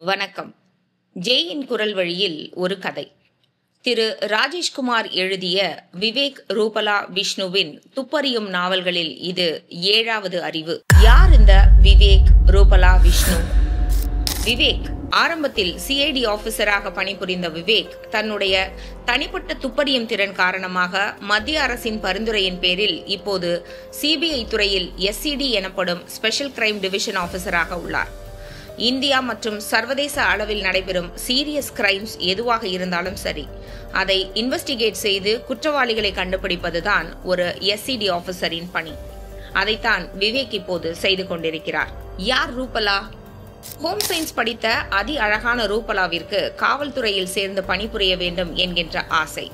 வணக்கம். ஜெயின் குரல் வழியில் ஒரு கதை. திரு ராஜேஷ்குமார் எழுதிய விவேக் ரூபலா விஷ்ணுவின் துப்பறியும் நாவல்களில் இது 7வது அறிவு. யார் இந்த விவேக் ரூபலா விஷ்ணு? விவேக் ஆரம்பத்தில் சிஐடி ஆபீசராக பணிபுரிந்த விவேக் தன்னுடைய தனிப்பட்ட துப்பறியும் திறன் காரணமாக மத்திய அரசின் பரிந்துரையின் பேரில் இப்போது சிபிஐ துறையில் எஸ்சிடி எனப்படும் ஸ்பெஷல் கிரைம் டிவிஷன் ஆபீசராக உள்ளார். இந்தியா மற்றும் சர்வதேச அளவில் நடைபெறும் சீரியஸ் கிரைம்ஸ் எதுவாக இருந்தாலும் சரி, அதை இன்வெஸ்டிகேட் செய்து குற்றவாளிகளை கண்டுபிடிப்பதுதான் ஒரு எஸ்சிடி ஆபீசரின் பணி. அதைத்தான் விவேக் இப்போது செய்து கொண்டிருக்கிறார். யார் ரூபலா? ஹோம் சயின்ஸ் படித்த அதி அழகான ரூபலாவிற்கு காவல்துறையில் சேர்ந்து பணிபுரிய வேண்டும் என்கின்ற ஆசை.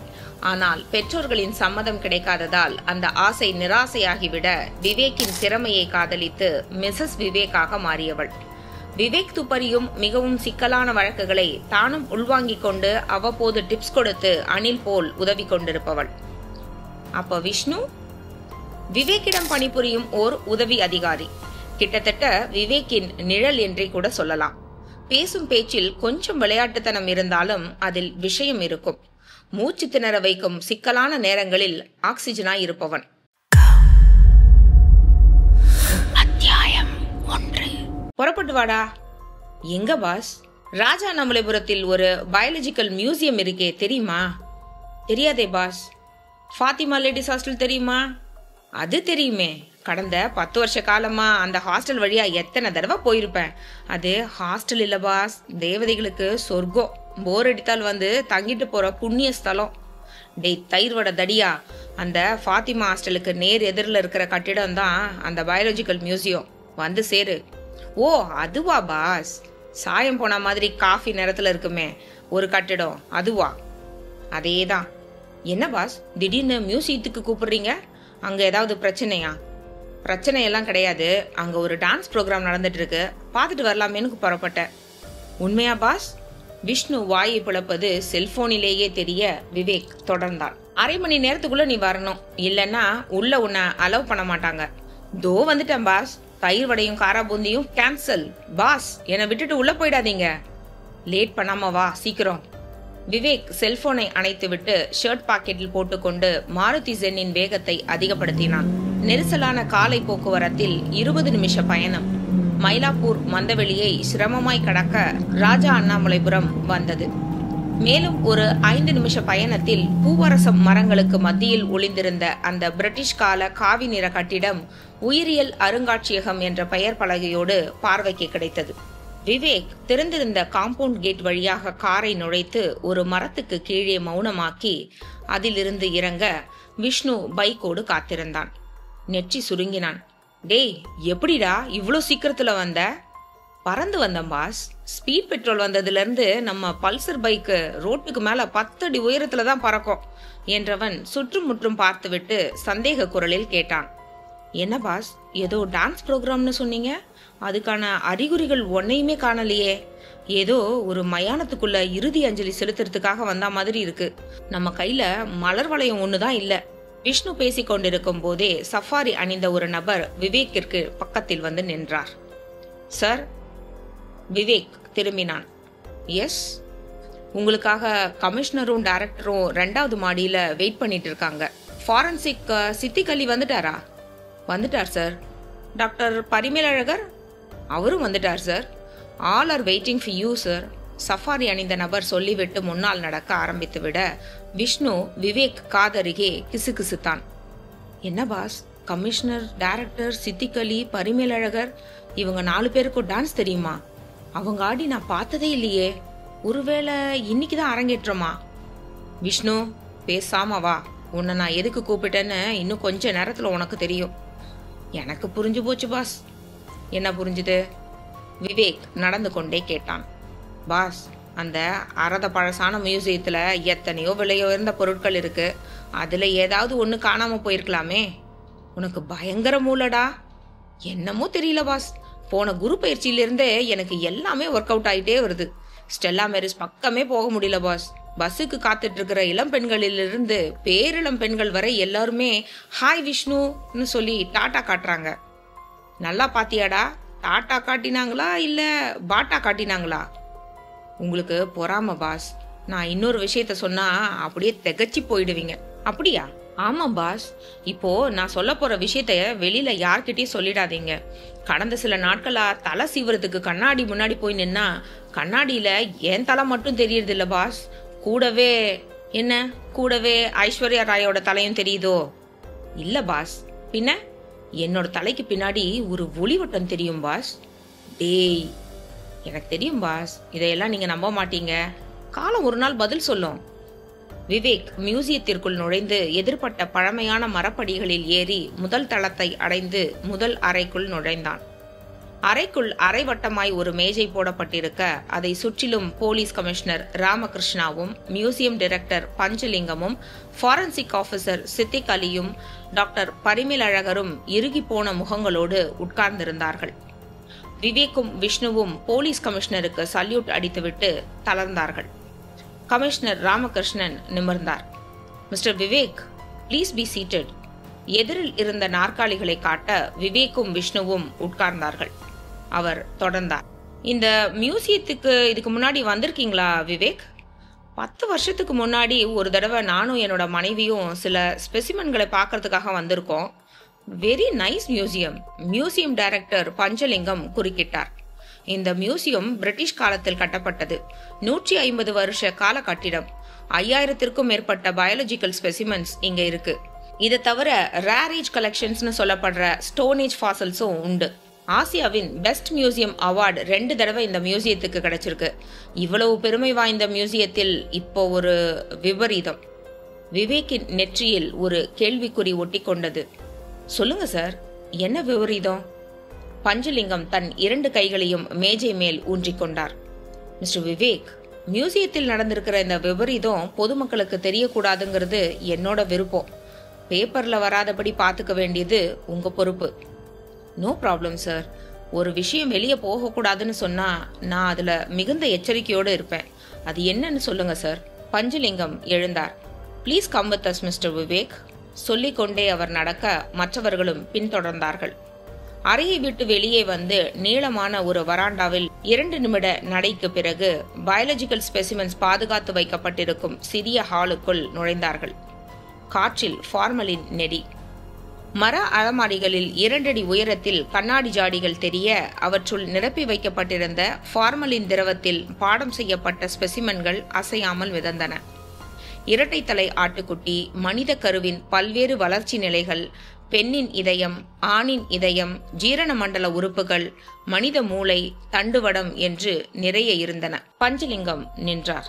ஆனால் பெற்றோர்களின் சம்மதம் கிடைக்காததால் அந்த ஆசை நிராசையாகிவிட விவேக்கின் திறமையை காதலித்து மிஸ்ஸஸ் விவேக்காக மாறியவள். விவேக் துப்பறியும் மிகவும் சிக்கலான வழக்குகளை தானும் உள்வாங்கிக் கொண்டு அவ்வப்போது டிப்ஸ் கொடுத்து அணில் போல் உதவி கொண்டிருப்பவள். அப்ப விஷ்ணு விவேக்கிடம் பணிபுரியும் ஓர் உதவி அதிகாரி. கிட்டத்தட்ட விவேக்கின் நிழல் என்றே கூட சொல்லலாம். பேசும் பேச்சில் கொஞ்சம் விளையாட்டுத்தனம் இருந்தாலும் அதில் விஷயம் இருக்கும். மூச்சு திணற வைக்கும் சிக்கலான நேரங்களில் ஆக்சிஜனாய் இருப்பவன். புறப்பட்டு வாடா. எங்க பாஸ்? ராஜா நமலைபுரத்தில் ஒரு பயாலஜிக்கல் மியூசியம் இருக்கே, தெரியுமா? தெரியாதே பாஸ். ஃபாத்திமா லேடிஸ் ஹாஸ்டல் தெரியுமா? அது தெரியுமே. கடந்த 10 வருஷ காலமா அந்த ஹாஸ்டல் வழியா எத்தனை தடவை போயிருப்பேன். அது ஹாஸ்டல் இல்ல பாஸ், தேவதைகளுக்கு சொர்க்கம். போர் அடித்தால் வந்து தங்கிட்டு போற புண்ணிய ஸ்தலம். டேய் தயிர் வட தடியா, அந்த ஃபாத்திமா ஹாஸ்டலுக்கு நேர் எதிரில் இருக்கிற கட்டிடம் தான் அந்த பயாலஜிக்கல் மியூசியம். வந்து சேரு. ஓ அதுவா பாஸ்? சாயம் போன மாதிரி காஃபி நிறத்துல இருக்குமே ஒரு கட்டிடம், அதுவா? அதேதான். என்ன பாஸ் திடீர்னு மியூசியத்துக்கு கூப்பிடுறீங்க? அங்க ஏதாவது பிரச்சனையா? பிரச்சனை எல்லாம் கிடையாது. அங்க ஒரு டான்ஸ் ப்ரோக்ராம் நடந்துட்டு இருக்கு, பார்த்துட்டு வரலாமேனு புறப்பட்டேன். உண்மையா பாஸ்? விஷ்ணு வாயை பிளப்பது செல்போனிலேயே தெரிய விவேக் தொடர்ந்தான். 1/2 மணி நேரத்துக்குள்ள நீ வரணும், இல்லன்னா உள்ள உன்னை அலோவ் பண்ண மாட்டாங்க. தோ வந்துட்டேன் பாஸ். தயிர் வடையும் காரா பூந்தியும் கேன்சல் பாஸ். என்னை விட்டுட்டு உள்ள போயிடாதீங்க. லேட் பண்ணாம வா சீக்கிரம். விவேக் செல்போனை அணைத்துவிட்டு ஷர்ட் பாக்கெட்டில் போட்டுக்கொண்டு மாருதி ஜென்னின் வேகத்தை அதிகப்படுத்தினான். நெரிசலான காலை போக்குவரத்தில் 20 நிமிஷ பயணம். மயிலாப்பூர் மந்தவெளியை சிரமமாய் கடக்க ராஜா அண்ணாமலைபுரம் வந்தது. மேலும் ஒரு 5 நிமிஷ பயணத்தில் பூவரசம் மரங்களுக்கு மத்தியில் ஒளிந்திருந்த அந்த பிரிட்டிஷ் கால காவி நிற கட்டிடம் உயிரியல் அருங்காட்சியகம் என்ற பெயர் பலகையோடு பார்வைக்கு கிடைத்தது. விவேக் திறந்திருந்த காம்பவுண்ட் கேட் வழியாக காரை நுழைத்து ஒரு மரத்துக்கு கீழே மௌனமாக்கி அதிலிருந்து இறங்க விஷ்ணு பைக்கோடு காத்திருந்தான். நெற்றி சுருங்கினான். டேய் எப்படிடா இவ்வளோ சீக்கிரத்துல வந்த? பறந்து வந்தேன் பாஸ். ஸ்பீட் பெட்ரோல் வந்ததுல இருந்து நம்ம பல்சர் பைக்கு ரோட்டுக்கு மேல 10 அடி உயரத்துல தான் பறக்கும் என்றவன் சுற்றும் முற்றும் பார்த்துவிட்டு சந்தேக குரலில் கேட்டான். என்ன பாஸ், ஏதோ டான்ஸ் ப்ரோக்ராம்னு சொன்னீங்க, அதுக்கான அறிகுறிகள் ஒன்னையுமே காணலையே. ஏதோ ஒரு மயானத்துக்குள்ள இறுதி அஞ்சலி செலுத்துறதுக்காக வந்த மாதிரி இருக்கு. நம்ம கையில மலர் வளையம் ஒண்ணுதான் இல்ல. விஷ்ணு பேசிக் கொண்டிருக்கும் போதே சஃபாரி அணிந்த ஒரு நபர் விவேக்கிற்கு பக்கத்தில் வந்து நின்றார். சார். விவேக் திரும்பினான். எஸ், உங்களுக்காக கமிஷனரும் டைரக்டரும் 2வது மாடியில வெயிட் பண்ணிட்டு இருக்காங்க. ஃபாரன்சிக் சித்திகலி வந்துட்டாரா? வந்துட்டார் சார். டாக்டர் பரிமேலழகர்? அவரும் வந்துட்டார் sir. All are waiting for you sir. Safari அணிந்த நபர் சொல்லிவிட்டு முன்னால் நடக்க ஆரம்பித்து விட விஷ்ணு விவேக் காதருகே கிசுகிசுத்தான். என்ன பாஸ், கமிஷனர், டைரக்டர், சித்திகலி, பரிமேலழகர் இவங்க 4 பேருக்கும் டான்ஸ் தெரியுமா? அவங்க ஆடி நான் பார்த்ததே இல்லையே. ஒருவேளை இன்னைக்கு தான் அரங்கேற்றமா? விஷ்ணு பேசாம வா. உன்னை நான் எதுக்கு கூப்பிட்டேன்னு இன்னும் கொஞ்ச நேரத்துல உனக்கு தெரியும். எனக்கு புரிஞ்சு போச்சு பாஸ். என்ன புரிஞ்சுது? விவேக் நடந்து கொண்டே கேட்டான். பாஸ், அந்த அரத பழசான மியூசியத்துல எத்தனையோ விலையுயர்ந்த பொருட்கள் இருக்கு. அதுல ஏதாவது ஒண்ணு காணாம போயிருக்கலாமே. உனக்கு பயங்கர மூலடா. என்னமோ தெரியல பாஸ், போன குரு பயிற்சியிலிருந்தே எனக்கு எல்லாமே ஒர்க் அவுட் ஆகிட்டே வருது. ஸ்டெல்லா மேரிஸ் பக்கமே போக முடியல பாஸ். பஸ்ஸுக்கு காத்துட்டு இருக்கிற இளம் பெண்களிலிருந்து பேரிளம் பெண்கள் வரை எல்லாருமே ஹாய் விஷ்ணுன்னு சொல்லி டாட்டா காட்டுறாங்க. நல்லா பாத்தியாடா? டாட்டா காட்டினாங்களா இல்ல பாட்டா காட்டினாங்களா? உங்களுக்கு பொறாம பாஸ். நான் இன்னொரு விஷயத்த சொன்னா அப்படியே திகச்சு போயிடுவீங்க. அப்படியா? ஆமா பாஸ். இப்போ நான் சொல்ல போற விஷயத்த வெளியில யார்கிட்டயும் சொல்லிடாதீங்க. கடந்த சில நாட்களா தலை சீவுறதுக்கு கண்ணாடி முன்னாடி போய் நின்னா கண்ணாடியில என் தலை மட்டும் தெரியறது இல்ல பாஸ். கூடவே என்ன கூடவே ஐஸ்வர்யா ராயோட தலையும் தெரியுதோ? இல்ல பாஸ். பின்ன என்னோட தலைக்கு பின்னாடி ஒரு ஒளிவட்டம் தெரியும் பாஸ். டேய், எனக்கு தெரியும் பாஸ். இதையெல்லாம் நீங்க நம்ப மாட்டீங்க. காலம் ஒரு நாள் பதில் சொல்லும். விவேக் மியூசியத்திற்குள் நுழைந்து எதிர்பட்ட பழமையான மரப்படிகளில் ஏறி முதல் தளத்தை அடைந்து முதல் அறைக்குள் நுழைந்தான். அறைக்குள் அரைவட்டமாய் ஒரு மேஜை போடப்பட்டிருக்க அதை சுற்றிலும் போலீஸ் கமிஷனர் ராமகிருஷ்ணாவும் மியூசியம் டைரக்டர் பஞ்சலிங்கமும் ஃபாரன்சிக் ஆபீசர் சித்திக் அலியும் டாக்டர் பரிமேலழகரும் இறுகி போன முகங்களோடு உட்கார்ந்திருந்தார்கள். விவேக்கும் விஷ்ணுவும் போலீஸ் கமிஷனருக்கு சல்யூட் அடித்துவிட்டு தளர்ந்தார்கள். கமிஷனர் ராமகிருஷ்ணன் நிமிர்ந்தார். Mister Vivek, please be seated. எதிரில் இருந்த நாற்காலிகளை காட்ட விவேக்கும் விஷ்ணுவும் உட்கார்ந்தார்கள். அவர் தொடர்ந்தார். இந்த மியூசியத்துக்கு இதுக்கு முன்னாடி வந்திருக்கீங்களா விவேக்? 10 வருஷத்துக்கு முன்னாடி ஒரு தடவை நானும் என்னோட மனைவியும் சில ஸ்பெசிமென்களை பார்க்கறதுக்காக வந்திருக்கோம். Very nice museum. Museum director Panchalingam குறுக்கிட்டார். இந்த மியூசியம் பிரிட்டிஷ் காலத்தில் கட்டப்பட்டது. 150 வருஷ கால கட்டிடம். 5000த்திற்கும் மேற்பட்ட பயாலஜிக்கல் ஸ்பெசிமென்ஸ் இங்க இருக்கு. இதை தவிர ரேர் ஏஜ் கலெக்ஷன்ஸ்னு சொல்லப்படுற ஸ்டோன் ஏஜ் ஃபாசல்ஸும் உண்டு. ஆசியாவின் பெஸ்ட் மியூசியம் அவார்டு 2 தடவை இந்த மியூசியத்துக்கு கிடைச்சிருக்கு. இவ்வளவு பெருமை வாய்ந்த மியூசியத்தில் இப்போ ஒரு விபரீதம். விவேக்கின் நெற்றியில் ஒரு கேள்விக்குறி ஒட்டி கொண்டது. சொல்லுங்க சார், என்ன விபரீதம்? பஞ்சலிங்கம் தன் 2 கைகளையும் மேஜை மேல் ஊன்றிக்கொண்டார். மிஸ்டர் விவேக், மியூசியத்தில் நடந்திருக்கிற இந்த விபரீதம் பொதுமக்களுக்கு தெரியக்கூடாதுங்கிறது என்னோட விருப்பம். பேப்பர்ல வராதபடி பார்த்துக்க வேண்டியது உங்க பொறுப்பு. No problem sir. ஒரு விஷயம் வெளியே போகக்கூடாதுன்னு சொன்னா நான் அதுல மிகுந்த எச்சரிக்கையோடு இருப்பேன். அது என்னன்னு சொல்லுங்க சார். பஞ்சலிங்கம் எழுந்தார். Please come with us mister Vivek. சொல்லிக்கொண்டே அவர் நடக்க மற்றவர்களும் பின்தொடர்ந்தார்கள். அறையை விட்டு வெளியே வந்து நீளமான ஒரு வராண்டாவில் 2 நிமிட நடைக்கு பிறகு பயாலஜிக்கல் ஸ்பெசிமென்ஸ் பாதுகாத்து வைக்கப்பட்டிருக்கும் சிறிய ஹாலுக்குள் நுழைந்தார்கள். காற்றில் ஃபார்மலின் நெடி. மர அலமாரிகளில் 2 அடி உயரத்தில் கண்ணாடி ஜாடிகள் தெரிய அவற்றுள் நிரப்பி வைக்கப்பட்டிருந்த ஃபார்மலின் திரவத்தில் பாடம் செய்யப்பட்ட ஸ்பெசிமென்கள் அசையாமல் மிதந்தன. இரட்டைத்தலை ஆட்டுக்குட்டி, மனித கருவின் பல்வேறு வளர்ச்சி நிலைகள், பெண்ணின் இதயம், ஆணின் இதயம், ஜீரண மண்டல உறுப்புகள், மனித மூளை, தண்டுவடம் என்று நிறைய இருந்தன. பஞ்சலிங்கம் நின்றார்.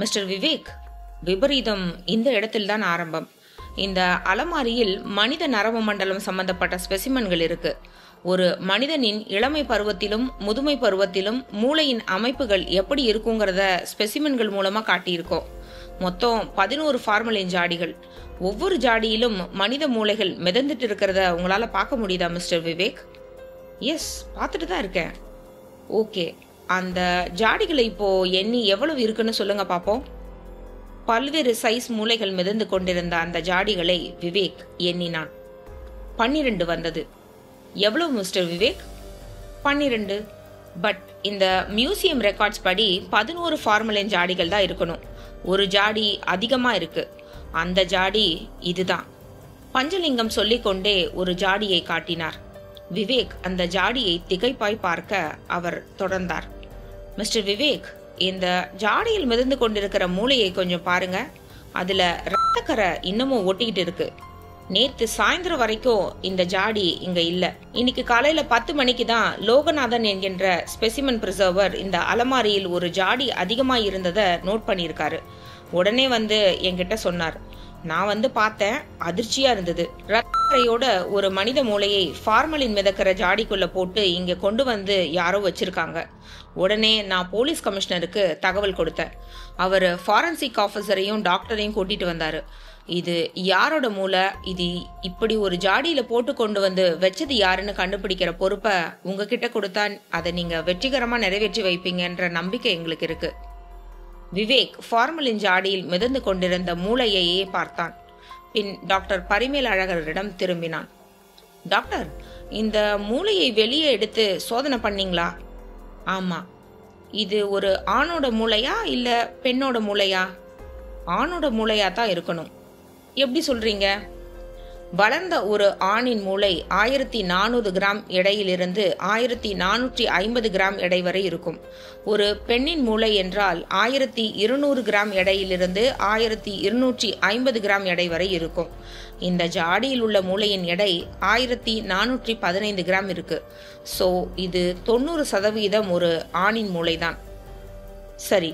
மிஸ்டர் விவேக், விபரீதம் இந்த இடத்தில்தான் ஆரம்பம். இந்த அலமாரியில் மனித நரம்பு மண்டலம் சம்பந்தப்பட்ட ஸ்பெசிமென்கள் இருக்கு. ஒரு மனிதனின் இளமை பருவத்திலும் முதுமை பருவத்திலும் மூளையின் அமைப்புகள் எப்படி இருக்குங்கிறத ஸ்பெசிமென்கள் மூலமா காட்டியிருக்கோம். மொத்தம் 11 ஃபார்மலின் ஜாடிகள். ஒவ்வொரு ஜாடியிலும் மனித மூளைகள் மிதந்துட்டு இருக்கிறத உங்களால பார்க்க முடியுதா மிஸ்டர் விவேக்? எஸ், பார்த்துட்டு தான் இருக்கேன். ஓகே, அந்த ஜாடிகளை இப்போ எண்ணி எவ்வளவு இருக்குன்னு சொல்லுங்க பாப்போம். பல்வேறு சைஸ் மூளைகள் மிதந்து கொண்டிருந்த அந்த ஜாடிகளை விவேக் எண்ணினான். 12 வந்தது. எவ்வளவு மிஸ்டர் விவேக்? 12. பட் இந்த மியூசியம் ரெக்கார்ட்ஸ் படி 11 ஃபார்மலின் ஜாடிகள் தான் இருக்கணும். ஒரு ஜாடி அதிகமா இருக்கு. அந்த ஜாடி இதுதான். பஞ்சலிங்கம் சொல்லிக்கொண்டே ஒரு ஜாடியை காட்டினார். விவேக் அந்த ஜாடியை திகைப்பாய் பார்க்க அவர் தொடர்ந்தார். மிஸ்டர் விவேக், இந்த ஜாடியில் மிதந்து கொண்டிருக்கிற மூளையை கொஞ்சம் பாருங்க. அதுல ரத்தக்கரை இன்னமும் ஒட்டிக்கிட்டு இருக்கு. நேத்து சாயந்தரம் வரைக்கும் இந்த ஜாடி இங்க இல்ல. இன்னைக்கு காலையில 10 மணிக்கு தான் லோகநாதன் என்கின்ற ஸ்பெசிமென் பிரிசர்வர் இந்த அலமாரியில் ஒரு ஜாடி அதிகமா இருந்ததை நோட் பண்ணியிருக்காரு. உடனே வந்து என்கிட்ட சொன்னார். நான் வந்து பார்த்தேன், அதிர்ச்சியா இருந்தது. ரத்தக்கரையோட ஒரு மனித மூளையை ஃபார்மலின் மிதக்கிற ஜாடிக்குள்ள போட்டு இங்க கொண்டு வந்து யாரோ வச்சிருக்காங்க. உடனே நான் போலீஸ் கமிஷனருக்கு தகவல் கொடுத்தேன். அவர் ஃபாரன்சிக் ஆஃபீஸரையும் டாக்டரையும் கூட்டிட்டு வந்தாரு. இது யாரோட மூளை, இது இப்படி ஒரு ஜாடியில போட்டு கொண்டு வந்து வச்சது யாருன்னு கண்டுபிடிக்கிற பொறுப்பை உங்ககிட்ட கொடுத்தா அதை நீங்க வெற்றிகரமா நிறைவேற்றி வைப்பீங்கன்ற நம்பிக்கை எங்களுக்கு இருக்கு. விவேக் ஃபார்மலின் ஜாடியில் மிதந்து கொண்டிருந்த மூளையையே பார்த்தான். பின் டாக்டர் பரிமேலழகரிடம் திரும்பினான். டாக்டர், இந்த மூளையை வெளியே எடுத்து சோதனை பண்ணீங்களா? ஆமா. இது ஒரு ஆணோட மூளையா இல்ல பெண்ணோட மூளையா? ஆணோட மூளையா தான் இருக்கணும். எப்படி சொல்றீங்க? வளர்ந்த ஒரு ஆணின் மூளை 1400 கிராம் எடையிலிருந்து 1450 கிராம் எடை வரை இருக்கும். ஒரு பெண்ணின் மூளை என்றால் 1200 கிராம் எடையிலிருந்து 1250 கிராம் எடை வரை இருக்கும். இந்த ஜாடியில் உள்ள மூளையின் எடை 1415 கிராம் இருக்கு. ஸோ இது 90% ஒரு ஆணின் மூளைதான். சரி,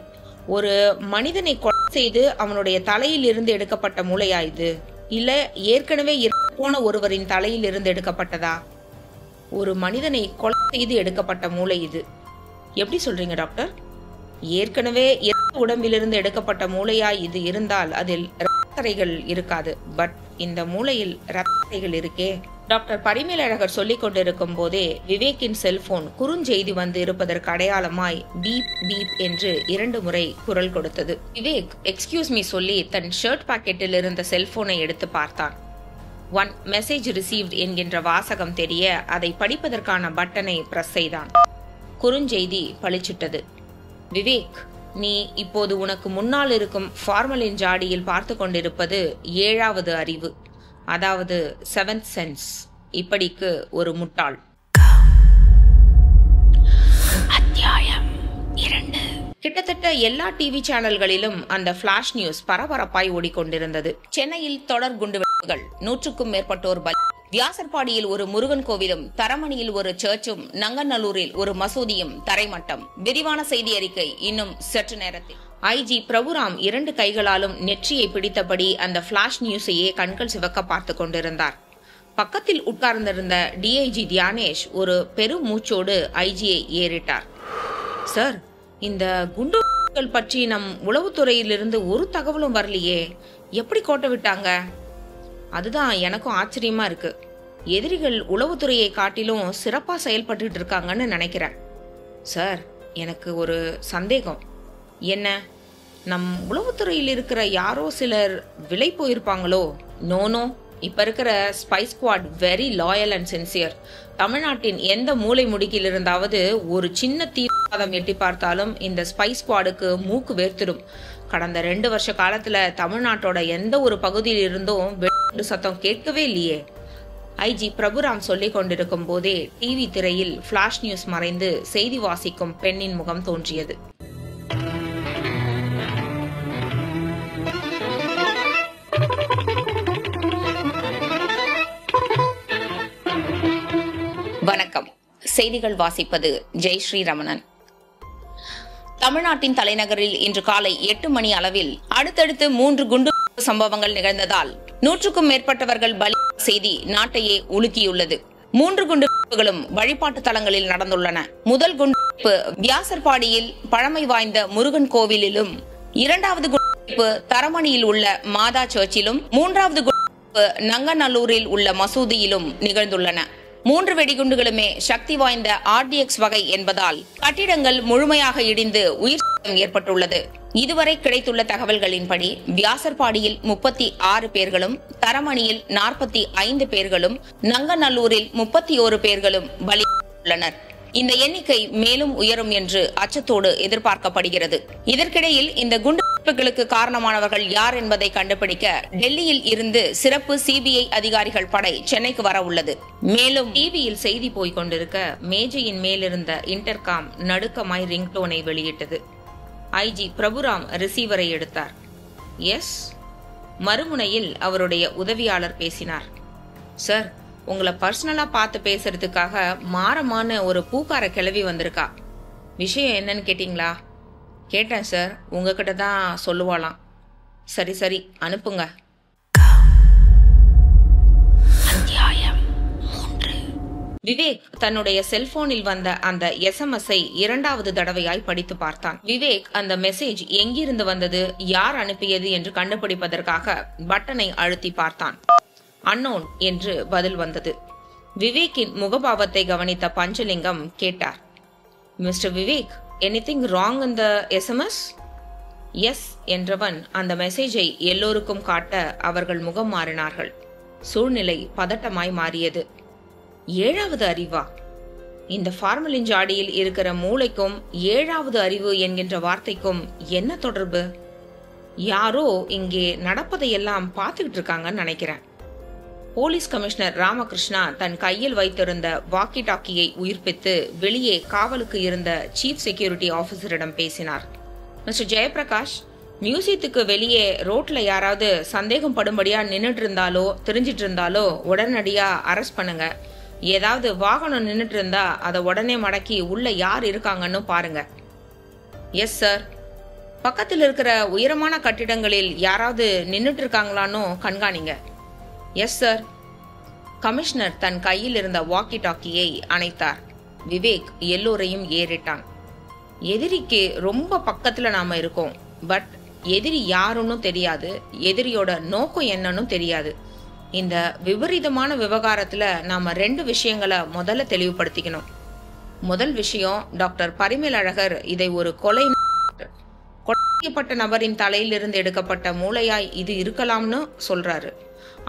ஒரு மனிதனை கொலை செய்து அவனுடைய தலையில் இருந்து எடுக்கப்பட்ட மூளையா இது? இல்ல ஏற்கனவே போன ஒருவரின் தலையில் இருந்து எடுக்கப்பட்டதா? ஒரு மனிதனை கொலை செய்து எடுக்கப்பட்ட மூளை இது. எப்படி சொல்றீங்க டாக்டர்? ஏற்கனவே உடம்பிலிருந்து எடுக்கப்பட்ட மூளையா இது இருந்தால் அதில் இரத்தரைகள் இருக்காது. பட் இந்த மூளையில் இரத்தரைகள் இருக்கே. டாக்டர் பரிமேலழகர் சொல்லிக் கொண்டிருக்கும் போதே விவேக்கின் செல்போன் குறுஞ்செய்தி வந்து இருப்பதற்கு அடையாளமாய் பீப் பீப் என்று 2 முறை குரல் கொடுத்தது. விவேக் எக்ஸ்கியூஸ் மீ சொல்லி தன் ஷர்ட் பாக்கெட்டில் இருந்த செல்போனை எடுத்து பார்த்தான். 1 மெசேஜ் ரிசீவ்ட் என்கின்ற வாசகம் தெரிய அதை படிப்பதற்கான பட்டனை பிரஸ் செய்தான். குறுஞ்செய்தி பளிச்சிட்டது. விவேக், நீ இப்போது உனக்கு முன்னால் இருக்கும் ஃபார்மலின் ஜாடியில் பார்த்து கொண்டிருப்பது 7வது அறிவு, அதாவது 7th சென்ஸ். இப்படிக்கு ஒரு முட்டாள். அத்தியாயம் 2. கிட்டத்தட்ட எல்லா டிவி சேனல்களிலும் அந்த பிளாஷ் நியூஸ் பரபரப்பாய் ஓடிக்கொண்டிருந்தது. சென்னையில் தொடர் குண்டுவெடிப்புகள், 100க்கும் மேற்பட்டோர் பலி, வியாசர்பாடியில் ஒரு முருகன் கோவிலும், தரமணியில் ஒரு சர்ச்சும், நங்கநல்லூரில் ஒரு மசூதியும் தரைமட்டம். விரிவான செய்தி அறிக்கை இன்னும் சற்று நேரத்தில். ஐஜி பிரபுராம் 2 கைகளாலும் நெற்றியை பிடித்தபடி அந்த பிளாஷ் நியூஸையே கண்கள் சிவக்க பார்த்து கொண்டிருந்தார். பக்கத்தில் உட்கார்ந்திருந்த டிஐஜி தியானேஷ் ஒரு பெரும் மூச்சோடு ஐஜியை ஏறிட்டார். சார், இந்த குண்டுகள் பற்றி நம் உளவுத்துறையிலிருந்து ஒரு தகவலும் வரலையே, எப்படி கோட்டை விட்டாங்க? அதுதான் எனக்கும் ஆச்சரியமா இருக்கு. எதிரிகள் உளவுத்துறையை காட்டிலும் சிறப்பா செயல்பட்டு இருக்காங்கன்னு நினைக்கிறேன். சார், எனக்கு ஒரு சந்தேகம். என்ன? நம் உளவுத்துறையில் இருக்கிற யாரோ சிலர் விலை போயிருப்பாங்களோ? நோனோ, இப்ப இருக்கிற spy squad very loyal and sincere. தமிழ்நாட்டின் எந்த மூலை முடுக்கில் இருந்தாவது ஒரு சின்ன தீவிரவாதம் எட்டி பார்த்தாலும் இந்த ஸ்பை ஸ்குவாடுக்கு மூக்கு வேர்த்திடும். கடந்த 2 வருஷ காலத்துல தமிழ்நாட்டோட எந்த ஒரு பகுதியில் இருந்தும் வெடி சத்தம் கேட்கவே இல்லையே. ஐஜி பிரபுராம் சொல்லிக் கொண்டிருக்கும் போதே டிவி திரையில் பிளாஷ் நியூஸ் மறைந்து செய்தி வாசிக்கும் பெண்ணின் முகம் தோன்றியது. வணக்கம். செய்திகள் வாசிப்பது ஜெயஸ்ரீ ரமணன். தமிழ்நாட்டின் தலைநகரில் இன்று காலை 8 மணி அளவில் அடுத்தடுத்து 3 குண்டு சம்பவங்கள் நிகழ்ந்ததால் 100க்கும் மேற்பட்டவர்கள் பலி செய்தி நாட்டையே உலுக்கியுள்ளது. 3 குண்டுவெடிப்புகளும் வழிபாட்டு தலங்களில் நடந்துள்ளன. முதல் குண்டுவெடிப்பு வியாசர்பாடியில் பழமை வாய்ந்த முருகன் கோவிலிலும், 2வது குண்டுவெடிப்பு தரமணியில் உள்ள மாதா சர்ச்சிலும், 3வது குண்டுவெடிப்பு நங்கநல்லூரில் உள்ள மசூதியிலும் நிகழ்ந்துள்ளன. 3 வெடிகுண்டுகளுமே சக்தி வாய்ந்த RDX வகை என்பதால் கட்டிடங்கள் முழுமையாக இடிந்து உயிர் சேதம் ஏற்பட்டுள்ளது. இதுவரை கிடைத்துள்ள தகவல்களின்படி வியாசர்பாடியில் 36 பேர்களும், தரமணியில் 45 பேர்களும், நங்கநல்லூரில் 31 பேர்களும் பலியாகியுள்ளனர். இந்த எண்ணிக்கை மேலும் உயரும் என்று அச்சத்தோடு எதிர்பார்க்கப்படுகிறது. இதற்கிடையில் இந்த குண்டுவெடிப்புகளுக்கு காரணமானவர்கள் யார் என்பதை கண்டுபிடிக்க டெல்லியில் இருந்து சிறப்பு CBI அதிகாரிகள் படை சென்னைக்கு வர உள்ளது. மேலும் டிவியில் செய்தி போய்க் கொண்டிருக்க மேஜையின் மேலிருந்த இன்டர்காம் நடுக்கமாய் ரிங்டோனை வெளியிட்டது. ஐஜி பிரபுராம் ரிசீவரை எடுத்தார். எஸ். மறுமுனையில் அவருடைய உதவியாளர் பேசினார். சார், உங்களை பர்சனலா பார்த்து பேசுறதுக்காக மாறமான ஒரு பூக்கார கிளவி வந்திருக்கா. விஷயம் என்னன்னு கேட்டீங்களா? கேட்டேன் சார், உங்ககிட்ட தான் சொல்லுவாளாம். சரி சரி, அனுப்புங்க. விவேக் தன்னுடைய செல்போனில் வந்த அந்த SMS-ஐ 2வது தடவையாய் படித்து பார்த்தான். விவேக் அந்த மெசேஜ் எங்கிருந்து வந்தது, யார் அனுப்பியது என்று கண்டுபிடிப்பதற்காக பட்டனை அழுத்தி பார்த்தான். அன்னோன் என்று பதில் வந்தது. விவேக்கின் முகபாவத்தை கவனித்த பஞ்சலிங்கம் கேட்டார். Mister Vivek, anything wrong in the SMS? Yes என்றவன் அந்த மெசேஜை எல்லோருக்கும் காட்ட அவர்கள் முகம் மாறினார்கள். சூழ்நிலை பதட்டமாய் மாறியது. 7வது அறிவா? இந்த ஃபார்மலின் ஜாடியில் இருக்கிற மூளைக்கும் 7வது அறிவு என்கின்ற வார்த்தைக்கும் என்ன தொடர்பு? யாரோ இங்கே நடப்பதையெல்லாம் பார்த்துக்கிட்டு இருக்காங்கன்னு நினைக்கிறேன். போலீஸ் கமிஷனர் ராமகிருஷ்ணா தன் கையில் வைத்திருந்த வாக்கி டாக்கியை உயிர்ப்பித்து வெளியே காவலுக்கு இருந்த சீஃப் செக்யூரிட்டி ஆபீசரிடம் பேசினார். மிஸ்டர் ஜெயபிரகாஷ், மியூசியத்துக்கு வெளியே ரோட்ல யாராவது சந்தேகம் படும்படியா நின்றுட்டு இருந்தாலோ தெரிஞ்சிட்டு இருந்தாலோ உடனடியா அரெஸ்ட் பண்ணுங்க. ஏதாவது வாகனம் நின்றுட்டு இருந்தா அதை உடனே மடக்கி உள்ள யார் இருக்காங்கன்னு பாருங்க. Yes sir. பக்கத்தில் இருக்கிற உயரமான கட்டிடங்களில் யாராவது நின்றுட்டு இருக்காங்களான்னு கண்காணிங்க. Yes sir. கமிஷனர் தன் கையில் இருந்த வாக்கி டாக்கியை அணைத்தார். விவேக் எல்லோரையும் ஏறிட்டான். எதிரிக்கு ரொம்ப பக்கத்துல நாம இருக்கோம். பட் எதிரி யாருன்னு தெரியாது, எதிரியோட நோக்கம் என்னன்னு தெரியாது. இந்த விபரீதமான விவகாரத்துல நாம 2 விஷயங்களை முதல்ல தெளிவுபடுத்திக்கணும். முதல் விஷயம், டாக்டர் பரிமேலழகர் இதை ஒரு கொலை செய்யப்பட்ட நபரின் தலையிலிருந்து எடுக்கப்பட்ட மூளையாய் இது இருக்கலாம்னு சொல்றாரு.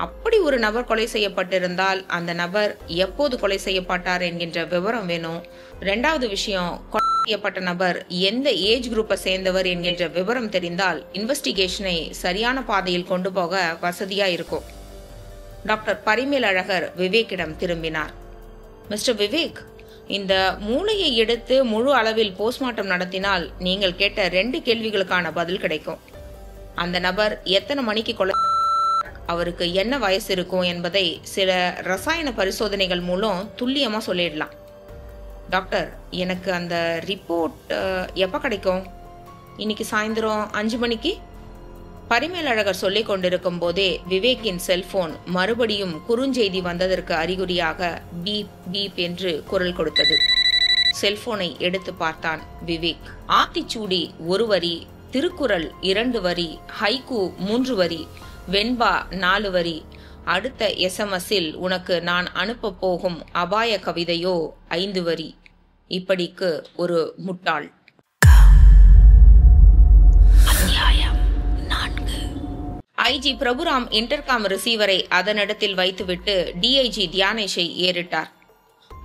அப்படி ஒரு நபர் கொலை செய்யப்பட்டிருந்தால் அந்த நபர் எப்போது கொலை செய்யப்பட்டார் என்கின்ற விவரம் வேணும். 2வது விஷயம், கொலை செய்யப்பட்ட நபர் எந்த ஏஜ் குரூப்பை சேர்ந்தவர் என்கின்ற விவரம் தெரிந்தால் இன்வெஸ்டிகேஷனை சரியான பாதையில் கொண்டு போக வசதியா இருக்கும். டாக்டர் பரிமேலழகர் விவேக்கிடம் திரும்பினார். மிஸ்டர் விவேக், இந்த மூளையை எடுத்து முழு அளவில் போஸ்ட்மார்ட்டம் நடத்தினால் நீங்கள் கேட்ட 2 கேள்விகளுக்கான பதில் கிடைக்கும். அந்த நபர் எத்தனை மணிக்கு கொலை, அவருக்கு என்ன வயசு இருக்கும் என்பதை சில ரசாயன பரிசோதனைகள் மூலம் துல்லியமா சொல்லிடலாம். டாக்டர், எனக்கு அந்த ரிப்போர்ட் எப்ப கிடைக்கும்? இன்னைக்கு சாயந்தரம் 5 மணிக்கு. பரிமேலழகர் சொல்லிக் கொண்டிருக்கும் போதே விவேக்கின் செல்போன் மறுபடியும் குறுஞ்செய்தி வந்ததற்கு அறிகுறியாக பீப் பீப் என்று குரல் கொடுத்தது. செல்போனை எடுத்து பார்த்தான் விவேக். ஆத்திச்சூடி 1 வரி, திருக்குறள் 2 வரி, ஹைக்கூ 3 வரி, வெண்பா 4 வரி. அடுத்த எஸ்எம்எஸ்ஸில் உனக்கு நான் அனுப்ப போகும் அபாய கவிதையோ 5 வரி. இப்படிக்கு ஒரு முட்டாள். ஐஜி பிரபுராம் இன்டர்காம் ரிசீவரை அதனிடத்தில் வைத்துவிட்டு டிஐஜி தியானேஷை ஏறிட்டார்.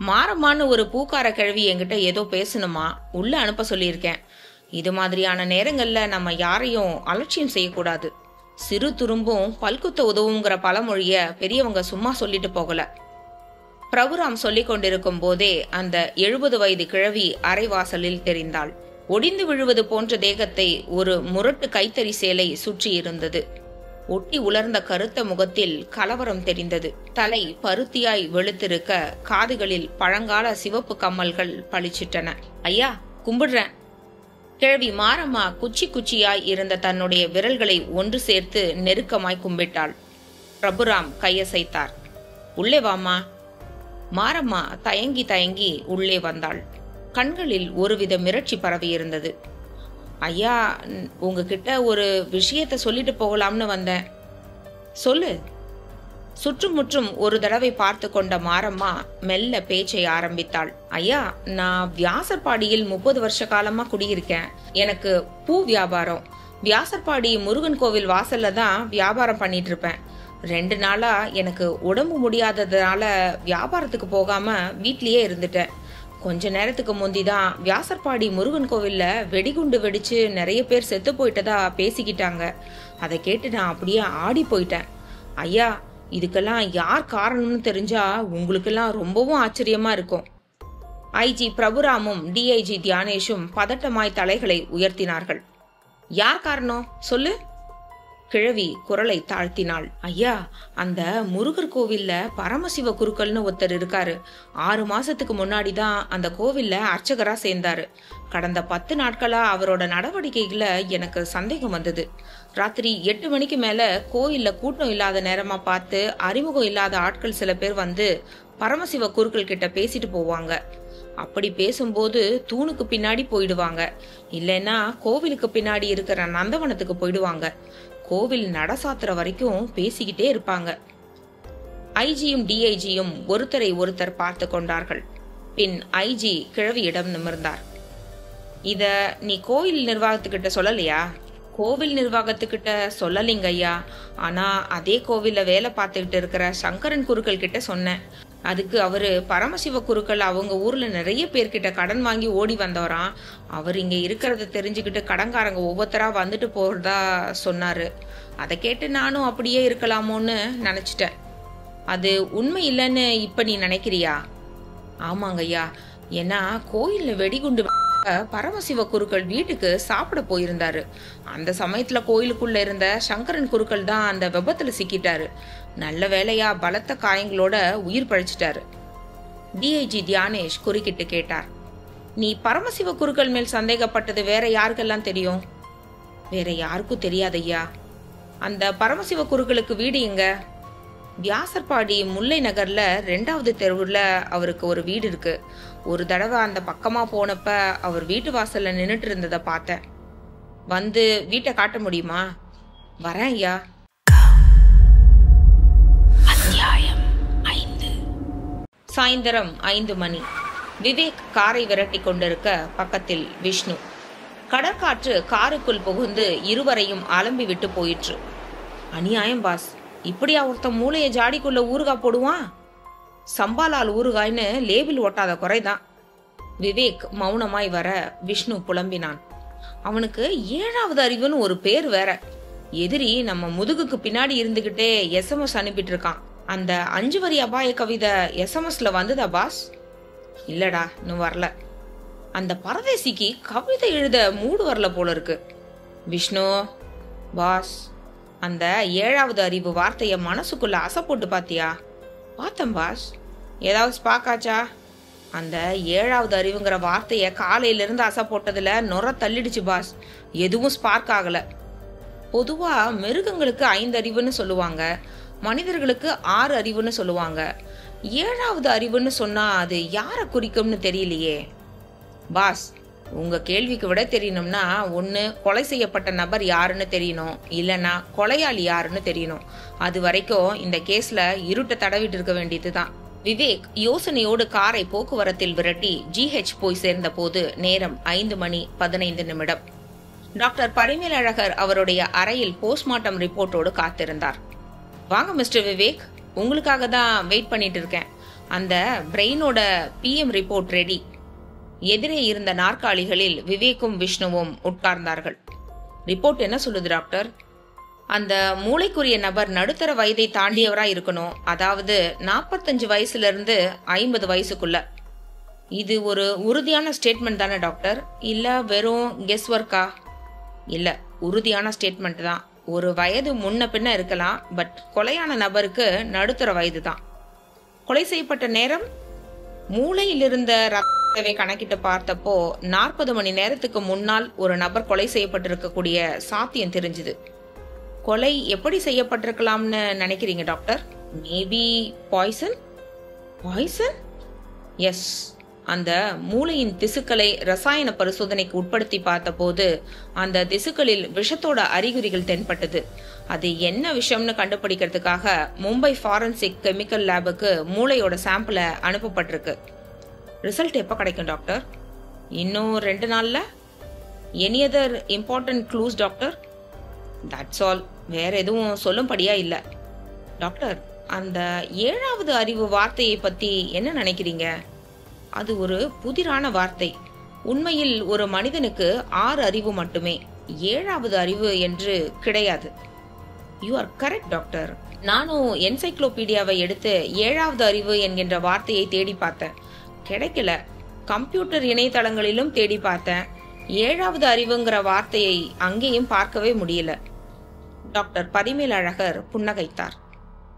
மாரம்மான்னு ஒரு பூக்கார கிழவி என்கிட்ட ஏதோ பேசணுமா, உள்ள அனுப்ப சொல்லியிருக்கேன். இது மாதிரியான நேரங்கள்ல நம்ம யாரையும் அலட்சியம் செய்யக்கூடாது. சிறு துரும்பும் பல்குத்த உதவுங்கிற பழமொழிய பெரியவங்க சும்மா சொல்லிட்டு போகல. பிரபுராம் சொல்லிக் கொண்டிருக்கும் போதே அந்த 70 வயது கிழவி அரைவாசலில் தெரிந்தாள். ஒடிந்து விழுவது போன்ற தேகத்தை ஒரு முரட்டு கைத்தறி சேலை சுற்றி இருந்தது. ஒட்டி உலர்ந்த கருத்த முகத்தில் கலவரம் தெரிந்தது. தலை பருத்தியாய் வெளுத்திருக்க காதுகளில் பழங்கால சிவப்பு கம்மல்கள் பளிச்சிட்டன. ஐயா, கும்பிடுறேன். கிழவி மாரம்மா குச்சி குச்சியாய் இருந்த தன்னுடைய விரல்களை ஒன்று சேர்த்து நெருக்கமாய் கும்பிட்டாள். பிரபுராம் கையசைத்தார். உள்ளே வாமா. மாரம்மா தயங்கி தயங்கி உள்ளே வந்தாள். கண்களில் ஒருவித மிரட்சி பரவி இருந்தது. ஐயா, உங்ககிட்ட ஒரு விஷயத்த சொல்லிட்டு போகலாம்னு வந்தேன். சொல்லு. சுற்றுமுற்றும் ஒரு தடவை பார்த்து கொண்ட மாரம்மா மெல்ல பேச்சை ஆரம்பித்தாள். ஐயா, நான் வியாசர்பாடியில் 30 வருஷ காலமா குடியிருக்கேன். எனக்கு பூ வியாபாரம். வியாசர்பாடி முருகன் கோவில் வாசல்ல தான் வியாபாரம் பண்ணிட்டு இருப்பேன். 2 நாளா எனக்கு உடம்பு முடியாததுனால வியாபாரத்துக்கு போகாம வீட்லயே இருந்துட்டேன். கொஞ்ச நேரத்துக்கு முந்திதான் வியாசர்பாடி முருகன் கோவில்ல வெடிகுண்டு வெடிச்சு நிறைய பேர் செத்து போயிட்டதா பேசிக்கிட்டாங்க. அதை கேட்டு நான் அப்படியே ஆடி போயிட்டேன். ஐயா, இதுக்கெல்லாம் யார் காரணம்னு தெரிஞ்சா உங்களுக்கெல்லாம் ரொம்பவும் ஆச்சரியமா இருக்கும். ஐஜி பிரபுராமும் டிஐஜி தியானேஷும் பதட்டமாய் தலைகளை உயர்த்தினார்கள். யார் காரணம் சொல்லு. கிழவி குரலை தாழ்த்தினாள். ஐயா, அந்த முருகர் கோவில்ல பரமசிவ குருக்கள்னு ஒருத்தர் இருக்காரு. 6 மாசத்துக்கு முன்னாடிதான் அந்த கோவில்ல அர்ச்சகரா சேர்ந்தாரு. கடந்த 10 நாட்களா அவரோட நடவடிக்கைகளை எனக்கு சந்தேகம் வந்தது. ராத்திரி 8 மணிக்கு மேல கோயில்ல கூட்டம் இல்லாத நேரமா பார்த்து அறிமுகம் இல்லாத ஆட்கள் சில பேர் வந்து பரமசிவ குருக்கள் கிட்ட பேசிட்டு போவாங்க. அப்படி பேசும்போது தூணுக்கு பின்னாடி போயிடுவாங்க, இல்லைன்னா கோவிலுக்கு பின்னாடி இருக்கிற நந்தவனத்துக்கு போயிடுவாங்க. கோவில் நட சாத்துற வரைக்கும் பேசிக்கிட்டே இருப்பாங்க. ஐஜியும் டிஐஜியும் ஒருத்தரை ஒருத்தர் பார்த்து கொண்டார்கள். பின் ஐஜி கிழவியிடம் நிமிர்ந்தார். இத நீ கோவில் நிர்வாகத்துக்கிட்ட சொல்லலையா? கோவில் நிர்வாகத்துக்கிட்ட சொல்லலிங்க ஐயா. ஆனா அதே கோவில்ல வேலை பார்த்துக்கிட்டு இருக்கிற சங்கரன் குருக்கள் கிட்ட சொன்னேன். அதுக்கு அவரு பரமசிவ குருக்கள் அவங்க ஊர்ல நிறைய பேர்கிட்ட கடன் வாங்கி ஓடி வந்தவராம். அவர் இங்க இருக்கிறத தெரிஞ்சுக்கிட்டு கடன்காரங்க ஒவ்வொருத்தரா வந்துட்டு போறதா சொன்னாரு. அதை கேட்டு நானும் அப்படியே இருக்கலாமோன்னு நினைச்சிட்டேன். அது உண்மை இல்லைன்னு இப்ப நீ நினைக்கிறியா? ஆமாங்க ஐயா. ஏன்னா கோயில்ல வெடிகுண்டு பரமசிவ குருக்கள் வீட்டுக்கு சாப்பிட போயிருந்தாரு. அந்த சமயத்துல கோயிலுக்குள்ள இருந்த சங்கரன் குருக்கள் தான் அந்த விபத்துல சிக்கிட்டாரு. நல்ல வேளையா பலத்த காயங்களோட உயிர் பழிச்சிட்டாரு. டிஐஜி தியானேஷ் குறுக்கிட்டு கேட்டார். நீ பரமசிவ குருக்கள் மேல் சந்தேகப்பட்டது வேற யாருக்கெல்லாம் தெரியும்? வேற யாருக்கும் தெரியாதையா. அந்த பரமசிவ குருக்களுக்கு வீடு எங்க? வியாசர்பாடி முல்லை நகர்ல 2வது தெருவுல அவருக்கு ஒரு வீடு இருக்கு. ஒரு தடவை அந்த பக்கமா போனப்ப அவர் வீட்டு வாசல்ல நின்னுட்டு இருந்ததை பார்த்தேன். வந்து வீட்டை காட்ட முடியுமா? வரேன் ஐயா. அத்தியாயம் 5. சாயந்தரம் 5 மணி. விவேக் காரை விரட்டி கொண்டிருக்க பக்கத்தில் விஷ்ணு. கடற்காற்று காருக்குள் புகுந்து இருவரையும் அலம்பி விட்டு போயிற்று. அநியாயம் பாஸ், இப்படியா ஒருத்தன் மூளைய ஜாடிக்குள்ள ஊறுகாய் போடுவான்? சம்பாலால் ஊறுகாய்னு லேபிள் ஒட்டாத குறைதான். விவேக் மௌனமாய் வர விஷ்ணு புலம்பினான். அவனுக்கு 7வது அறிவுன்னு ஒரு பேர் வேற. எதிரி நம்ம முதுகுக்கு பின்னாடி இருந்துகிட்டே எஸ்எம்எஸ் அனுப்பிட்டு இருக்கான். அந்த 5 வரி அபாய கவிதை எஸ்எம்எஸ்ல வந்ததா பாஸ்? இல்லடா, இன்னும் வரல. அந்த பரதேசிக்கு கவிதை எழுத மூடு வரல போல இருக்கு. விஷ்ணு பாஸ், அந்த 7வது அறிவு வார்த்தைய மனசுக்குள்ள அசை போட்டு பாத்தியா? பார்த்தேன் பாஸ். ஏதாவது ஸ்பாக்காச்சா? அந்த 7வது அறிவுங்கிற வார்த்தைய காலையில இருந்து அசை போட்டதுல நொற தள்ளிடுச்சு பாஸ். எதுவும் ஸ்பார்க் ஆகல. பொதுவா மிருகங்களுக்கு 5 அறிவுன்னு சொல்லுவாங்க, மனிதர்களுக்கு 6 அறிவுன்னு சொல்லுவாங்க. 7வது அறிவுன்னு சொன்னா அது யாரை குறிக்கும்னு தெரியலையே. பாஸ், உங்க கேள்விக்கு விட தெரியணும்னா ஒண்ணு கொலை செய்யப்பட்ட நபர் யாருன்னு தெரியணும், இல்லைன்னா கொலையாளி யாருன்னு தெரியணும். அது வரைக்கும் இந்த கேஸ்ல இருட்ட தடவிட்டு இருக்க வேண்டியதுதான். விவேக் யோசனையோடு காரை போக்குவரத்தில் விரட்டி GH போய் சேர்ந்த போது நேரம் 5:15. டாக்டர் பரிமேலழகர் அவருடைய அறையில் போஸ்ட்மார்ட்டம் ரிப்போர்ட்டோடு காத்திருந்தார். வாங்க மிஸ்டர் விவேக், உங்களுக்காக தான் வெயிட் பண்ணிட்டு இருக்கேன். அந்த பிரெயினோட PM ரிப்போர்ட் ரெடி. எதிரே இருந்த நாற்காலிகளில் விவேக்கும் விஷ்ணுவும் உட்கார்ந்தார்கள். ரிப்போர்ட் என்ன சொல்லுது டாக்டர்? அந்த மூளைக்குரிய நபர் நடுத்தர வயதை தாண்டியவரா இருக்கணும். அதாவது 45 வயசுல இருந்து 50 வயசுக்குள்ள. இது ஒரு உறுதியான ஸ்டேட்மெண்ட் தானே டாக்டர்? இல்ல வெறும் கெஸ் ஒர்க்கா? இல்ல, உறுதியான ஸ்டேட்மெண்ட் தான். ஒரு வயது முன்ன பின்ன இருக்கலாம், பட் கொலையான நபருக்கு நடுத்தர வயது தான். கொலை செய்யப்பட்ட நேரம்? மூளையில் இருந்த ரத்தத்தை கணக்கிட்டு பார்த்தப்போ 40 மணி நேரத்துக்கு முன்னால் ஒரு நபர் கொலை செய்யப்பட்டிருக்கக்கூடிய சாத்தியம் தெரிஞ்சுது. கொலை எப்படி செய்யப்பட்டிருக்கலாம்னு நினைக்கிறீங்க doctor? Maybe poison? Poison? Yes. அந்த மூளையின் திசுக்களை ரசாயன பரிசோதனைக்கு உட்படுத்தி பார்த்த போது அந்த திசுக்களில் விஷத்தோட அறிகுறிகள் தென்பட்டது. அது என்ன விஷயம்னு கண்டுபிடிக்கிறதுக்காக மும்பை ஃபாரன்சிக் கெமிக்கல் லேபுக்கு மூளையோட சாம்பிளை அனுப்பப்பட்டிருக்கு. ரிசல்ட் எப்போ கிடைக்கும் டாக்டர்? இன்னும் 2 நாள்ல. Any other important clues doctor? That's all. வேற எதுவும் சொல்லும்படியா இல்ல. டாக்டர், அந்த 7வது அறிவு வார்த்தையை பத்தி என்ன நினைக்கிறீங்க? அது ஒரு புதிரான வார்த்தை. உண்மையில் ஒரு மனிதனுக்கு 6 அறிவு மட்டுமே, 7வது அறிவு என்று கிடையாது. You are correct doctor. நானும் என்சைக்ளோபீடியாவை எடுத்து 7வது அறிவு என்கின்ற வார்த்தையை தேடி பார்த்தேன், கிடைக்கல. கம்ப்யூட்டர் இணையதளங்களிலும் தேடி பார்த்தேன், 7வது அறிவுங்கிற வார்த்தையை அங்கேயும் பார்க்கவே முடியல. டாக்டர் பரிமேலழகர் புன்னகைத்தார்.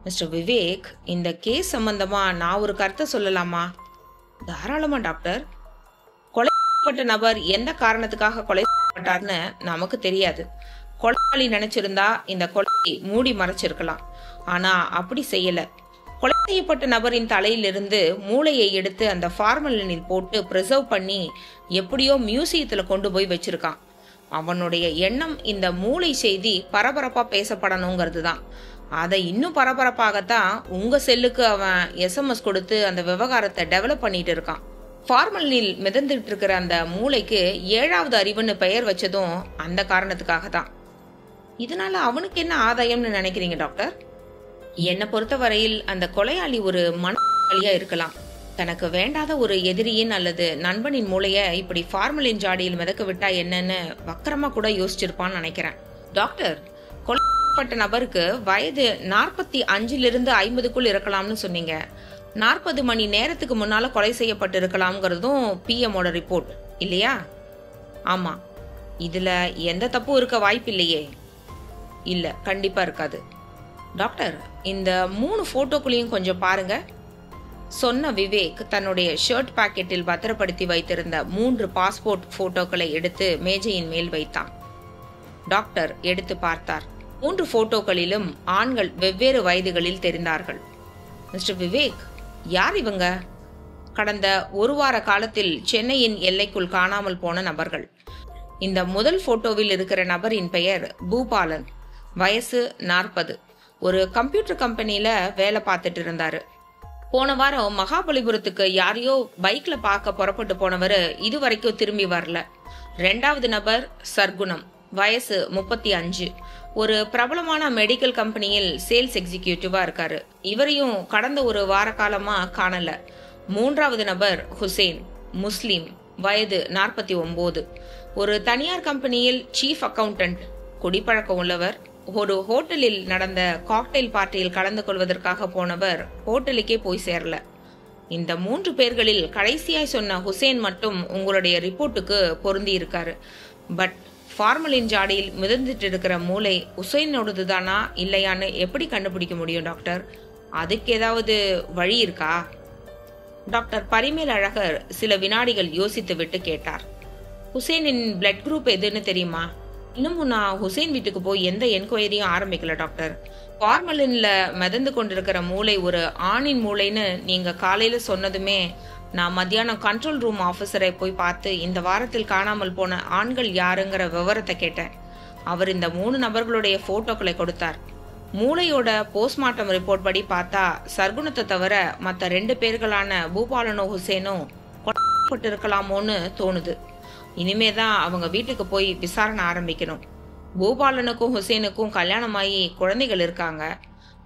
மிஸ்டர் விவேக், இந்த கேஸ் சம்பந்தமா நான் ஒரு கருத்தை சொல்லலாமா? தாராளமா டாக்டர். கொலை செய்யப்பட்ட நபர் எந்த காரணத்துக்காக கொலை செய்யப்பட்டார்னு நமக்கு தெரியாது. கொலையாளி நினைச்சிருந்தா இந்த கொலையை மூடி மறைச்சிருக்கலாம். ஆனா அப்படி செய்யல. கொலை செய்யப்பட்ட நபரின் தலையிலிருந்து மூளையை எடுத்து அந்த ஃபார்மலினில் போட்டு பிரிசர்வ் பண்ணி எப்படியோ மியூசியத்துல கொண்டு போய் வச்சிருக்கான். அவனுடைய எண்ணம் இந்த மூளை செய்தி பரபரப்பா பேசப்படணுங்கிறது தான். அதை இன்னும் பரபரப்பாகத்தான் உங்க செல்லுக்கு அவன் SMS கொடுத்து அந்த விவகாரத்தை டெவலப் பண்ணிட்டு இருக்கான். ஃபார்மலினில் மிதந்துட்டு இருக்கிற அந்த மூளைக்கு 7வது அறிவுன்னு பெயர் வச்சதும் அந்த காரணத்துக்காக தான். இதனால அவனுக்கு என்ன ஆதாயம்னு நினைக்கிறீங்க டாக்டர்? என்னை பொறுத்த வரையில் அந்த கொலையாளி ஒரு வழியா இருக்கலாம். தனக்கு வேண்டாத ஒரு எதிரியின் அல்லது நண்பனின் மூளைய இப்படி ஃபார்மலின் ஜாடியில் மிதக்க விட்டா என்னன்னு வக்கரமா கூட யோசிச்சிருப்பான்னு நினைக்கிறேன். டாக்டர், கொல்லப்பட்ட நபருக்கு வயது 45 50க்குள் இருக்கலாம்னு சொன்னீங்க. 40 மணி நேரத்துக்கு முன்னால கொலை செய்யப்பட்டு இருக்கலாம்ங்கிறதும் பிஎம்மோட ரிப்போர்ட் இல்லையா? ஆமா. இதுல எந்த தப்பும் இருக்க வாய்ப்பு இல்லையே. இல்ல, கண்டிப்பா இருக்காது. டாக்டர், இந்த 3 போட்டோக்களையும் கொஞ்சம் பாருங்க. சொன்ன விவேக் தன்னுடைய ஷர்ட் பாக்கெட்டில் பத்திரப்படுத்தி வைத்திருந்த 3 பாஸ்போர்ட் போட்டோக்களை எடுத்து மேஜையின் மேல் வைத்தான். டாக்டர் எடுத்து பார்த்தார். 3 போட்டோக்களிலும் ஆண்கள் வெவ்வேறு வயதுகளில் தெரிந்தார்கள். மிஸ்டர் விவேக், யார் இவங்க? கடந்த 1 வார காலத்தில் சென்னையின் எல்லைக்குள் காணாமல் போன நபர்கள். இந்த முதல் போட்டோவில் இருக்கிற நபரின் பெயர் பூபாலன். வயசு 40. ஒரு கம்ப்யூட்டர் கம்பெனியில வேலை பார்த்துட்டு இருந்தாரு. போன வாரம் மகாபலிபுரத்துக்கு யாரையோ பைக்ல பார்க்க புறப்பட்டு போனவர் இதுவரைக்கும் திரும்பி வரல. 2வது நபர் சர்க்குணம். வயசு 35. ஒரு பிரபலமான மெடிக்கல் கம்பெனியில் சேல்ஸ் எக்ஸிகியூட்டிவா இருக்காரு. இவரையும் கடந்த 1 வார காலமா காணல. 3வது நபர் ஹுசேன், முஸ்லிம். வயது 49. ஒரு தனியார் கம்பெனியில் சீஃப் அக்கவுண்டன்ட். குடிப்பழக்கம் உள்ளவர். ஒரு ஹோட்டலில் நடந்த காக்டெயில் பார்ட்டியில் கலந்து கொள்வதற்காக போனவர் ஹோட்டலுக்கே போய் சேரல. இந்த 3 பேர்களில் கடைசியாய் சொன்ன ஹுசேன் மட்டும் உங்களுடைய ரிப்போர்ட்டுக்கு பொருந்தி இருக்காரு. பட் ஃபார்மலின் ஜாடியில் மிதந்துட்டு இருக்கிற மூளை ஹுசைனோடது தானா இல்லையான்னு எப்படி கண்டுபிடிக்க முடியும் டாக்டர்? அதுக்கு ஏதாவது வழி இருக்கா? டாக்டர் பரிமேல் அழகர் சில வினாடிகள் யோசித்து விட்டு கேட்டார். ஹுசேனின் பிளட் குரூப் எதுன்னு தெரியுமா? இன்னமும் நான் ஹுசேன் வீட்டுக்கு போய் எந்த என்கொயரியும் ஆரம்பிக்கல டாக்டர். ஃபார்மலின்ல மிதந்து கொண்டிருக்கிற மூளை ஒரு ஆணின் மூளைன்னு நீங்க காலையில சொன்னதுமே நான் மத்தியானம் கண்ட்ரோல் ரூம் ஆபீசரை போய் பார்த்து இந்த வாரத்தில் காணாமல் போன ஆண்கள் யாருங்கிற விவரத்தை கேட்டேன். அவர் இந்த 3 நபர்களுடைய போட்டோக்களை கொடுத்தார். மூளையோட போஸ்ட்மார்ட்டம் ரிப்போர்ட் படி பார்த்தா சர்க்குணத்தை தவிர மற்ற 2 பேர்களான பூபாலனோ ஹுசேனோ கொல்லப்பட்டு இருக்கலாமோன்னு தோணுது. இனிமேதான் அவங்க வீட்டுக்கு போய் விசாரணை ஆரம்பிக்கணும். பூபாலனுக்கும் ஹுசேனுக்கும் கல்யாணமாகி குழந்தைகள் இருக்காங்க.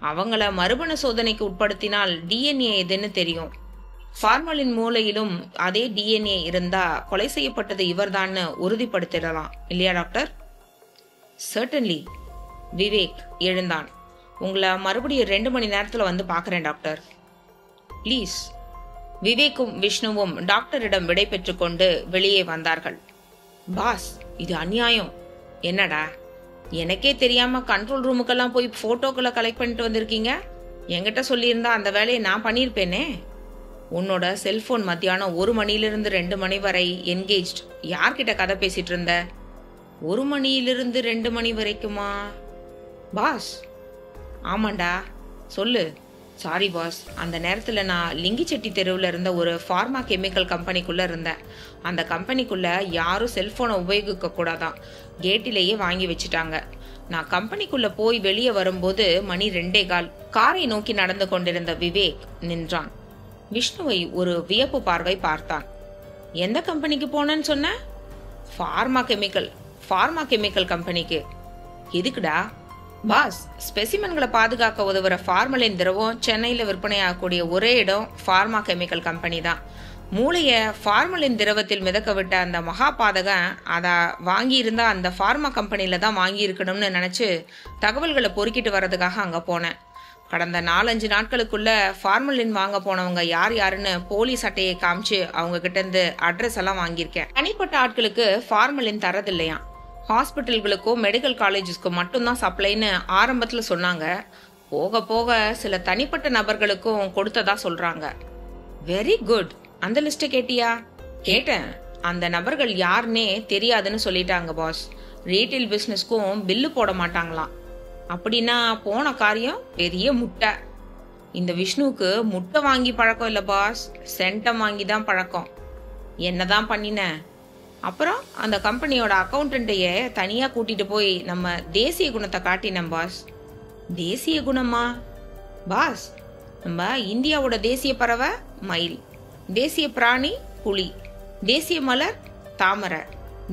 அவங்கள மறுபண சோதனைக்கு உட்படுத்தினால் டிஎன்ஏ எதுன்னு தெரியும். ஃபார்மலின் மூளையிலும் அதே டிஎன்ஏ இருந்தா கொலை செய்யப்பட்டது இவர்தான்னு உறுதிப்படுத்திடலாம் இல்லையா டாக்டர்? சர்டன்லி. விவேக் எழுந்தான். உங்களை மறுபடியும் 2 மணி நேரத்துல வந்து பாக்குறேன் டாக்டர். ப்ளீஸ். விவேக்கும் விஷ்ணுவும் டாக்டரிடம் விடை பெற்று கொண்டு வெளியே வந்தார்கள். பாஸ், இது அநியாயம். என்னடா, எனக்கே தெரியாம கண்ட்ரோல் ரூமுக்கெல்லாம் போய் போட்டோக்களை கலெக்ட் பண்ணிட்டு வந்திருக்கீங்க. என்கிட்ட சொல்லியிருந்தா அந்த வேலையை நான் பண்ணியிருப்பேனே. உன்னோட செல்போன் மத்தியானம் 1 மணியிலிருந்து 2 மணி வரை என்கேஜ். யார்கிட்ட கதை பேசிட்டு இருந்த? 1 மணியிலிருந்து 2 மணி வரைக்குமா? பாஸ். ஆமாண்டா, சொல்லு. சாரி பாஸ், அந்த நேரத்தில் நான் லிங்கிச்செட்டி தெருவில் இருந்த ஒரு ஃபார்மா கெமிக்கல் கம்பெனிக்குள்ளே இருந்தேன். அந்த கம்பெனிக்குள்ளே யாரும் செல்ஃபோனை உபயோகிக்க கூடாதான். கேட்டிலேயே வாங்கி வச்சுட்டாங்க. நான் கம்பெனிக்குள்ளே போய் வெளியே வரும்போது மணி 2:15. காரை நோக்கி நடந்து கொண்டிருந்த விவேக் நின்றான். விஷ்ணுவை ஒரு வியப்பு பார்வை பார்த்தான். எந்த கம்பெனிக்கு போனேன்னு சொன்ன? ஃபார்மா கெமிக்கல் கம்பெனிக்கு. எதுக்குடா? பாஸ், ஸ்பெசிமன்களை பாதுகாக்க உதவுற ஃபார்மலின் திரவம் சென்னையில் விற்பனையாகக்கூடிய ஒரே இடம் ஃபார்மா கெமிக்கல் கம்பெனி தான். மூளையை ஃபார்மலின் திரவத்தில் மிதக்க விட்ட அந்த மகாபாதகன் அதை வாங்கியிருந்தா அந்த ஃபார்மா கம்பெனியில தான் வாங்கியிருக்கணும்னு நினச்சி தகவல்களை பொறுக்கிட்டு வர்றதுக்காக அங்கே போனேன். கடந்த 4-5 நாட்களுக்குள்ள ஃபார்மலின் வாங்க போனவங்க யார் யாருன்னு போலீஸ் அட்டையை காமிச்சு அவங்க கிட்ட இருந்து அட்ரஸ் எல்லாம் வாங்கியிருக்கேன். தனிப்பட்ட ஆட்களுக்கு ஃபார்மலின் தரதில்லையா. ஹாஸ்பிட்டல்களுக்கோ மெடிக்கல் காலேஜஸ்க்கோ மட்டும்தான் சப்ளைன்னு ஆரம்பத்தில் சொன்னாங்க. போக போக சில தனிப்பட்ட நபர்களுக்கும் கொடுத்ததா சொல்றாங்க. Very good. அந்த லிஸ்ட்டை கேட்டியா? கேட்டேன். அந்த நபர்கள் யாருன்னே தெரியாதுன்னு சொல்லிட்டாங்க பாஸ். ரீட்டைல் பிஸ்னஸ்க்கும் பில்லு போட மாட்டாங்களாம். அப்படின்னா போன காரியம் பெரிய முட்டை. இந்த விஷ்ணுவுக்கு முட்டை வாங்கி பழக்கம் இல்லை பாஸ், சென்டம் வாங்கி தான் பழக்கம். என்னதான் பண்ணின? அப்புறம் அந்த கம்பெனியோட அக்கௌண்டன்ட்டையே தனியாக கூட்டிட்டு போய் நம்ம தேசிய குணத்தை காட்டினேன் பாஸ். தேசிய குணமா? பாஸ், நம்ம இந்தியாவோட தேசிய பறவை மயில், தேசிய பிராணி புலி, தேசிய மலர் தாமரை,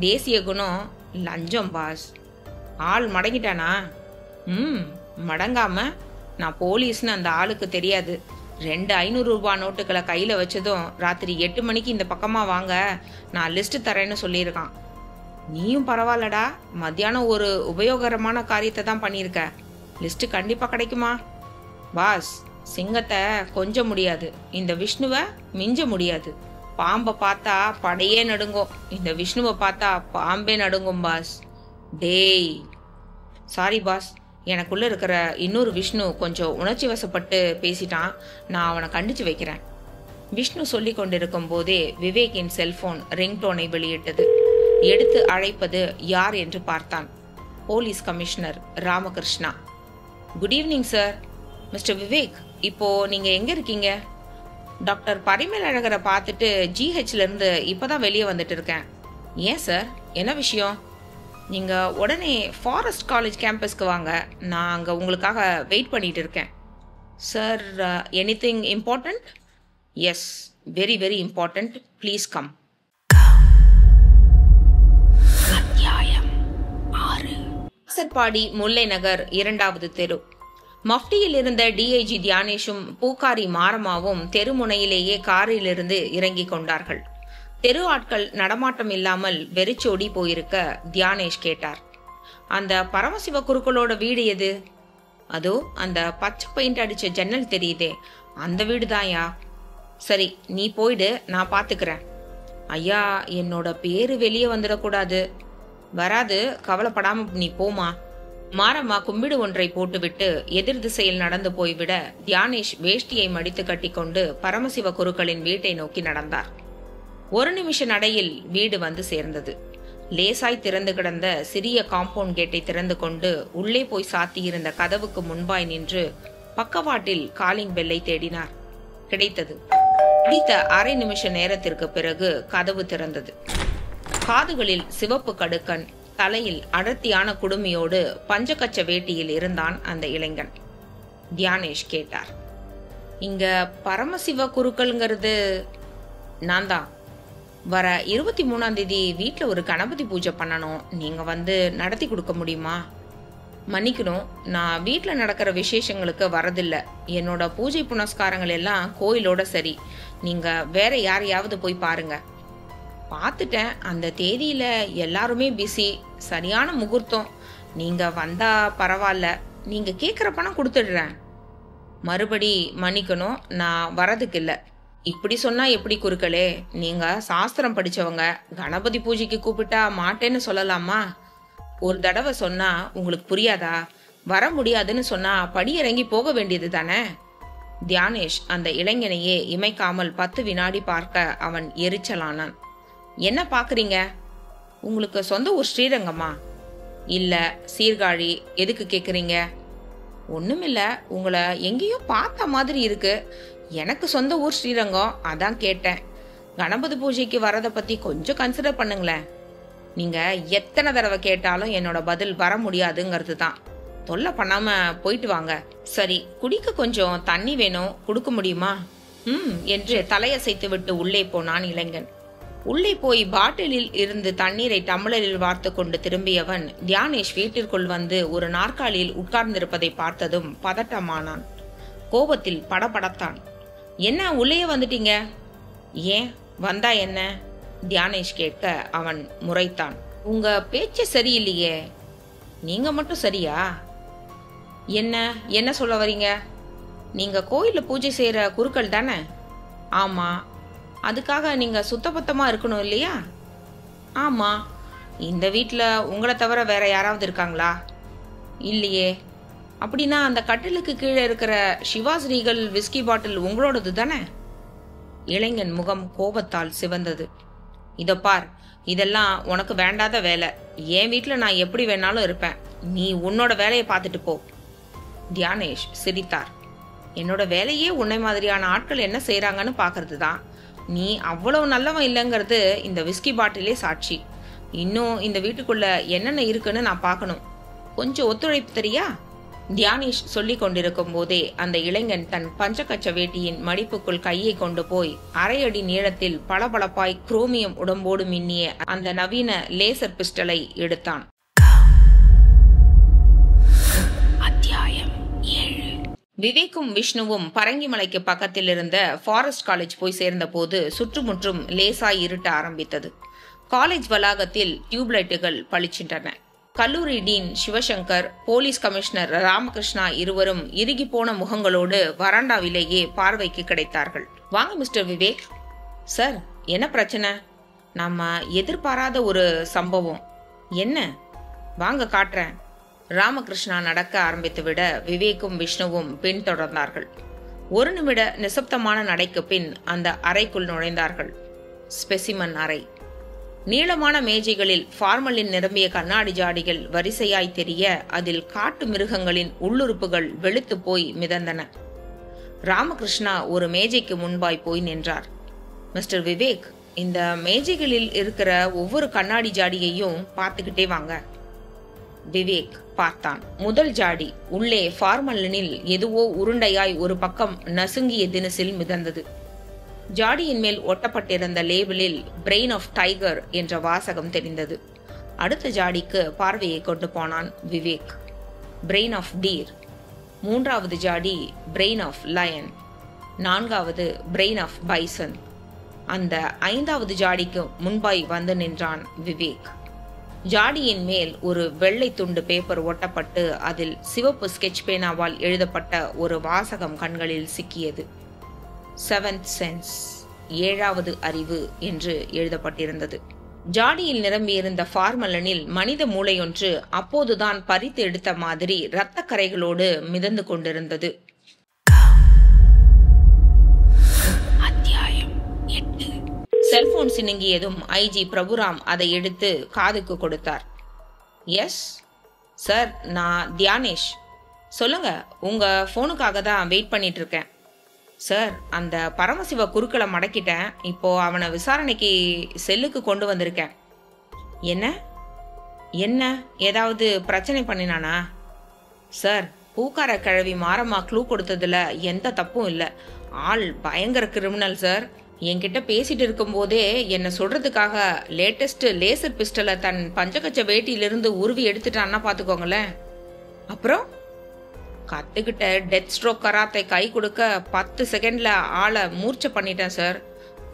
தேசிய குணம் லஞ்சம் பாஸ். ஆள் மடங்கிட்டானா? மடங்காம. நான் போலீஸ்னு அந்த ஆளுக்கு தெரியாது. 2 500 நோட்டுகளை கையில் வச்சதும் ராத்திரி 8 மணிக்கு இந்த பக்கமாக வாங்க, நான் லிஸ்ட்டு தரேன்னு சொல்லியிருக்கான். நீயும் பரவாயில்லடா, மத்தியானம் ஒரு உபயோகரமான காரியத்தை தான் பண்ணியிருக்க. லிஸ்ட்டு கண்டிப்பாக கிடைக்குமா? பாஸ், சிங்கத்தை கொஞ்ச முடியாது, இந்த விஷ்ணுவை மிஞ்ச முடியாது. பாம்பை பார்த்தா படையே நடுங்கும், இந்த விஷ்ணுவை பார்த்தா பாம்பே நடுங்கும் பாஸ். டேய், சாரி பாஸ், எனக்குள்ள இருக்கிற இன்னொரு விஷ்ணு கொஞ்சம் உணர்ச்சி வசப்பட்டு பேசிட்டான், நான் அவனை கண்டிச்சு வைக்கிறேன். விஷ்ணு சொல்லி கொண்டிருக்கும் போதே விவேக்கின் செல்போன் ரிங்டோனை வெளியிட்டது. எடுத்து அழைப்பது யார் என்று பார்த்தான். Police commissioner Ramakrishna. Good evening sir. Mister Vivek, இப்போ நீங்க எங்க இருக்கீங்க? டாக்டர் பரிமேல் அழகரை பார்த்துட்டு ஜிஹெச்ல இருந்து இப்பதான் வெளியே வந்துட்டு இருக்கேன். ஏன் சார், என்ன விஷயம்? நீங்க உடனே ஃபாரஸ்ட் காலேஜ் கேம்பஸ்க்கு வாங்க, நான் அங்க உங்களுக்காக வெயிட் பண்ணிட்டு இருக்கேன். Sir, anything important? Yes, very very important, please come. அத்தியாயம் 6. வாசற்பாடி முல்லை நகர் 2வது தெரு. மஃப்டியில் இருந்த டிஐஜி தியானேஷும் பூக்காரி மாரமாவும் தெருமுனையிலேயே காரிலிருந்து இறங்கிக் கொண்டார்கள். தெரு ஆட்கள் நடமாட்டம் இல்லாமல் வெறிச்சோடி போயிருக்க தியானேஷ் கேட்டார், அந்த பரமசிவ குருக்களோட வீடு எது? அதோ அந்த பச்சை பெயிண்ட் அடிச்ச ஜன்னல் தெரியுதே, அந்த வீடு தான்யா. சரி, நீ போயிடு, நான் பாத்துக்கிறேன். ஐயா, என்னோட பேரு வெளியே வந்துடக்கூடாது. வராது, கவலைப்படாம நீ போமா. மாரம்மா கும்பிடு ஒன்றை போட்டுவிட்டு எதிர் திசையில் நடந்து போய்விட தியானேஷ் வேஷ்டியை மடித்து கட்டிக்கொண்டு பரமசிவ குருக்களின் வீட்டை நோக்கி நடந்தார். 1 நிமிஷ நடையில் வீடு வந்து சேர்ந்தது. லேசாய் திறந்து கிடந்த சிறிய காம்பவுண்ட் கேட்டை திறந்து கொண்டு உள்ளே போய் சாத்தியிருந்த கதவுக்கு முன்பாய் நின்று பக்கவாட்டில் காலிங் பெல்லை தேடினார். கிடைத்தது. பிடித்த அரை நிமிஷ நேரத்திற்கு பிறகு கதவு திறந்தது. காதுகளில் சிவப்பு கடுக்கன், தலையில் அடர்த்தியான குடுமியோடு பஞ்சகச்ச வேட்டியில் இருந்தான் அந்த இளைஞன். தியானேஷ் கேட்டார், இங்க பரமசிவ குருக்கள்ங்கிறது? நான் தான். வர 23ஆம் தேதி வீட்டுல ஒரு கணபதி பூஜை பண்ணணும், நீங்க வந்து நடத்தி கொடுக்க முடியுமா? மன்னிக்கணும், நான் வீட்டுல நடக்கிற விசேஷங்களுக்கு வரதில்ல. என்னோட பூஜை புனஸ்காரங்கள் எல்லாம் கோயிலோட சரி. நீங்க வேற யாரையாவது போய் பாருங்க. பார்த்துட்டேன், அந்த தேதியில எல்லாருமே பிஸி, சரியான முகூர்த்தம். நீங்க வந்தா பரவாயில்ல, நீங்க கேட்குற பணம் கொடுத்துடுறேன். மறுபடி மன்னிக்கணும், நான் வரதுக்கு இல்லை. இப்படி சொன்னா எப்படி குருக்களே? நீங்க சாஸ்திரம் படிச்சவங்க, கணபதி பூஜைக்கு கூப்பிட்டா மாட்டேன்னு சொல்லலாமா? ஒரு தடவை சொன்னா உங்களுக்கு புரியாதா? வர முடியாதுன்னு சொன்னா படி இறங்கி போக வேண்டியது தானே? தியானேஷ் அந்த இளைஞனையே இமைக்காமல் 10 வினாடி பார்க்க அவன் எரிச்சலானான். என்ன பாக்குறீங்க? உங்களுக்கு சொந்த ஊர் ஸ்ரீரங்கமா? இல்ல, சீர்காழி. எதுக்கு கேக்குறீங்க? ஒண்ணுமில்ல, உங்களை எங்கேயோ பார்த்த மாதிரி இருக்கு. எனக்கு சொந்த ஊர் ஸ்ரீரங்கம், அதான் கேட்டேன். கணபதி பூஜைக்கு வரதை பத்தி கொஞ்சம் கன்சிடர் பண்ணுங்களேன். நீங்க எத்தனை தடவை கேட்டாலும் என்னோட பதில் வர முடியாதுங்கிறது தான். தொல்லை பண்ணாம போயிட்டு வாங்க. சரி, குடிக்க கொஞ்சம் தண்ணி வேணும், கொடுக்க முடியுமா? என்று தலையசைத்து விட்டு உள்ளே போனான் இளைஞன். உள்ளே போய் பாட்டிலில் இருந்து தண்ணீரை டம்ளரில் வார்த்து கொண்டு திரும்பியவன் தியானேஷ் வீட்டிற்குள் வந்து ஒரு நாற்காலியில் உட்கார்ந்திருப்பதை பார்த்ததும் பதட்டமானான். கோபத்தில் படபடத்தான். என்ன உள்ளே வந்துட்டீங்க? ஏன் வந்தா என்ன? தியானேஷ் கேட்க அவன் முறைத்தான். உங்க பேச்சு சரியில்லையே. நீங்க மட்டும் சரியா? என்ன என்ன சொல்ல வரீங்க? நீங்க கோயில்ல பூஜை செய்யற குருக்கள் தானே? ஆமா. அதுக்காக நீங்க சுத்தபத்தமா இருக்கணும் இல்லையா? ஆமா. இந்த வீட்டுல உங்களை தவிர வேற யாராவது இருக்காங்களா? இல்லையே. அப்படின்னா அந்த கட்டிலுக்கு கீழே இருக்கிற சிவாஸ்ரீகள் விஸ்கி பாட்டில் உங்களோடது தானே? இளைஞன் முகம் கோபத்தால் சிவந்தது. இத பார், இதெல்லாம் உனக்கு வேண்டாத வேலை. என் வீட்டுல நான் எப்படி வேணாலும் இருப்பேன். நீ உன்னோட வேலையை பார்த்துட்டு போ. தியானேஷ் சிரித்தார். என்னோட வேலையே உன்னை மாதிரியான ஆட்கள் என்ன செய்யறாங்கன்னு பாக்குறது தான். நீ அவ்வளவு நல்லவன் இல்லைங்கிறது இந்த விஸ்கி பாட்டிலே சாட்சி. இன்னும் இந்த வீட்டுக்குள்ள என்னென்ன இருக்குன்னு நான் பார்க்கணும். கொஞ்சம் ஒத்துழைப்பு தெரியா? தியானேஷ் சொல்லி கொண்டிருக்கும் போதே அந்த இளைஞன் தன் பஞ்சகச்ச வேட்டியின் மடிப்புக்குள் கையை கொண்டு போய் 1/2 அடி நீளத்தில் பளபளப்பாய் குரோமியம் உடம்போடு மின்னிய அந்த நவீன லேசர் பிஸ்டலை எடுத்தான். அத்தியாயம் 7. விவேக்கும் விஷ்ணுவும் பரங்கிமலைக்கு பக்கத்தில் இருந்த ஃபாரஸ்ட் காலேஜ் போய் சேர்ந்த போது சுற்றுமுற்றும் லேசாய் இருட்ட ஆரம்பித்தது. காலேஜ் வளாகத்தில் டியூப்லைட்டுகள் பளிச்சின்றன. கல்லூரி dean Sivasankar, police commissioner Ramakrishna இருவரும் இறுகி போன முகங்களோடு வராண்டாவிலேயே பார்வைக்கு கிடைத்தார்கள். வாங்க மிஸ்டர் விவேக். சார், என்ன பிரச்சனை? நாம எதிர்பாராத ஒரு சம்பவம். என்ன? வாங்க காட்டுறேன். ராமகிருஷ்ணா நடக்க ஆரம்பித்து விட விவேக்கும் விஷ்ணுவும் பின்தொடர்ந்தார்கள். ஒரு நிமிட நிசப்தமான நடைக்கு பின் அந்த அறைக்குள் நுழைந்தார்கள். ஸ்பெசிமன் அறை. நீளமான மேஜைகளில் ஃபார்மலின் நிரம்பிய கண்ணாடி ஜாடிகள் வரிசையாய் தெரிய அதில் காட்டு மிருகங்களின் உள்ளுறுப்புகள் வெளுத்து போய் மிதந்தன. ராமகிருஷ்ணா ஒரு மேஜைக்கு முன்பாய் போய் நின்றார். மிஸ்டர் விவேக், இந்த மேஜைகளில் இருக்கிற ஒவ்வொரு கண்ணாடி ஜாடியையும் பார்த்துக்கிட்டே வாங்க. விவேக் பார்த்தான். முதல் ஜாடி உள்ளே ஃபார்மலினில் எதுவோ உருண்டையாய் ஒரு பக்கம் நசுங்கிய தினசில் மிதந்தது. ஜாடியின் மேல் ஒட்டப்பட்டிருந்த லேபிளில் பிரெயின் ஆஃப் டைகர் என்ற வாசகம் தெரிந்தது. அடுத்த ஜாடிக்கு பார்வையை கொண்டு போனான் விவேக். Brain of deer. மூன்றாவது ஜாடி பிரெயின் ஆஃப் லயன். நான்காவது பிரெயின் ஆஃப் பைசன். அந்த ஐந்தாவது ஜாடிக்கு முன்பாய் வந்து நின்றான் விவேக். ஜாடியின் மேல் ஒரு வெள்ளை துண்டு பேப்பர் ஒட்டப்பட்டு அதில் சிவப்பு ஸ்கெட்ச் பேனாவால் எழுதப்பட்ட ஒரு வாசகம் கண்களில் சிக்கியது. 7th சென்ஸ், 7வது அறிவு என்று எழுதப்பட்டிருந்தது. ஜாடியில் நிரம்பியிருந்த ஃபார்மலனில் மனித மூளையொன்று அப்போதுதான் பறித்து எடுத்த மாதிரி இரத்த கரைகளோடு மிதந்து கொண்டிருந்தது. செல்போன் சினுங்கியதும் ஐஜி பிரபுராம் அதை எடுத்து காதுக்கு கொடுத்தார். எஸ் சார், நான் தியானேஷ். சொல்லுங்க, உங்க போனுக்காக தான் வெயிட் பண்ணிட்டு இருக்கேன். சார், அந்த பரமசிவ குறுக்களை மடக்கிட்டேன். இப்போ அவனை விசாரணைக்கு செல்லுக்கு கொண்டு வந்திருக்கேன். என்ன என்ன ஏதாவது பிரச்சனை பண்ணினானா? சார், பூக்கார கிழவி மாறமா க்ளூ கொடுத்ததுல எந்த தப்பும் இல்லை. ஆள் பயங்கர கிரிமினல் சார். என்கிட்ட பேசிட்டு இருக்கும் போதே என்ன சொல்றதுக்காக லேட்டஸ்ட் லேசர் பிஸ்டலை தன் பஞ்சகச்ச வேட்டியிலிருந்து உருவி எடுத்துட்டான்னா பாத்துக்கோங்களேன். அப்புறம் கத்துக்கிட்ட டெத் ஸ்ட்ரோக் கராத்தை கை கொடுக்க 10 செகண்ட்ல ஆளை மூர்ச்சை பண்ணிட்டேன் சார்.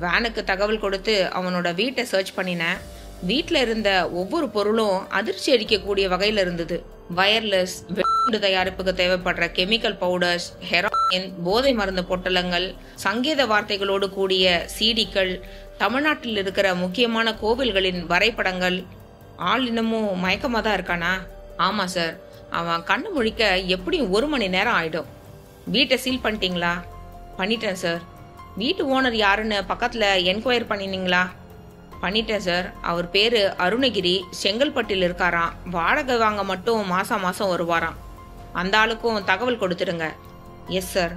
வேனுக்கு தகவல் கொடுத்து அவனோட வீட்டை சர்ச் பண்ணினேன். வீட்டில் இருந்த ஒவ்வொரு பொருளும் அதிர்ச்சி அடிக்கக்கூடிய வகையில் இருந்தது. வயர்லெஸ், வெடிகுண்டு தயாரிப்புக்கு தேவைப்படுற கெமிக்கல் பவுடர்ஸ், ஹெரோயின், போதை மருந்து பொட்டலங்கள், சங்கீத வார்த்தைகளோடு கூடிய சீடிக்கள், தமிழ்நாட்டில் இருக்கிற முக்கியமான கோவில்களின் வரைபடங்கள். ஆள் இன்னமும் மயக்கமாக தான் இருக்கானா? ஆமாம் சார், அவன் கண்ணு முழிக்க எப்படியும் 1 மணி நேரம் ஆயிடும். வீட்டை சீல் பண்ணிட்டீங்களா? பண்ணிட்டேன் சார். வீட்டு ஓனர் யாருன்னு பக்கத்தில் என்கொயர் பண்ணினீங்களா? பண்ணிட்டேன் சார். அவர் பேரு அருணகிரி, செங்கல்பட்டில் இருக்காராம். வாடகை வாங்க மட்டும் மாசம் மாசம் வருவாராம். அந்த ஆளுக்கும் தகவல் கொடுத்துடுங்க. Yes sir.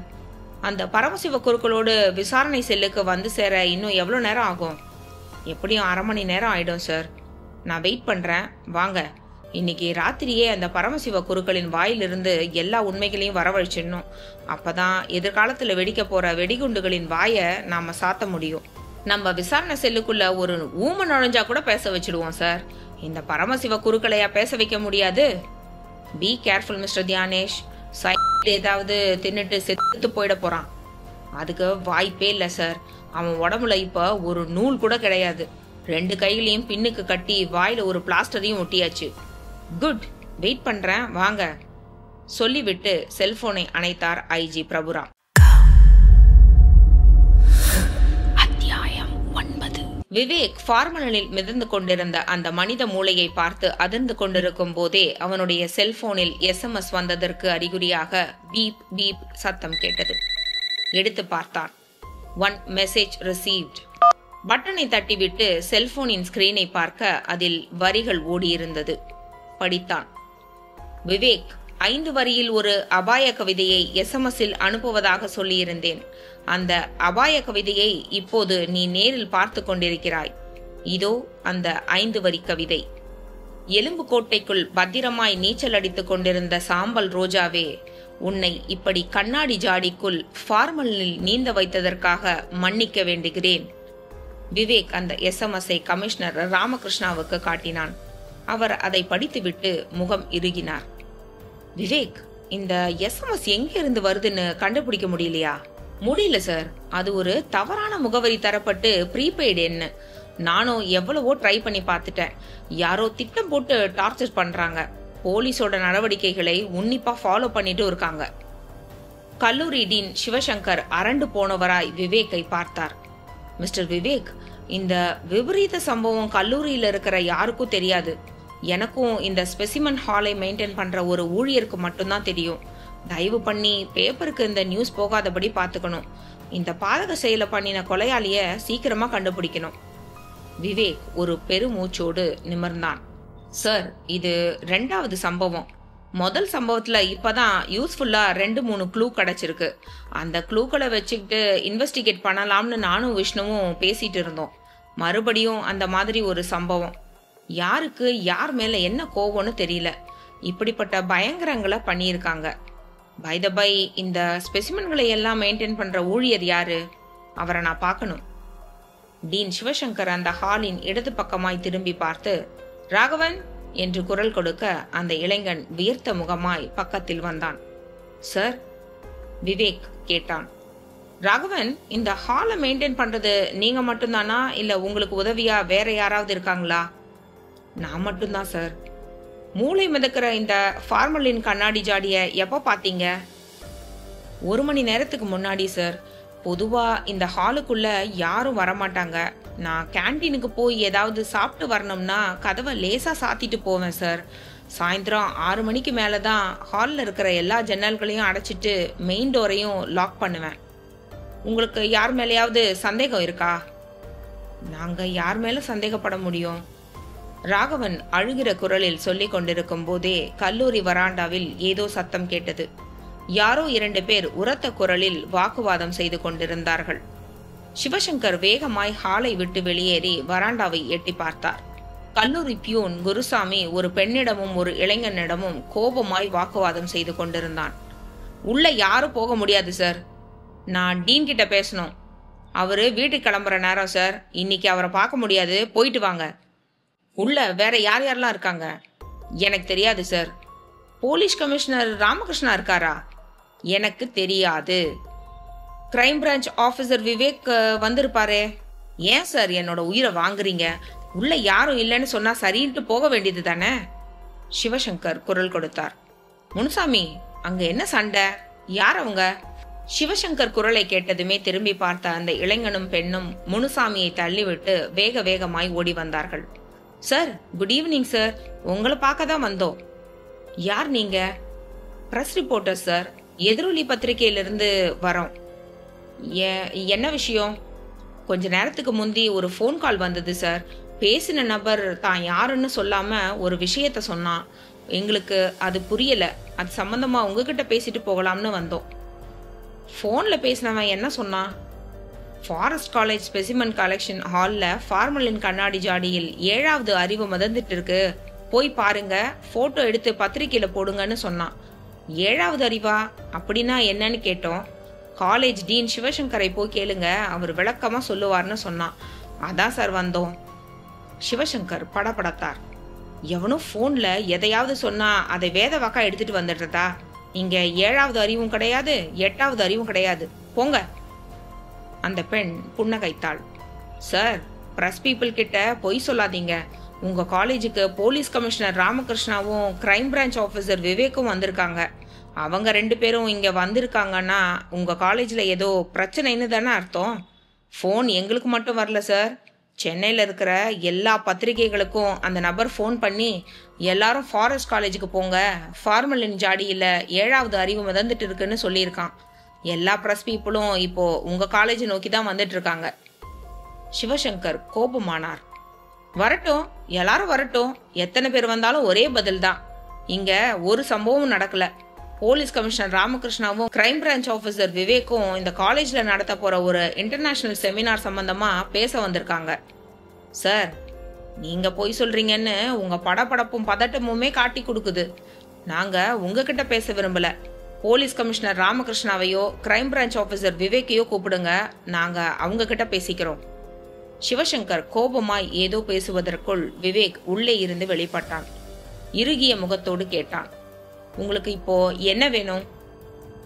அந்த பரமசிவ குருக்களோடு விசாரணை செல்லுக்கு வந்து சேர இன்னும் எவ்வளோ நேரம் ஆகும்? எப்படியும் 1/2 மணி நேரம் ஆயிடும் சார். நான் வெயிட் பண்றேன், வாங்க. இன்னைக்கு ராத்திரியே அந்த பரமசிவ குருக்களின் வாயிலிருந்து எல்லா உண்மைகளையும் வரவழைச்சிடணும். அப்பதான் எதிர்காலத்துல வெடிக்க போற வெடிகுண்டுகளின் வாயை நாம சாத்த முடியும். நம்ம விசாரணை செல்லுக்குள்ள ஒரு ஊமை நுழைஞ்சா கூட பேச வச்சிடுவோம் சார். இந்த பரமசிவ குருக்களையா பேச வைக்க முடியாது? Be careful mister Dhyanesh. சைட் ஏதாவது தின்னுட்டு செத்து போயிட போறான். அதுக்கு வாய்ப்பே இல்லை சார். அவன் உடம்புல இப்ப ஒரு நூல் கூட கிடையாது. 2 கைகளையும் பின்னுக்கு கட்டி வாயில ஒரு பிளாஸ்டரையும் ஒட்டியாச்சு. குட், வெயிட் பண்றேன், வாங்க சொல்லிவிட்டு செல்போனை அணைத்தார் ஐஜி பிரபுராம். விவேக் ஃபார்மலில் மிதந்து கொண்டிருந்த அந்த மனித மூளையை பார்த்து அதிர்ந்து கொண்டிருக்கும் போதே அவனுடைய செல்போனில் SMS வந்ததற்கு அறிகுறியாக பீப் பீப் சத்தம் கேட்டது. எடுத்து பார்த்தான். 1 மெசேஜ் ரிசீவ்ட். பட்டனை தட்டிவிட்டு செல்போனின் ஸ்கிரீனை பார்க்க அதில் வரிகள் ஓடியிருந்தது. படித்தான். விவேக், 5 வரியில் ஒரு அபாய கவிதையை SMSல் அனுப்புவதாக சொல்லியிருந்தேன். அந்த அபாய கவிதையை இப்போது நீ நேரில் பார்த்து கொண்டிருக்கிறாய். இதோ அந்த 5 வரி கவிதை. எலும்பு கோட்டைக்குள் பத்திரமாய் நீச்சல் அடித்துக் கொண்டிருந்த சாம்பல் ரோஜாவே, உன்னை இப்படி கண்ணாடி ஜாடிக்குள் ஃபார்மலில் நீந்த வைத்ததற்காக மன்னிக்க வேண்டுகிறேன். விவேக் அந்த SMSஐ கமிஷனர் ராமகிருஷ்ணாவுக்கு காட்டினான். அவர் அதை படித்துவிட்டு முகம் இறுகினார். விவேக், இந்த எஸ்எம்எஸ் எங்க இருந்து வருதுன்னு கண்டுபிடிக்க முடியலையா? முடியல சார். அது ஒரு தவறான முகவரி தரப்பட்டு ப்ரீபெய்டு எண். நானும் எவ்வளவோ ட்ரை பண்ணி பார்த்துட்டேன். யாரோ திட்டம் போட்டு டார்ச்சர் பண்றாங்க. போலீஸோட நடவடிக்கைகளை உன்னிப்பா ஃபாலோ பண்ணிட்டு இருக்காங்க. கல்லூரி டீன் சிவசங்கர் அரண்டு போனவராய் விவேக்கை பார்த்தார். மிஸ்டர் விவேக், இந்த விபரீத சம்பவம் கல்லூரியில இருக்கிற யாருக்கும் தெரியாது. எனக்கும் இந்த ஸ்பெசிமன் ஹாலை மெயின்டைன் பண்ற ஒரு ஊழியருக்கு மட்டும்தான் தெரியும். தயவு பண்ணி பேப்பருக்கு இந்த நியூஸ் போகாதபடி பார்த்துக்கணும். இந்த பாதக செயலை பண்ணின கொலையாளிய சீக்கிரமா கண்டுபிடிக்கணும். விவேக் ஒரு பெருமூச்சோடு நிமிர்ந்தான். சார், இது 2வது சம்பவம். முதல் சம்பவத்துல இப்பதான் யூஸ்ஃபுல்லா 2-3 க்ளூ கிடைச்சிருக்கு. அந்த க்ளூக்களை வச்சுக்கிட்டு இன்வெஸ்டிகேட் பண்ணலாம்னு நானும் விஷ்ணுவும் பேசிட்டு இருந்தோம். மறுபடியும் அந்த மாதிரி ஒரு சம்பவம். யாருக்கு யார் மேல என்ன கோவம்னு தெரியல. இப்படிப்பட்ட பயங்கரங்களை பண்ணியிருக்காங்க. பை த பை, இந்த ஸ்பெசிமன்களை எல்லாம் மெயின்டைன் பண்ற ஊழியர் யாரு? அவரை நான் பார்க்கணும். டீன் சிவசங்கர் அந்த ஹாலின் இடது பக்கமாய் திரும்பி பார்த்து, ராகவன் என்று குரல் கொடுக்க அந்த இளைஞன் வியர்த்த முகமாய் பக்கத்தில் வந்தான். சார், விவேக் கேட்டான். ராகவன், இந்த ஹாலை மெயின்டைன் பண்றது நீங்க மட்டும்தானா, இல்ல உங்களுக்கு உதவியா வேற யாராவது இருக்காங்களா? நான் மட்டும்தான் சார். மூளை மிதக்கிற இந்த ஃபார்மலின் கண்ணாடி ஜாடிய எப்ப பாத்தீங்க? 1 மணி நேரத்துக்கு முன்னாடி சார். பொதுவா இந்த ஹாலுக்குள்ள யாரும் வரமாட்டாங்க. நான் கேன்டீனுக்கு போய் ஏதாவது சாப்பிட்டு வரணும்னா கதவை லேசா சாத்திட்டு போவேன் சார். சாயந்தரம் 6 மணிக்கு மேலதான் ஹாலில் இருக்கிற எல்லா ஜன்னல்களையும் அடைச்சிட்டு மெயின் டோரையும் லாக் பண்ணுவேன். உங்களுக்கு யார் மேலேயாவது சந்தேகம் இருக்கா? நாங்க யார் மேல சந்தேகப்பட முடியும்? ராகவன் அழுகிற குரலில் சொல்லிக் கொண்டிருக்கும் போதே கல்லூரி வராண்டாவில் ஏதோ சத்தம் கேட்டது. யாரோ 2 பேர் உரத்த குரலில் வாக்குவாதம் செய்து கொண்டிருந்தார்கள். சிவசங்கர் வேகமாய் ஹாலை விட்டு வெளியேறி வராண்டாவை எட்டி பார்த்தார். கல்லூரி பியூன் குருசாமி ஒரு பெண்ணிடமும் ஒரு இளைஞனிடமும் கோபமாய் வாக்குவாதம் செய்து கொண்டிருந்தான். உள்ள யாரும் போக முடியாது சார். நான் டீன் கிட்ட பேசணும். அவரு வீட்டுக்கு கிளம்புற நேரம் சார். இன்னைக்கு அவரை பார்க்க முடியாது. போயிட்டு வாங்க. உள்ள வேற யார் யாரெல்லாம் இருக்காங்க? எனக்கு தெரியாது சார். போலீஸ் கமிஷனர் ராமகிருஷ்ணா இருக்காரா? எனக்கு தெரியாது. கிரைம் பிரான்ச் ஆபீசர் விவேக் வந்திருப்பாரே. ஏன் சார் என்னோட உயிரை வாங்குறீங்க? உள்ள யாரும் இல்லைன்னு சொன்னா சரின்ட்டு போக வேண்டியது தானே? சிவசங்கர் குரல் கொடுத்தார். முனுசாமி, அங்க என்ன சண்டை? யார் அவங்க? சிவசங்கர் குரலை கேட்டதுமே திரும்பி பார்த்த அந்த இளைஞனும் பெண்ணும் முனுசாமியை தள்ளிவிட்டு வேக வேகமாய் ஓடி வந்தார்கள். Sir, good evening sir. உங்களை பார்க்க தான் வந்தோம். யார் நீங்க? Press reporter sir. எதிரொலி பத்திரிகையிலிருந்து வரோம். என்ன விஷயம்? கொஞ்ச நேரத்துக்கு முந்தி ஒரு ஃபோன் கால் வந்தது சார். பேசின நபர் தான் யாருன்னு சொல்லாம ஒரு விஷயத்த சொன்னான். எங்களுக்கு அது புரியல. அது சம்பந்தமா உங்ககிட்ட பேசிட்டு போகலாம்னு வந்தோம். ஃபோன்ல பேசினவன் என்ன சொன்னான்? ஃபாரஸ்ட் காலேஜ் ஸ்பெசிமன் கலெக்ஷன் ஹால்ல ஃபார்மலின் கண்ணாடி ஜாடியில் 7வது அறிவு மிதந்துட்டு இருக்கு, போய் பாருங்க, போட்டோ எடுத்து பத்திரிக்கையில போடுங்கன்னு சொன்னான். 7வது அறிவா? அப்படின்னா என்னன்னு கேட்டோம். காலேஜ் டீன் சிவசங்கரை போய் கேளுங்க, அவர் விளக்கமா சொல்லுவார்னு சொன்னான். அதான் சார் வந்தோம். சிவசங்கர் படபடத்தார். எவனும் போன்ல எதையாவது சொன்னா அதை வேத வாக்கா எடுத்துட்டு வந்துடுறதா? இங்க 7வது அறிவும் கிடையாது, 8வது அறிவும் கிடையாது. போங்க. அந்த பெண் புன்னகைத்தாள். சார், பிரஸ் பீப்புள் கிட்ட பொய் சொல்லாதீங்க. உங்க காலேஜுக்கு போலீஸ் கமிஷனர் ராமகிருஷ்ணாவும் கிரைம் பிரான்ச் ஆபீசர் விவேக்கும் வந்திருக்காங்க. அவங்க 2 பேரும் இங்க வந்திருக்காங்கன்னா உங்க காலேஜ்ல ஏதோ பிரச்சனைன்னு தானே அர்த்தம். ஃபோன் எங்களுக்கு மட்டும் வரல சார். சென்னையில் இருக்கிற எல்லா பத்திரிகைகளுக்கும் அந்த நபர் ஃபோன் பண்ணி எல்லாரும் ஃபாரஸ்ட் காலேஜுக்கு போங்க, ஃபார்மலின் ஜாடியில் 7வது அறிவு மிதந்துட்டு இருக்குன்னு சொல்லியிருக்கான். எல்லா பிரஸ் பீப்புளும் இப்போ உங்க காலேஜ் நோக்கி தான் வந்துட்டு இருக்காங்க. சிவசங்கர் கோபமானார். வரட்டும், எல்லாரும் வரட்டும். எத்தனை பேர் வந்தாலும் ஒரே பதில் தான். இங்க ஒரு சம்பவம் நடக்கல. போலீஸ் கமிஷனர் ராமகிருஷ்ணாவும் கிரைம் பிரான்ச் ஆபீசர் விவேக்கும் இந்த காலேஜ்ல நடத்த போற ஒரு இன்டர்நேஷனல் செமினார் சம்பந்தமா பேச வந்திருக்காங்க. சார், நீங்க போய் சொல்றீங்கன்னு உங்க படபடப்பும் பதட்டமுமே காட்டி கொடுக்குது. நாங்க உங்ககிட்ட பேச விரும்பல. போலீஸ் கமிஷனர் ராமகிருஷ்ணாவையோ கிரைம் பிரான்ச் ஆபீசர் விவேக்கையோ கூப்பிடுங்க, நாங்க அவங்க கிட்ட பேசிக்கிறோம். சிவசங்கர் கோபமாய் ஏதோ பேசுவதற்குள் விவேக் உள்ளே இருந்து வெளிப்பட்டான். இறுகிய முகத்தோடு கேட்டான். உங்களுக்கு இப்போ என்ன வேணும்?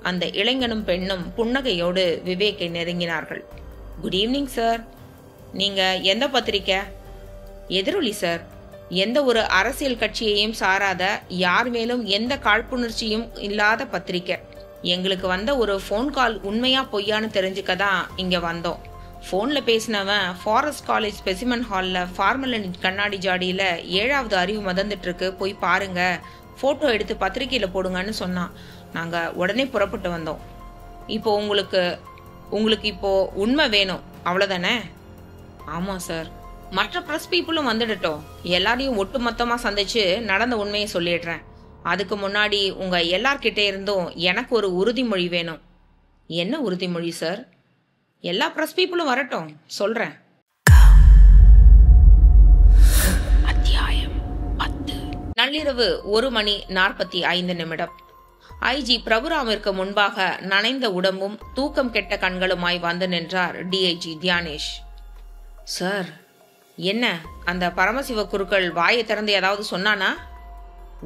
அந்த இளைஞனும் பெண்ணும் புன்னகையோடு விவேக்கை நெருங்கினார்கள். Good evening sir. நீங்க எந்த பத்திரிக்கை? எதிரொலி சார். எந்த ஒரு அரசியல் கட்சியையும் சாராத, யார் மேலும் எந்த காழ்ப்புணர்ச்சியும் இல்லாத பத்திரிக்கை. எங்களுக்கு வந்த ஒரு ஃபோன் கால் உண்மையா பொய்யான்னு தெரிஞ்சுக்க தான் இங்க வந்தோம். ஃபோன்ல பேசினவன் ஃபாரஸ்ட் காலேஜ் ஸ்பெசிமன் ஹால்ல ஃபார்மலின் கண்ணாடி ஜாடியில 7வது அறிவு மதந்துட்டு இருக்கு, போய் பாருங்க, போட்டோ எடுத்து பத்திரிக்கையில போடுங்கன்னு சொன்னான். நாங்க உடனே புறப்பட்டு வந்தோம். இப்போ உங்களுக்கு இப்போ உண்மை வேணும், அவ்வளவுதானே? ஆமா சார். மற்ற பிரஸ் பீப்புளும் வந்துடட்டும், எல்லாரையும் ஒட்டு மொத்தமா சந்திச்சு நடந்த உண்மையை சொல்லிடுறேன். அதுக்கு முன்னாடி உங்க எல்லார்கிட்டே இருந்தும் எனக்கு ஒரு உறுதிமொழி வேணும். என்ன உறுதிமொழி சார்? எல்லா பிரஸ் பீப்புளும் வரட்டும், சொல்றேன். அத்தியாயம் 10. நள்ளிரவு 1:45. ஐஜி பிரபுராமிற்கு முன்பாக நனைந்த உடம்பும் தூக்கம் கெட்ட கண்களுமாய் வந்து நின்றார் டிஐஜி தியானேஷ். சார், என்ன அந்த பரமசிவ குருக்கள் வாயை திறந்து ஏதாவது சொன்னானா?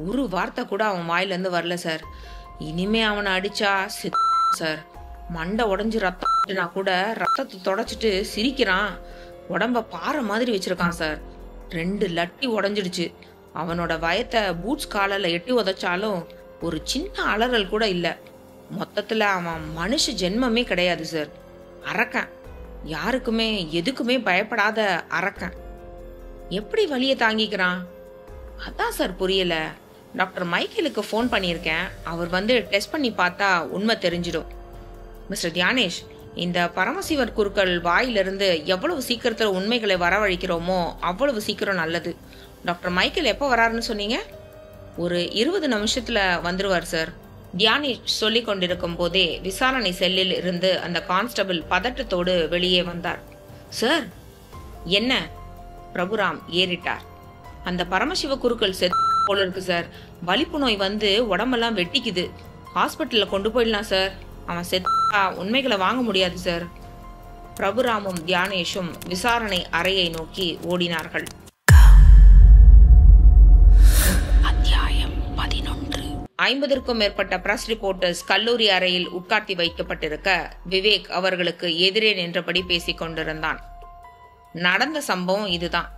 ஒரு வார்த்தை கூட அவன் வாயிலிருந்து வரல சார். இனிமே அவனை அடிச்சா சார், மண்டை உடஞ்சு ரத்தம்னா கூட ரத்தத்தை தொடச்சிட்டு சிரிக்கிறான். உடம்ப பாறை மாதிரி வச்சிருக்கான் சார். 2 லட்டி உடஞ்சிடுச்சு. அவனோட வயத்தை பூட்ஸ் காலில் எட்டி உதைச்சாலும் ஒரு சின்ன அலறல் கூட இல்லை. மொத்தத்துல அவன் மனுஷ ஜென்மமே கிடையாது சார். அரக்கன், யாருக்குமே எதுக்குமே பயப்படாத அரக்கன். எப்படி வலியை தாங்கிக்கிறான்? அதான் சார் புரியல. டாக்டர் மைக்கேலுக்கு ஃபோன் பண்ணியிருக்கேன். அவர் வந்து டெஸ்ட் பண்ணி பார்த்தா உண்மை தெரிஞ்சிடும். மிஸ்டர் தியானேஷ், இந்த பரமசிவர் குருக்கள் வாயிலிருந்து எவ்வளவு சீக்கிரத்தில் உண்மைகளை வரவழைக்கிறோமோ அவ்வளவு சீக்கிரம் நல்லது. டாக்டர் மைக்கேல் எப்போ வராருன்னு சொன்னீங்க? ஒரு 20 நிமிஷத்துல வந்துருவார் சார். தியானேஷ் சொல்லி கொண்டிருக்கும் போதே விசாரணை செல்லில் இருந்து அந்த கான்ஸ்டபிள் பதட்டத்தோடு வெளியே வந்தார். சார், என்ன? பிரபுராம் ஏறிட்டார். அந்த பரமசிவ குருக்கள் செத்து போல இருக்கு சார். வலிப்பு நோய் வந்து உடம்பெல்லாம் வெட்டிக்குது. ஹாஸ்பிட்டல்ல கொண்டு போயிடலாம் சார். அவன் செத்தா உண்மைகளை வாங்க முடியாது சார். பிரபுராமும் தியானேஷும் விசாரணை அறையை நோக்கி ஓடினார்கள். அத்தியாயம் 11. 50க்கும் மேற்பட்ட பிரஸ் ரிப்போர்ட்டர்ஸ் கல்லூரி அறையில் உட்கார்த்தி வைக்கப்பட்டிருக்க விவேக் அவர்களுக்கு எதிரே நின்றபடி பேசிக் கொண்டிருந்தான். நடந்த சம்பவம் இதுதான்.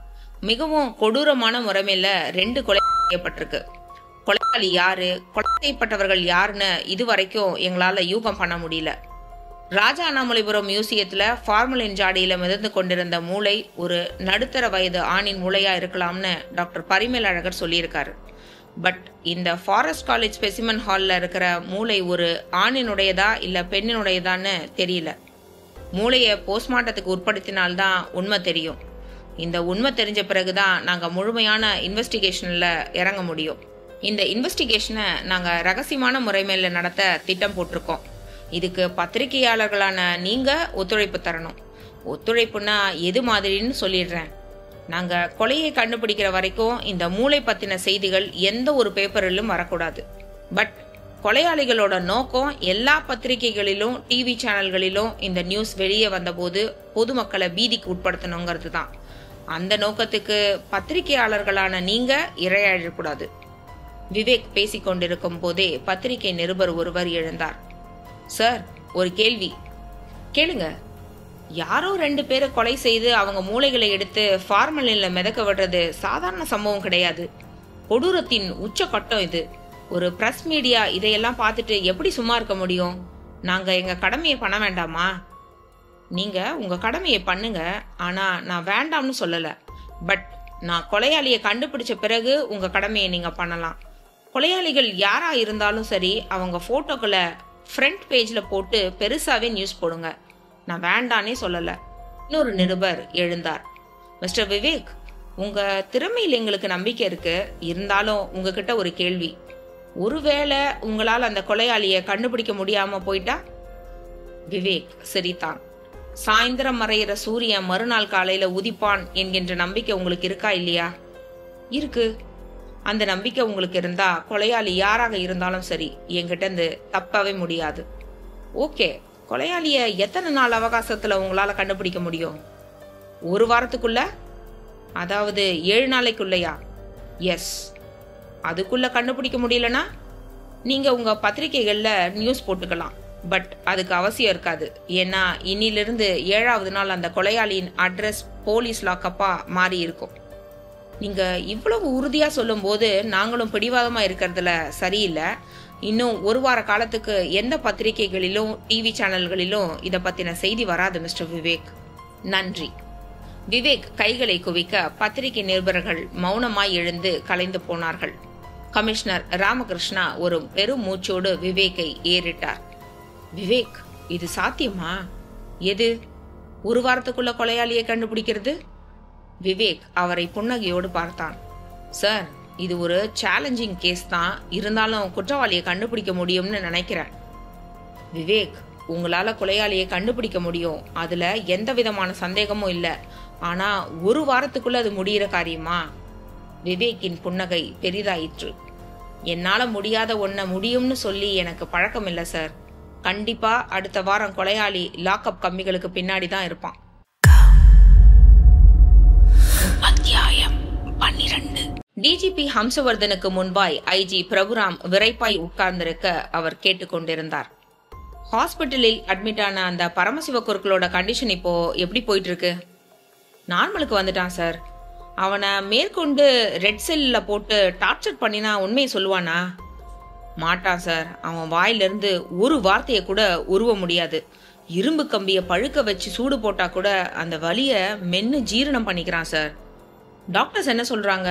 மிகவும் கொடூரமான முறைமையில 2 கொலை செய்யப்பட்டிருக்கு. கொலையாளி யாரு, கொலை செய்யப்பட்டவர்கள் யாருன்னு இதுவரைக்கும் எங்களால யூகம் பண்ண முடியல. ராஜா அண்ணாமலைபுரம் மியூசியத்துல ஃபார்மலின் ஜாடியில மிதந்து கொண்டிருந்த மூளை ஒரு நடுத்தர வயது ஆணின் மூளையா இருக்கலாம்னு டாக்டர் பரிமேல் அழகர் சொல்லியிருக்காரு. பட் இந்த ஃபாரஸ்ட் காலேஜ் ஸ்பெசிமன் ஹால்ல இருக்கிற மூளை ஒரு ஆணினுடையதா இல்ல பெண்ணினுடையதான்னு தெரியல. மூளையை போஸ்ட்மார்ட்டத்துக்கு உட்படுத்தினால்தான் உண்மை தெரியும். இந்த உண்மை தெரிஞ்ச பிறகுதான் நாங்க முழுமையான இன்வெஸ்டிகேஷன்ல இறங்க முடியும். இந்த இன்வெஸ்டிகேஷனை நாங்க ரகசியமான முறைமையில நடத்த திட்டம் போட்டிருக்கோம். இதுக்கு பத்திரிகையாளர்களான நீங்க ஒத்துழைப்பு தரணும். ஒத்துழைப்புனா எது மாதிரின்னு சொல்லிடுறேன். நாங்க கொலையை கண்டுபிடிக்கிற வரைக்கும் இந்த மூளை பத்தின செய்திகள் எந்த ஒரு பேப்பரிலும் வரக்கூடாது. பட் கொலையாளிகளோட நோக்கம் எல்லா பத்திரிகைகளிலும் டிவி சேனல்களிலும் இந்த நியூஸ் வெளியே வந்தபோது பொதுமக்களை பீதிக்கு உட்படுத்தணுங்கிறது தான். அந்த நோக்கத்துக்கு பத்திரிகையாளர்களான நீங்க இரையாழக்கூடாது. விவேக் பேசிக்கொண்டிருக்கும் போதே பத்திரிகை நிருபர் ஒருவர் எழுந்தார். சார், ஒரு கேள்வி. கேளுங்க. யாரோ 2 பேரை கொலை செய்து அவங்க மூளைகளை எடுத்து ஃபார்மலின்ல மிதக்க விடுறது சாதாரண சம்பவம் கிடையாது. கொடூரத்தின் உச்சகட்டம் இது. ஒரு பிரஸ் மீடியா இதையெல்லாம் பார்த்துட்டு எப்படி சும்மா இருக்க முடியும்? நாங்க எங்க கடமையை பண்ண வேண்டாமா? நீங்க உங்க கடமையை பண்ணுங்க. ஆனா நான் வேண்டாம்னு சொல்லல. பட் நான் கொலையாளியை கண்டுபிடிச்ச பிறகு உங்க கடமையை நீங்க பண்ணலாம். கொலையாளிகள் யாரா இருந்தாலும் சரி, அவங்க போட்டோக்களை ஃப்ரண்ட் பேஜ்ல போட்டு பெருசாவே நியூஸ் போடுங்க. நான் வேண்டானே சொல்லல. இன்னொரு நிருபர் எழுந்தார். மிஸ்டர் விவேக், உங்க திறமையில் எங்களுக்கு நம்பிக்கை இருக்கு. இருந்தாலும் உங்ககிட்ட ஒரு கேள்வி. ஒருவேளை உங்களால் அந்த கொலையாளியை கண்டுபிடிக்க முடியாம போயிட்டா? விவேக் சிரித்தான். சாயந்தரம் மறையிற சூரியன் மறுநாள் காலையில உதிப்பான் என்கின்ற நம்பிக்கை உங்களுக்கு இருக்கா இல்லையா? இருக்கு. அந்த நம்பிக்கை உங்களுக்கு இருந்தா கொலையாளி யாராக இருந்தாலும் சரி, என்கிட்ட இருந்து தப்பவே முடியாது. ஓகே, கொலையாளிய எத்தனை நாள் அவகாசத்துல உங்களால கண்டுபிடிக்க முடியும்? 1 வாரத்துக்குள்ள? அதாவது 7 நாளைக்குள்ளையா? எஸ். அதுக்குள்ள கண்டுபிடிக்க முடியலனா நீங்க உங்க பத்திரிகைகள்ல நியூஸ் போட்டுக்கலாம், பட் அதுக்கு அவசியம் இருக்காது. ஏன்னா இன்னிலிருந்து 7வது நாள் அந்த கொலையாளியின் அட்ரஸ் போலீஸ் லாக்கப்பா மாறி இருக்கும். நீங்க இவ்வளவு உறுதியா சொல்லும் போது நாங்களும் பிடிவாதமா இருக்கிறதுல சரியில்லை. இன்னும் ஒரு வார காலத்துக்கு எந்த பத்திரிகைகளிலும் டிவி சேனல்களிலும் இதை பத்தின செய்தி வராது மிஸ்டர் விவேக். நன்றி. விவேக் கைகளை குவிக்க பத்திரிகை நிருபர்கள் மௌனமாய் எழுந்து கலைந்து போனார்கள். கமிஷனர் ராமகிருஷ்ணா ஒரு பெரும் மூச்சோடு விவேக்கை ஏறிட்டார். விவேக், இது சாத்தியமா? எது? ஒரு வாரத்துக்குள்ள கொலையாளியை கண்டுபிடிக்கிறது? விவேக் அவரை புன்னகையோடு பார்த்தான். சார், இது ஒரு சேலஞ்சிங் கேஸ் தான், இருந்தாலும் குற்றவாளியை கண்டுபிடிக்க முடியும்னு நினைக்கிறேன். விவேக், உங்களால கொலையாளியை கண்டுபிடிக்க முடியும், அதுல எந்த விதமான சந்தேகமும் இல்ல. ஆனா ஒரு வாரத்துக்குள்ள அது முடிகிற காரியமா? விவேக்கின் புன்னகை பெரிதாயிற்று. என்னால முடியாத ஒன்ன முடியும்னு சொல்லி எனக்கு பழக்கம் இல்ல சார். கண்டிப்பா அடுத்த வாரம் கொலையாளி லாக்அப் கம்பிகளுக்கு பின்னாடி தான் இருப்பான். அத்தியாயம் 12. டிஜிபி ஹம்சவர்தனுக்கு முன்பாய் ஐஜி பிரபுராம் விரைப்பாய் உட்கார்ந்திருக்க அவர் கேட்டுக்கொண்டிருந்தார். ஹாஸ்பிட்டலில் அட்மிட் ஆன அந்த பரமசிவ குருக்களோட கண்டிஷன் இப்போ எப்படி போயிட்டு இருக்கு? நார்மலுக்கு வந்துட்டான் சார். அவனை மேற்கொண்டு ரெட் செல்ல போட்டு டார்ச்சர் பண்ணினா உண்மையை சொல்லுவானா? மாட்டான் சார். அவன் வாயிலிருந்து ஒரு வார்த்தையை கூட உருவ முடியாது. இரும்பு கம்பிய பழுக்க வச்சு சூடு போட்டா கூட அந்த வலிய மென்னு ஜீரணம் பண்ணிக்கிறான் சார். டாக்டர்ஸ் என்ன சொல்றாங்க?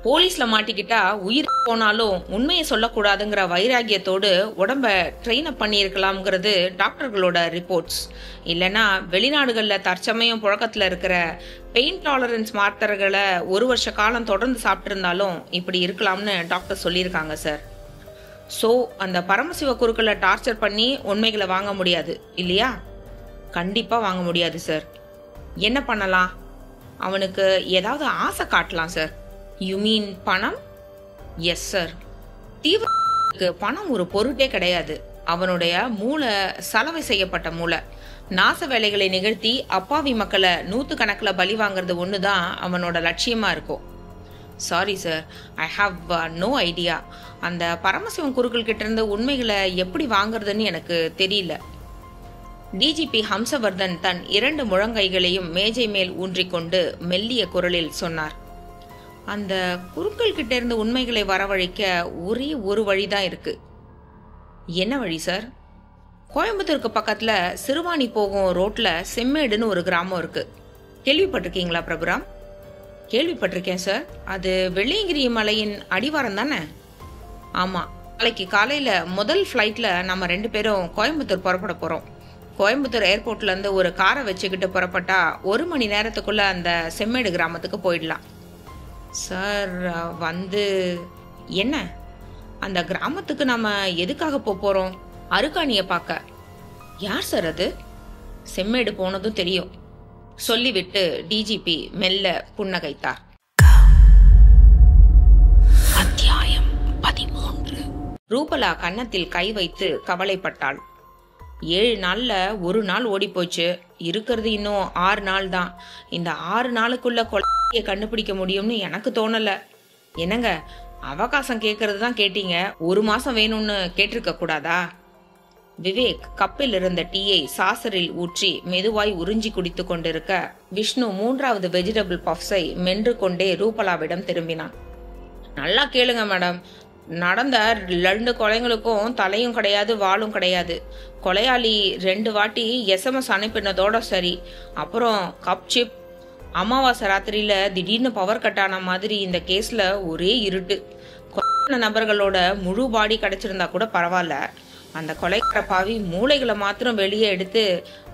போலீஸ்ல மாட்டிக்கிட்டா உயிர் போனாலும் உண்மையை சொல்லக்கூடாதுங்கிற வைராகியத்தோடு உடம்ப ட்ரெயின் அப் பண்ணியிருக்கலாம்ங்கிறது டாக்டர்களோட ரிப்போர்ட்ஸ். இல்லைன்னா வெளிநாடுகளில் தற்சமயம் புழக்கத்தில் இருக்கிற பெயின் டாலரன்ஸ் மாத்திரைகளை 1 வருஷ காலம் தொடர்ந்து சாப்பிட்டு இப்படி இருக்கலாம்னு டாக்டர் சொல்லியிருக்காங்க சார். ஸோ அந்த பரமசிவ குருக்களை டார்ச்சர் பண்ணி உண்மைகளை வாங்க முடியாது இல்லையா? கண்டிப்பாக வாங்க முடியாது சார். என்ன பண்ணலாம்? அவனுக்கு ஏதாவது ஆசை காட்டலாம் சார். யூ மீன் பணம்? Yes sir. தீவிரக்கு பணம் ஒரு பொருட்டே கிடையாது. அவனுடைய மூளை சலவை செய்யப்பட்ட மூளை. நாச வேலைகளை நிகழ்த்தி அப்பாவி மக்களை 100 கணக்கில் பலி வாங்குறது ஒன்று தான் அவனோட லட்சியமா இருக்கும். Sorry sir, I have no idea. அந்த பரமசிவம் குருக்கள் கிட்ட இருந்து உண்மைகளை எப்படி வாங்குறதுன்னு எனக்கு தெரியல. டிஜிபி ஹம்சவர்தன் தன் 2 முழங்கைகளையும் மேஜை மேல் ஊன்றிக்கொண்டு மெல்லிய குரலில் சொன்னார். அந்த குருக்கள் கிட்ட இருந்து உண்மைகளை வரவழைக்க ஒரே ஒரு வழிதான் இருக்கு. என்ன வழி சார்? கோயம்புத்தூருக்கு பக்கத்துல சிறுவாணி போகும் ரோட்ல செம்மேடுன்னு ஒரு கிராமம் இருக்கு. கேள்விப்பட்டிருக்கீங்களா பிரபுராம்? கேள்விப்பட்டிருக்கேன் சார். அது வெள்ளியங்கிரி மலையின் அடிவாரம் தானே? ஆமா. நாளைக்கு காலையில முதல் ஃப்ளைட்ல நம்ம 2 பேரும் கோயம்புத்தூர் புறப்பட போறோம். கோயம்புத்தூர் ஏர்போர்ட்ல இருந்து ஒரு காரை வச்சுக்கிட்டு புறப்பட்டா 1 மணி நேரத்துக்குள்ள அந்த செம்மேடு கிராமத்துக்கு போயிடலாம். சார் என்ன அந்த கிராமத்துக்கு நம்ம எதுக்காக போறோம்? அருக்காணிய பார்க்க. யார் சார் அது? செம்மேடு போனதும் தெரியும் சொல்லிவிட்டு டிஜிபி மெல்ல புன்னகைத்தார். அத்தியாயம் 13. ரூபலா கன்னத்தில் கை வைத்து கவலைப்பட்டாள். 7 நாள்ல 1 நாள் ஓடி போச்சு. இருக்கிறது இன்னும் 6 நாள் தான். இந்த 6 நாளுக்குள்ள கொலையை கண்டுபிடிக்க முடியும்னு எனக்கு தோணல. என்னங்க, அவகாசம் கேட்கறது தான் கேட்டீங்க, 1 மாசம் வேணும்னு கேட்டிருக்க கூடாதா? விவேக் கப்பில் இருந்த டீயை சாசரில் ஊற்றி மெதுவாய் உறிஞ்சி குடித்து கொண்டிருக்க விஷ்ணு 3வது வெஜிடபிள் பஃப்ஸை மென்று கொண்டே ரூபலாவிடம் திரும்பினான். நல்லா கேளுங்க மேடம், நடந்த 2 கொலைகளுக்கும் தலையும் கிடையாது வாளும் கிடையாது. கொலையாளி 2 வாட்டி SMS அனுப்பினதோட சரி. அப்புறம் கப் சிப். அமாவாசை ராத்திரியில திடீர்னு பவர் கட் ஆன மாதிரி இந்த கேஸ்ல ஒரே இருட்டு. கொலையான நபர்களோட முழு பாடி கிடைச்சிருந்தா கூட பரவாயில்ல. அந்த கொலைக்கார பாவி மூளைகளை மாத்திரம் வெளியே எடுத்து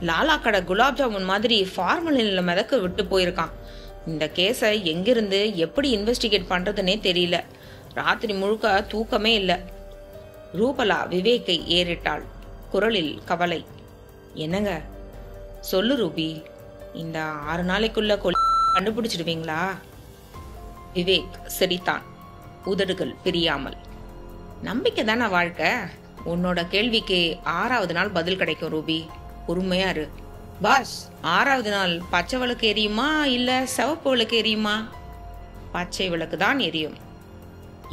லாலா கடை குலாப் ஜாமுன் மாதிரி ஃபார்மலின்ல மிதக்க விட்டு போயிருக்கான். இந்த கேஸை எங்கிருந்து எப்படி இன்வெஸ்டிகேட் பண்றதுன்னே தெரியல. ராத்திரி முழுக்க தூக்கமே இல்லை. ரூபலா விவேக்கை ஏறிட்டாள், குரலில் கவலை. என்னங்க சொல்லு ரூபி, இந்த 6 நாளைக்குள்ள கண்டுபிடிச்சிடுவீங்களா? விவேக் சிரித்தான், உதடுகள் பிரியாமல். நம்பிக்கை தானே வாழ்க்கை. உன்னோட கேள்விக்கு 6வது நாள் பதில் கிடைக்கும் ரூபி, பொறுமையா இரு. பாஸ், 6வது நாள் பச்சை விளக்கு எரியுமா இல்ல சிவப்பு விளக்கு எரியுமா? பச்சை விளக்கு தான் எரியும்.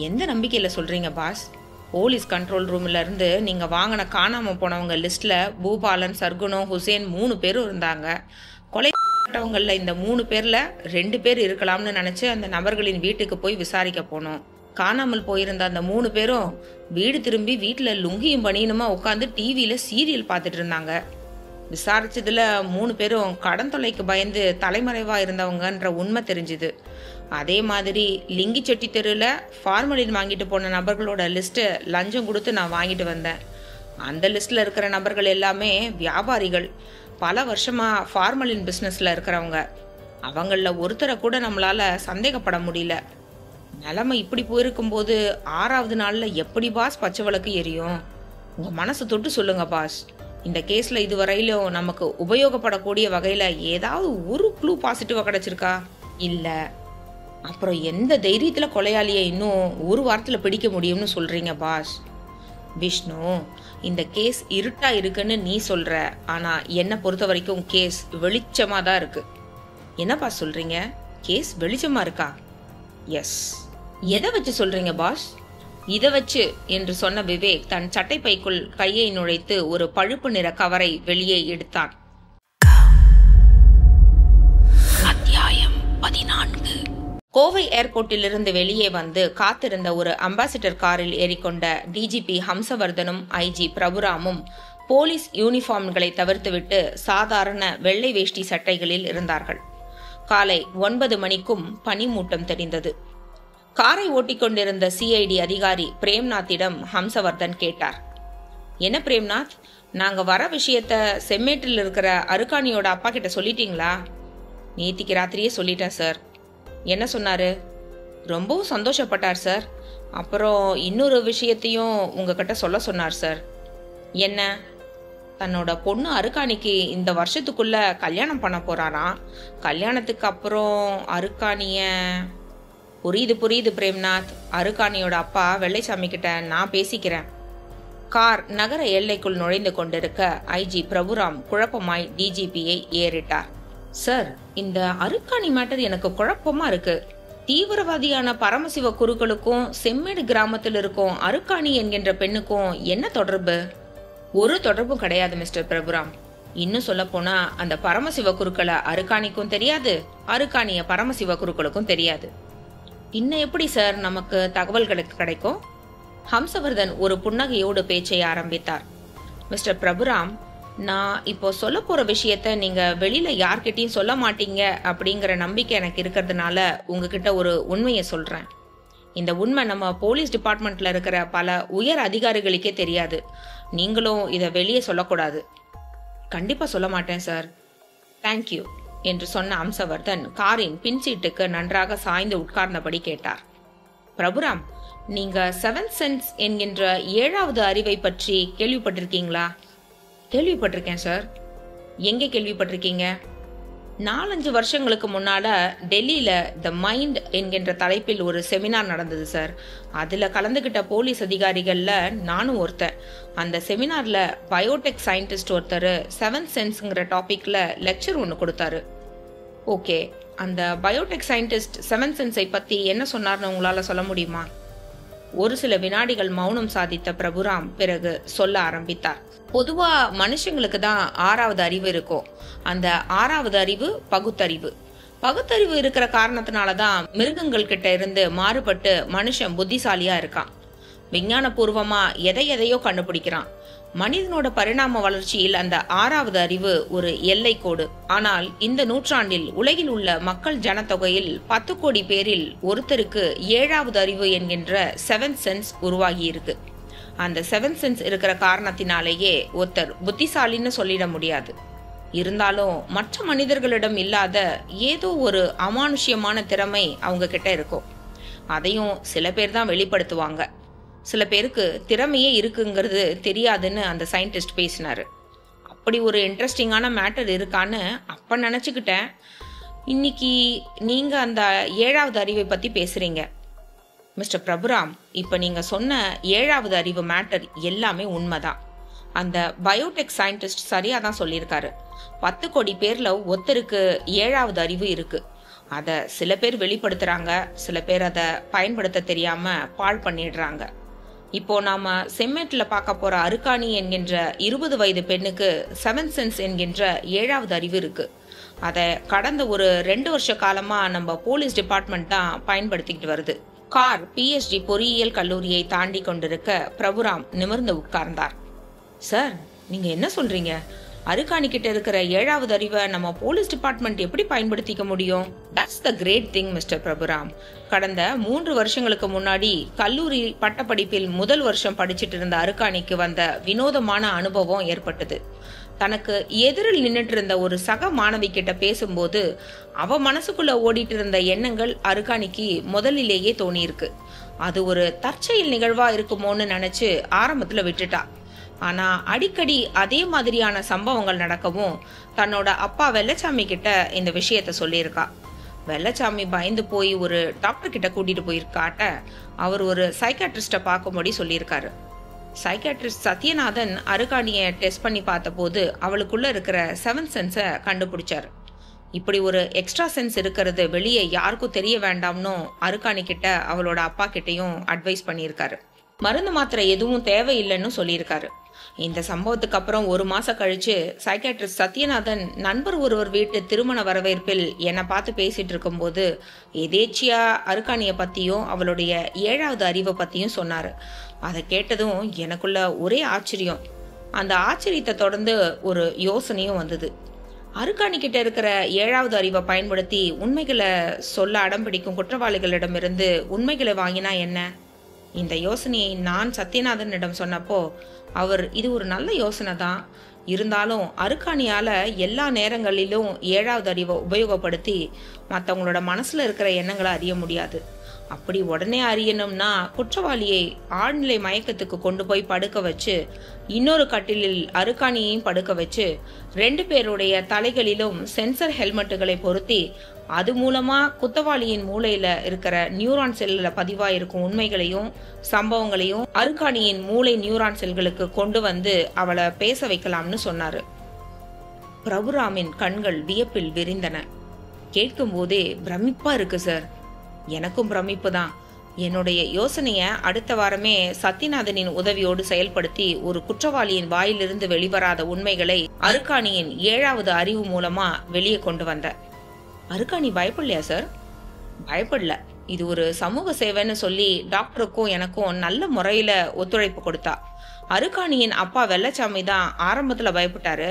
எந்த நம்பிக்கையில சொல்றீங்க பாஸ்? போலீஸ் கண்ட்ரோல் ரூம்ல இருந்து நீங்க வாங்கின காணாம போனவங்க லிஸ்ட்ல பூபாலன், சர்குணம், ஹுசேன் 3 பேரும் இருந்தாங்க. கொலைப்பட்டவங்கள இந்த 3 பேர்ல 2 பேர் இருக்கலாம்னு நினைச்சு அந்த நபர்களின் வீட்டுக்கு போய் விசாரிக்க போனோம். காணாமல் போயிருந்த அந்த 3 பேரும் வீடு திரும்பி வீட்டுல லுங்கியும் பனியனுமா உட்காந்து டிவியில சீரியல் பார்த்துட்டு இருந்தாங்க. விசாரிச்சதுல 3 பேரும் கடன் தொல்லைக்கு பயந்து தலைமறைவா இருந்தவங்கன்ற உண்மை தெரிஞ்சுது. அதே மாதிரி லிங்கிச்செட்டி தெருவில் ஃபார்மலின் வாங்கிட்டு போன நபர்களோட லிஸ்ட்டு லஞ்சம் கொடுத்து நான் வாங்கிட்டு வந்தேன். அந்த லிஸ்ட்டில் இருக்கிற நபர்கள் எல்லாமே வியாபாரிகள், பல வருஷமாக ஃபார்மலின் பிஸ்னஸில் இருக்கிறவங்க. அவங்களில் ஒருத்தரை கூட நம்மளால் சந்தேகப்பட முடியல. நிலைமை இப்படி போயிருக்கும்போது 6வது நாளில் எப்படி பாஸ் பச்சை விளக்கு எரியும்? உங்கள் மனசு தொட்டு சொல்லுங்க பாஸ். இந்த கேஸில் இதுவரையிலும் நமக்கு உபயோகப்படக்கூடிய வகையில் ஏதாவது ஒரு க்ளூ பாசிட்டிவாக கிடைச்சிருக்கா? இல்லை. அப்புறம் எந்த தைரியத்தில் கொலையாளியை இன்னும் ஒரு வாரத்தில் பிடிக்க முடியும்னு சொல்கிறீங்க பாஸ்? விஷ்ணு, இந்த கேஸ் இருட்டா இருக்குன்னு நீ சொல்கிற, ஆனால் என்னை பொறுத்த வரைக்கும் கேஸ் வெளிச்சமாக தான் இருக்கு. என்ன பாஸ் சொல்கிறீங்க? கேஸ் வெளிச்சமாக இருக்கா? எஸ். எதை வச்சு சொல்கிறீங்க பாஸ்? இதை வச்சு என்று சொன்ன விவேக் தன் சட்டைப்பைக்குள் கையை நுழைத்து ஒரு பழுப்பு நிற கவரை வெளியே எடுத்தான். அத்தியாயம் 14. கோவை ஏர்போர்ட்டிலிருந்து வெளியே வந்து காத்திருந்த ஒரு அம்பாசிடர் காரில் ஏறிக்கொண்ட டிஜிபி ஹம்சவர்தனும் ஐஜி பிரபுராமும் போலீஸ் யூனிஃபார்ம்களை தவிர்த்துவிட்டு சாதாரண வெள்ளை வேஷ்டி சட்டைகளில் இருந்தார்கள். காலை 9 மணிக்கும் பனிமூட்டம் தெரிந்தது. காரை ஓட்டிக்கொண்டிருந்த சிஐடி அதிகாரி பிரேம்நாத்திடம் ஹம்சவர்தன் கேட்டார். என்ன பிரேம்நாத், நாங்க வர விஷயத்த செம்மேட்டில் இருக்கிற அருக்காணியோட அப்பா கிட்ட சொல்லிட்டீங்களா? நேத்திக்கு ராத்திரியே சொல்லிட்டேன் சார். என்ன சொன்னாரு? ரொம்பவும் சந்தோஷப்பட்டார் சார். அப்புறம் இன்னொரு விஷயத்தையும் உங்ககிட்ட சொல்ல சொன்னார் சார். என்ன? தன்னோட பொண்ணு அருக்காணிக்கு இந்த வருஷத்துக்குள்ள கல்யாணம் பண்ண போறாராம். கல்யாணத்துக்கு அப்புறம் அருக்காணிய... புரியுது பிரேம்நாத். அருக்காணியோட அப்பா வெள்ளைசாமி கிட்ட நான் பேசிக்கிறேன். கார் நகர எல்லைக்குள் நுழைந்து கொண்டிருக்க ஐஜி பிரபுராம் குழப்பமாய் டிஜிபியை ஏறிட்டார். சார், இந்த அருக்காணி மேட்டர் எனக்கு குழப்பமா இருக்கு. தீவிரவாதியான பரமசிவ குருக்களுக்கும் செம்மேடு கிராமத்தில் இருக்கும் அருக்காணி என்கின்ற பெண்ணுக்கும் என்ன தொடர்பு? ஒரு தொடர்பும் கிடையாது மிஸ்டர் பிரபுராம். இன்னும் சொல்ல போனா அந்த பரமசிவ குருக்களை அருக்காணிக்கும் தெரியாது, அருக்காணிய பரமசிவ குருக்களுக்கும் தெரியாது. இன்னும் எப்படி சார் நமக்கு தகவல்களுக்கு கிடைக்கும்? ஹம்சவர்தன் ஒரு புன்னகையோடு பேச்சை ஆரம்பித்தார். மிஸ்டர் பிரபுராம், நான் இப்போ சொல்ல போற விஷயத்த நீங்க வெளியில யார்கிட்டயும் சொல்ல மாட்டீங்க அப்படிங்கிற நம்பிக்கை எனக்கு இருக்கிறதுனால உங்ககிட்ட ஒரு உண்மையை சொல்றேன். இந்த உண்மை நம்ம போலீஸ் டிபார்ட்மெண்ட்ல இருக்கிற பல உயர் அதிகாரிகளுக்கே தெரியாது. நீங்களும் இதை வெளியே சொல்லக்கூடாது. கண்டிப்பா சொல்ல மாட்டேன் சார். தேங்க்யூ என்று சொன்ன ஹம்சவர்தன் காரின் பின் சீட்டுக்கு நன்றாக சாய்ந்து உட்கார்ந்தபடி கேட்டார். பிரபுராம், நீங்க 7th சென்ஸ் என்கின்ற 7வது அறிவை பற்றி கேள்விப்பட்டிருக்கீங்களா? கேள்விப்பட்டிருக்கேன் சார். எங்கே கேள்விப்பட்டிருக்கீங்க? 4-5 வருஷங்களுக்கு முன்னால டெல்லியில த மைண்ட் என்கின்ற தலைப்பில் ஒரு செமினார் நடந்தது சார். அதுல கலந்துகிட்ட போலீஸ் அதிகாரிகள்ல நானும் ஒருத்தன். அந்த செமினார்ல பயோடெக் சயின்டிஸ்ட் ஒருத்தர் 7th சென்ஸ்ங்கிற டாபிக்ல லெக்சர் ஒன்று கொடுத்தாரு. ஓகே, அந்த பயோடெக் சயின்டிஸ்ட் 7th சென்ஸை பத்தி என்ன சொன்னார்னு உங்களால சொல்ல முடியுமா? ஒரு சில வினாடிகள் மௌனம் சாதித்த பிரபுராம் பிறகு சொல்ல ஆரம்பித்தார். பொதுவா மனுஷங்களுக்கு தான் 6வது அறிவு இருக்கும். அந்த 6வது அறிவு பகுத்தறிவு. பகுத்தறிவு இருக்கிற காரணத்தினாலதான் மிருகங்கள் கிட்ட இருந்து மாறுபட்டு மனுஷன் புத்திசாலியா இருக்கான். விஞ்ஞான பூர்வமா எதையோ கண்டுபிடிக்கிறான். மனிதனோட பரிணாம வளர்ச்சியில் அந்த 6வது அறிவு ஒரு எல்லை கோடு. ஆனால் இந்த நூற்றாண்டில் உலகில் உள்ள மக்கள் ஜனத்தொகையில் 10 கோடி பேரில் ஒருத்தருக்கு 7வது அறிவு என்கின்ற 7th சென்ஸ் உருவாகி இருக்கு. அந்த 7th சென்ஸ் இருக்கிற காரணத்தினாலேயே ஒருத்தர் புத்திசாலின்னு சொல்லிட முடியாது. இருந்தாலும் மற்ற மனிதர்களிடம் இல்லாத ஏதோ ஒரு அமானுஷ்யமான திறமை அவங்க கிட்ட இருக்கும். அதையும் சில பேர் தான் வெளிப்படுத்துவாங்க. சில பேருக்கு திறமையே இருக்குங்கிறது தெரியாதுன்னு அந்த சயின்டிஸ்ட் பேசினாரு. அப்படி ஒரு இன்ட்ரெஸ்டிங்கான மேட்டர் இருக்கான்னு அப்ப நினைச்சுக்கிட்டேன். இன்னைக்கு நீங்க அந்த 7வது அறிவை பத்தி பேசுறீங்க. மிஸ்டர் பிரபுராம், இப்ப நீங்க சொன்ன 7வது அறிவு மேட்டர் எல்லாமே உண்மைதான். அந்த பயோடெக் சயின்டிஸ்ட் சரியா தான் சொல்லியிருக்காரு. 10 கோடி பேர்ல ஒருத்தருக்கு 7வது அறிவு இருக்கு. அதை சில பேர் வெளிப்படுத்துறாங்க, சில பேர் அதை பயன்படுத்த தெரியாம பாழ் பண்ணிடுறாங்க. இப்போ நாம செம்மேட்ல பார்க்க போற அருக்காணி என்கின்ற 20 வயது பெண்ணுக்கு 7th சென்ஸ் என்கின்ற 7வது அறிவு இருக்கு. அதை கடந்த ஒரு 2 வருஷ காலமா நம்ம போலீஸ் டிபார்ட்மெண்ட் தான் பயன்படுத்திக்கிட்டு வருது. கார் பிஎஸ்டி பொறியியல் கல்லூரியை தாண்டி கொண்டிருக்க பிரபுராம் நிமிர்ந்து உட்கார்ந்தார். சார், நீங்க என்ன சொல்றீங்க? அருக்காணி கிட்ட இருக்கிற 7வது அறிவை நம்ம போலீஸ் டிபார்ட்மெண்ட் எப்படி பயன்படுத்திக்க முடியும்? That's the great thing mister Prabhuram. கடந்த 3 வருஷங்களுக்கு முன்னாடி கல்லூரி பட்டப்படிப்பில் முதல் வருஷம் படிச்சிட்டு இருந்த அருக்காணிக்கு வந்த வினோதமான அனுபவம் ஏற்பட்டது. தனக்கு எதிரில் நின்றுட்டு இருந்த ஒரு சக மாணவி கிட்ட பேசும்போது அவ மனசுக்குள்ள ஓடிட்டு இருந்த எண்ணங்கள் அருக்காணிக்கு முதலிலேயே தோணியிருக்கு. அது ஒரு தற்செயல் நிகழ்வா இருக்குமோன்னு நினைச்சு ஆரம்பத்துல விட்டுட்டா. ஆனா அடிக்கடி அதே மாதிரியான சம்பவங்கள் நடக்கவும் தன்னோட அப்பா வெள்ளச்சாமி கிட்ட இந்த விஷயத்த சொல்லியிருக்கா. வெள்ளச்சாமி பயந்து போய் ஒரு டாக்டர் கிட்ட கூட்டிட்டு போயிருக்காட்ட அவர் ஒரு சைக்காட்ரிஸ்ட பார்க்கும்படி சொல்லியிருக்காரு. சைக்காட்ரிஸ்ட் சத்யநாதன் அருக்காணியை டெஸ்ட் பண்ணி பார்த்த போது அவளுக்குள்ள இருக்கிற 7th சென்ஸை கண்டுபிடிச்சாரு. இப்படி ஒரு எக்ஸ்ட்ரா சென்ஸ் இருக்கிறது வெளியே யாருக்கும் தெரிய வேண்டாம்னு அருக்காணி கிட்ட அவளோட அப்பா கிட்டையும் அட்வைஸ் பண்ணியிருக்காரு. மருந்து மாத்திரை எதுவும் தேவையில்லைன்னு சொல்லியிருக்காரு. இந்த சம்பவத்துக்கு அப்புறம் 1 மாசம் கழிச்சு சைக்காட்ரிஸ்ட் சத்யநாதன் நண்பர் ஒருவர் வீட்டு திருமண வரவேற்பில் என்னை பார்த்து பேசிட்டு இருக்கும்போது எதேச்சியா அருக்காணியை பத்தியும் அவளுடைய 7வது அறிவை பத்தியும் சொன்னாரு. அதை கேட்டதும் எனக்குள்ள ஒரே ஆச்சரியம். அந்த ஆச்சரியத்தை தொடர்ந்து ஒரு யோசனையும் வந்தது. அருக்காணி கிட்ட இருக்கிற 7வது அறிவை பயன்படுத்தி உண்மைகளை சொல்ல அடம்பிடிக்கும் குற்றவாளிகளிடமிருந்து உண்மைகளை வாங்கினா என்ன? இந்த யோசனையை நான் சத்யநாதனிடம் சொன்னப்போ அவர் இது ஒரு நல்ல யோசனை தான், இருந்தாலும் அருக்காணியால எல்லா நேரங்களிலும் 7வது அறிவை உபயோகப்படுத்தி மற்றவங்களோட மனசுல இருக்கிற எண்ணங்களை அறிய முடியாது. அப்படி உடனே அறியணும்னா குற்றவாளியை ஆழ்நிலை மயக்கத்துக்கு கொண்டு போய் படுக்க வச்சு இன்னொரு கட்டிலில் அருக்காணியையும் படுக்க வச்சு 2 பேருடைய தலைகளிலும் சென்சர் ஹெல்மெட்டுகளை பொருத்தி அது மூலமா குற்றவாளியின் மூளையில இருக்கிற நியூரான் செல்ல பதிவாயிருக்கும் உண்மைகளையும் சம்பவங்களையும் அருக்காணியின் மூளை நியூரான் செல்களுக்கு கொண்டு வந்து அவளை பேச வைக்கலாம்னு சொன்னாரு. பிரபுராமின் கண்கள் வியப்பில் விரிந்தன. கேட்கும் போதே பிரமிப்பா இருக்கு சார். எனக்கும் பிரமிப்பு தான். என்னுடைய யோசனைய அடுத்த வாரமே சத்யநாதனின் உதவியோடு செயல்படுத்தி ஒரு குற்றவாளியின் வாயிலிருந்து வெளிவராத உண்மைகளை அருக்காணியின் 7வது அறிவு மூலமா வெளியே கொண்டு வந்த. அருக்காணி பயப்படலையா சார்? பயப்படல. இது ஒரு சமூக சேவைன்னு சொல்லி டாக்டருக்கும் எனக்கும் நல்ல முறையில ஒத்துழைப்பு கொடுத்தா. அருக்காணியின் அப்பா வெள்ளச்சாமி தான் ஆரம்பத்துல பயப்பட்டாரு.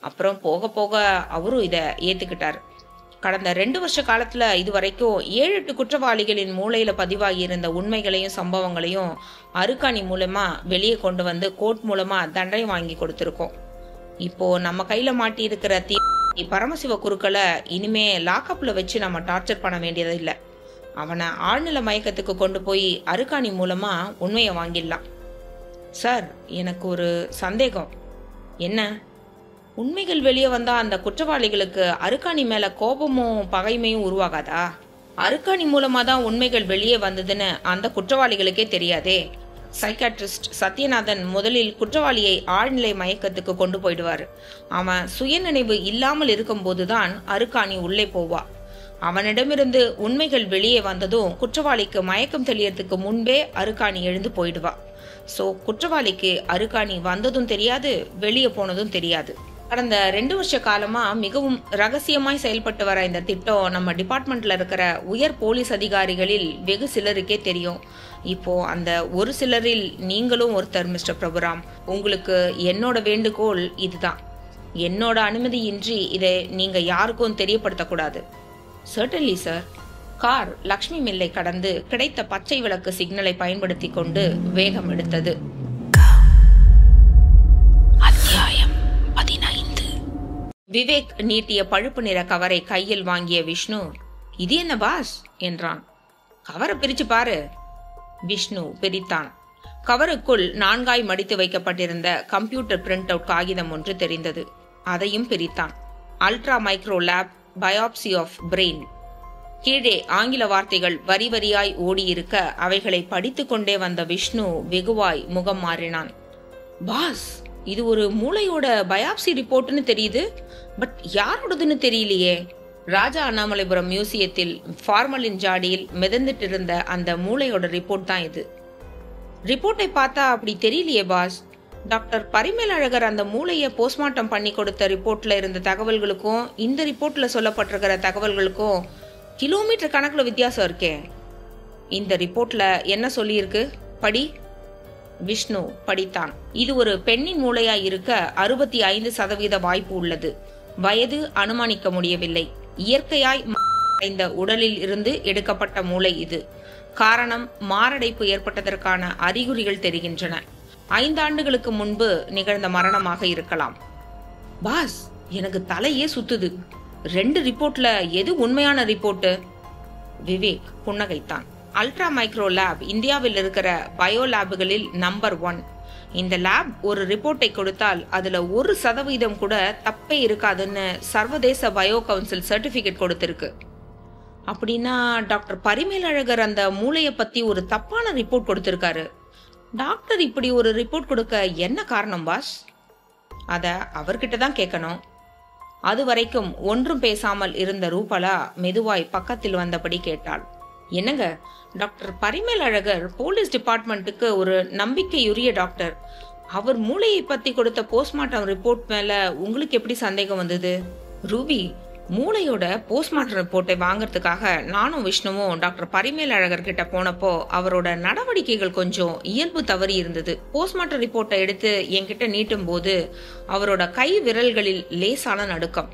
அப்புறம் போக போக அவரும் இத ஏத்துக்கிட்டாரு. கடந்த 2 வருஷ காலத்துல இதுவரைக்கும் 7-8 குற்றவாளிகளின் மூளையில பதிவாகி இருந்த உண்மைகளையும் சம்பவங்களையும் அருக்காணி மூலமா வெளியே கொண்டு வந்து கோர்ட் மூலமா தண்டனை வாங்கி கொடுத்திருக்கோம். இப்போ நம்ம கையில மாட்டி இருக்கிற பரமசிவ குருக்களை இனிமே லாக்அப்ல வச்சு நம்ம டார்ச்சர் பண்ண வேண்டியது இல்லை. அவனை ஆழ்நிலை மயக்கத்துக்கு கொண்டு போய் அருக்காணி மூலமா உண்மையை வாங்கிடலாம். சார், எனக்கு ஒரு சந்தேகம். என்ன? உண்மைகள் வெளியே வந்தா அந்த குற்றவாளிகளுக்கு அருக்காணி மேல கோபமும் பகைமையும் உருவாகாதா? அருக்காணி மூலமா தான் உண்மைகள் வெளியே வந்ததுன்னு அந்த குற்றவாளிகளுக்கே தெரியாதே. சைக்காட்ரிஸ்ட் சத்யநாதன் முதலில் குற்றவாளியை ஆழ்நிலை மயக்கத்துக்கு கொண்டு போயிடுவாரு. அவன் சுயநினைவு இல்லாமல் இருக்கும் போதுதான் அருக்காணி உள்ளே போவா. அவனிடமிருந்து உண்மைகள் வெளியே வந்ததும் குற்றவாளிக்கு மயக்கம் தெளியறதுக்கு முன்பே அருக்காணி எழுந்து போயிடுவா. சோ குற்றவாளிக்கு அருக்காணி வந்ததும் தெரியாது, வெளியே போனதும் தெரியாது. கடந்த 2 வருஷ காலமா மிகவும் ரகசியமாய் செயல்பட்டு வர இந்த திட்டம் நம்ம டிபார்ட்மெண்ட்ல இருக்கிற உயர் போலீஸ் அதிகாரிகளில் வெகு சிலருக்கே தெரியும். இப்போ அந்த ஒரு சிலரில் நீங்களும் ஒருத்தர் மிஸ்டர் பிரபுராம். உங்களுக்கு என்னோட வேண்டுகோள் இதுதான். என்னோட அனுமதியின்றி இதை நீங்க யாருக்கும் தெரியப்படுத்தக்கூடாது. Certainly sir. கார் லக்ஷ்மி மில்லை கடந்து கிடைத்த பச்சை விளக்கு சிக்னலை பயன்படுத்தி கொண்டு வேகம் எடுத்தது. அத்தியாயம் 15. விவேக் நீட்டிய பழுப்பு நிற கவரை கையில் வாங்கிய விஷ்ணு, இது என்ன பாஸ் என்றான். கவரை பிரிச்சு பாரு. விஷ்ணு பிரித்தான். கவருக்குள் 4ஆய் மடித்து வைக்கப்பட்டிருந்த கம்ப்யூட்டர் பிரிண்ட் அவுட் காகிதம் ஒன்று தெரிந்தது. அதையும் பிரித்தான். Ultra micro lab biopsy of brain. கீழே ஆங்கில வார்த்தைகள் வரி வரியாய் ஓடியிருக்க அவைகளை படித்து கொண்டே வந்த விஷ்ணு வெகுவாய் முகம் மாறினான். பாஸ், இது ஒரு மூளையோட பயாப்சி ரிப்போர்ட்னு தெரியுது, பட் யாரோடதுன்னு தெரியலையே. ராஜா அண்ணாமலைபுரம் மியூசியத்தில் ஃபார்மலின் ஜாடியில் மிதந்துட்டு இருந்த அந்த மூளையோட ரிப்போர்ட் தான் இது. ரிப்போர்ட்டை பார்த்தா அப்படி தெரியலையே பாஸ். டாக்டர் பரிமேலழகர் அந்த மூளையை போஸ்ட்மார்ட்டம் பண்ணி கொடுத்த ரிப்போர்ட்ல இருந்த தகவல்களுக்கும் இந்த ரிப்போர்ட்ல சொல்லப்பட்டிருக்கிற தகவல்களுக்கும் கிலோமீட்டர் கணக்குல வித்தியாசம் இருக்கே. இந்த ரிப்போர்ட்ல என்ன சொல்லியிருக்கு படி. விஷ்ணு படித்தான். இது ஒரு பெண்ணின் மூளையா இருக்க 65% வாய்ப்பு உள்ளது. வயது அனுமானிக்க முடியவில்லை. இயற்கையாய் அடைந்த உடலில் இருந்து எடுக்கப்பட்ட மூளை இது. காரணம் மாரடைப்பு ஏற்பட்டதற்கான அறிகுறிகள் தெரிகின்றன. 5 ஆண்டுகளுக்கு முன்பு நிகழ்ந்த மரணமாக இருக்கலாம். பாஸ், எனக்கு தலையே சுத்துது. 2 ரிப்போர்ட்ல எது உண்மையான ரிப்போர்ட்? விவேக் புன்னகைத்தான். அல்ட்ரா மைக்ரோ லேப் இந்தியாவில் இருக்கிற பயோ லேபுகளில் நம்பர் 1. இந்த லேப் ஒரு ரிப்போர்ட்டை கொடுத்தால் அதுல 1% கூட தப்பே இருக்காதுன்னு சர்வதேச பயோ கவுன்சில் சர்டிபிகேட் கொடுத்திருக்கு. அப்படின்னா டாக்டர் பரிமேலழகர் அந்த மூளையை பத்தி ஒரு தப்பான ரிப்போர்ட் கொடுத்திருக்காரு. டாக்டர் இப்படி ஒரு ரிப்போர்ட் கொடுக்க என்ன காரணம் பாஸ்? அத அவர்கிட்ட தான் கேட்கணும். அது வரைக்கும் ஒன்றும் பேசாமல் இருந்த ரூபலா மெதுவாய் பக்கத்தில் வந்தபடி கேட்டாள். என்னங்க, டாக்டர் பரிமேலழகர் போலீஸ் டிபார்ட்மெண்ட்டுக்கு ஒரு நம்பிக்கையுரிய டாக்டர். அவர் மூளையை பத்தி கொடுத்த போஸ்ட்மார்ட்டம் ரிப்போர்ட் மேல உங்களுக்கு எப்படி சந்தேகம் வந்தது? ரூபி, மூளையோட போஸ்ட்மார்ட்டம் ரிப்போர்ட்டை வாங்கறதுக்காக நானும் விஷ்ணுவும் டாக்டர் பரிமேலழகர் கிட்ட போனப்போ அவரோட நடவடிக்கைகள் கொஞ்சம் இயல்பு தவறி இருந்தது. போஸ்ட்மார்ட்டம் ரிப்போர்ட்டை எடுத்து என்கிட்ட நீட்டும் போது அவரோட கை விரல்களில் லேசான நடுக்கம்.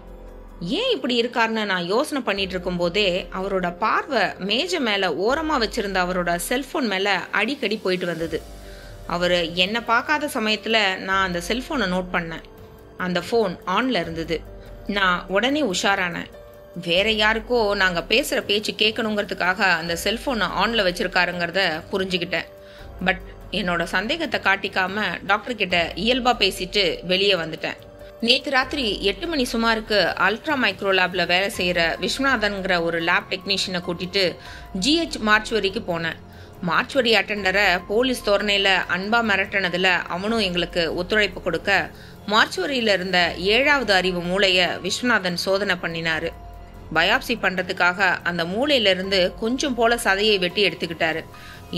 ஏன் இப்படி இருக்காருன்னு நான் யோசனை பண்ணிட்டு இருக்கும் போதே அவரோட பார்வை மேஜ மேல ஓரமா வச்சிருந்த அவரோட செல்போன் மேல அடிக்கடி போயிட்டு வந்தது. அவரு என்ன பார்க்காத சமயத்துல நான் அந்த செல்போனை நோட் பண்ணேன். அந்த போன் ஆன்ல இருந்தது. நான் உடனே உஷாரானேன். வேற யாருக்கோ நாங்க பேசுற பேச்சு கேட்கணுங்கிறதுக்காக அந்த செல்போனை ஆன்ல வச்சிருக்காருங்கிறத புரிஞ்சுக்கிட்டேன். பட் என்னோட சந்தேகத்தை காட்டிக்காம டாக்டர் கிட்ட இயல்பா பேசிட்டு வெளியே வந்துட்டேன். நேற்று ராத்திரி 8 மணி சுமாருக்கு அல்ட்ரா மைக்ரோ லேப்ல வேலை செய்யற விஸ்வநாதன்கிற ஒரு லேப் டெக்னீஷியனை கூட்டிட்டு ஜிஹெச் மார்ச்சுவரிக்கு போனேன். மார்ச்சுவரி அட்டெண்டரை போலீஸ் தோரணையில அன்பா மிரட்டினதுல அவனும் எங்களுக்கு ஒத்துழைப்பு கொடுக்க மார்ச்சுவரியில இருந்த 7வது அறிவு மூளைய விஸ்வநாதன் சோதனை பண்ணினாரு. பயாப்சி பண்றதுக்காக அந்த மூளையில இருந்து கொஞ்சம் போல சதையை வெட்டி எடுத்துக்கிட்டாரு.